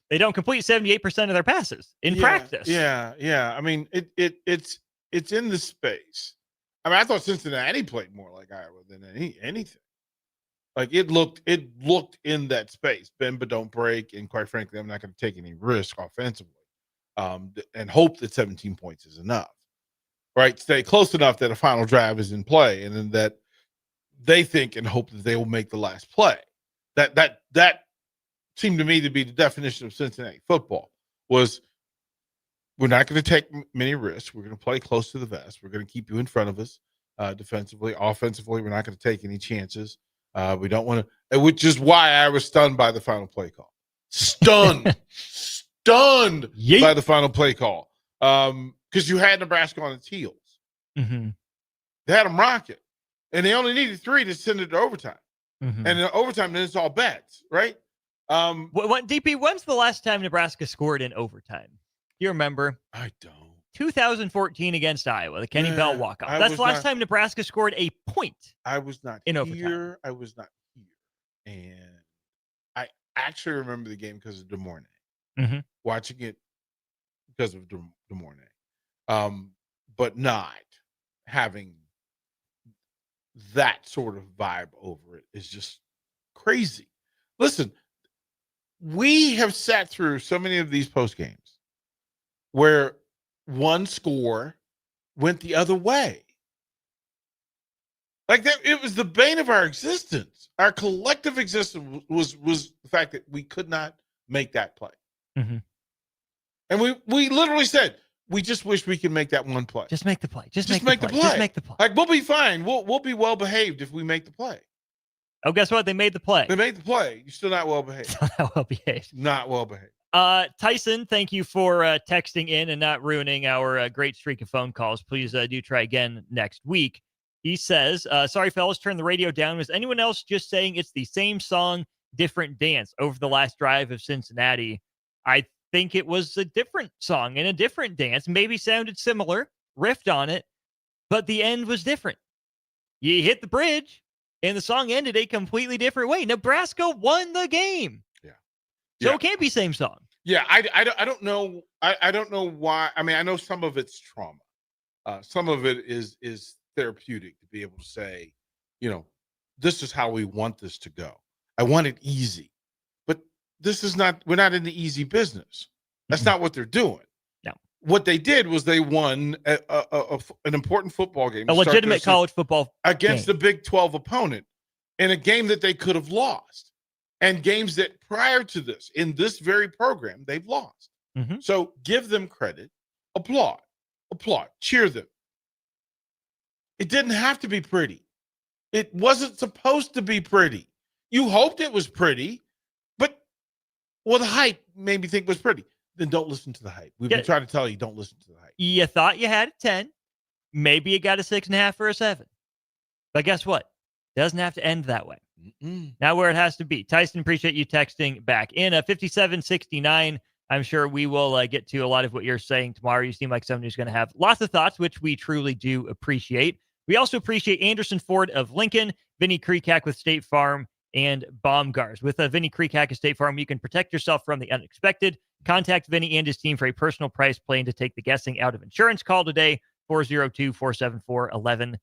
They don't complete 78% of their passes in practice. Yeah. I mean, it's in the space. I mean, I thought Cincinnati played more like Iowa than anything. Like it looked in that space. Bend but don't break, and quite frankly, I'm not going to take any risk offensively, and hope that 17 points is enough. Right? Stay close enough that a final drive is in play, and then that they think and hope that they will make the last play. That seemed to me to be the definition of Cincinnati football. Was we're not going to take many risks. We're going to play close to the vest. We're going to keep you in front of us defensively. Offensively, we're not going to take any chances. We don't want to, which is why I was stunned by the final play call. Stunned by the final play call. Because you had Nebraska on its heels. Mm-hmm. They had them rocking. And they only needed 3 to send it to overtime. Mm-hmm. And in overtime, then it's all bets, right? DP, when's the last time Nebraska scored in overtime? You remember? I don't. 2014 against Iowa, the Kenny Bell walk-off. That's the last time Nebraska scored a point. I was not in here. overtime. I was not here. And I actually remember the game because of Des Moines. Mm-hmm. Watching it because of Des Moines. But not having that sort of vibe over it is just crazy. Listen, we have sat through so many of these post games where one score went the other way. Like that, it was the bane of our existence. Our collective existence was the fact that we could not make that play. Mm-hmm. And we literally said, we just wish we could make that one play. Just make the play. Just make the play. Just make the play. Like, we'll be fine. We'll be well behaved if we make the play. Oh, guess what? They made the play. They made the play. You're still not well behaved. Not well behaved. Not well behaved. Tyson, thank you for texting in and not ruining our great streak of phone calls. Please do try again next week. He says, sorry, fellas, turn the radio down. Was anyone else just saying it's the same song, different dance over the last drive of Cincinnati? I think it was a different song and a different dance. Maybe sounded similar, riffed on it, but the end was different. You hit the bridge, and the song ended a completely different way. Nebraska won the game. Yeah. So it can't be same song. Yeah, I don't know. I don't know why. I mean, I know some of it's trauma. Some of it is therapeutic to be able to say, this is how we want this to go. I want it easy, but this is not. We're not in the easy business. That's not what they're doing. No. What they did was they won an important football game, a legitimate college football against game. the Big 12 opponent in a game that they could have lost, and games that prior to this in this very program they've lost. Mm-hmm. So give them credit, applaud, cheer them. It didn't have to be pretty. It wasn't supposed to be pretty. You hoped it was pretty, but the hype made me think it was pretty. Then don't listen to the hype. We've been trying to tell you, don't listen to the hype. You thought you had a 10. Maybe you got a 6.5 or a 7. But guess what? Doesn't have to end that way. Now where it has to be. Tyson, appreciate you texting back in. 5769. I'm sure we will get to a lot of what you're saying tomorrow. You seem like somebody who's going to have lots of thoughts, which we truly do appreciate. We also appreciate Anderson Ford of Lincoln, Vinny Kreekak with State Farm, and Baumgars. With Vinny Kreekak of State Farm, you can protect yourself from the unexpected. Contact Vinny and his team for a personal price plan to take the guessing out of insurance. Call today, 402-474-1173.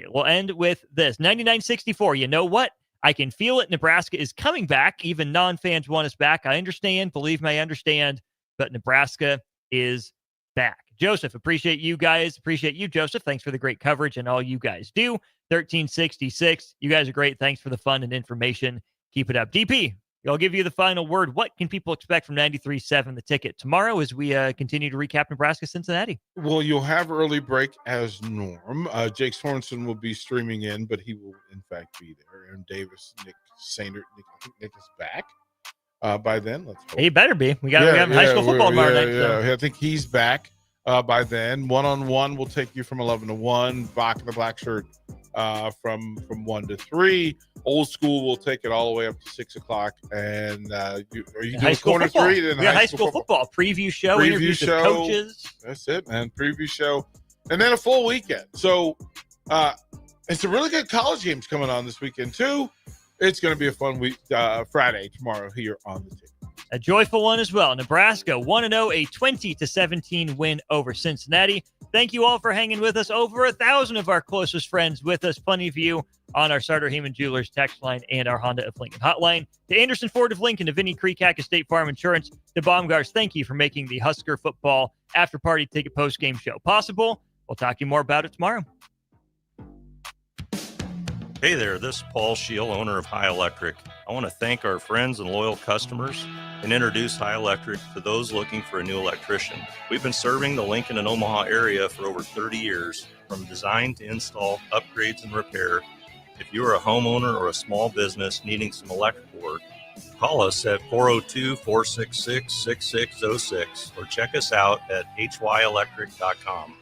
We'll end with this. 99-64. You know what? I can feel it. Nebraska is coming back. Even non-fans want us back. I understand. Believe me, I understand. But Nebraska is back. Joseph, appreciate you guys. Appreciate you, Joseph. Thanks for the great coverage and all you guys do. 1366. You guys are great. Thanks for the fun and information. Keep it up. DP, I'll give you the final word. What can people expect from 93.7 The Ticket tomorrow as we continue to recap Nebraska-Cincinnati? Well, you'll have early break as norm. Jake Sorensen will be streaming in, but he will, in fact, be there. Aaron Davis, Nick Sainer. I think Nick is back by then. Let's hope. He better be. We got high school football tomorrow night. I think he's back by then. One-on-one will take you from 11 to 1. Bach in the black shirt from 1 to 3. Old school will take it all the way up to 6 o'clock. And are you doing corner football. 3? Then high school football preview show, interviews with coaches. That's it, man. Preview show, and then a full weekend. So it's a really good college games coming on this weekend too. It's going to be a fun week. Friday tomorrow here on the Ticket. A joyful one as well. Nebraska 1-0, a 20-17 win over Cincinnati. Thank you all for hanging with us. Over 1,000 of our closest friends with us. Plenty of you on our Sartor Heyman Jewelers text line and our Honda of Lincoln hotline. To Anderson Ford of Lincoln, to Vinny Kreekak of State Farm Insurance, to Baumgars, thank you for making the Husker Football After Party Ticket Postgame Show possible. We'll talk to you more about it tomorrow. Hey there, this is Paul Scheel, owner of High Electric. I want to thank our friends and loyal customers and introduce High Electric to those looking for a new electrician. We've been serving the Lincoln and Omaha area for over 30 years, from design to install, upgrades, and repair. If you are a homeowner or a small business needing some electrical work, call us at 402-466-6606 or check us out at hyelectric.com.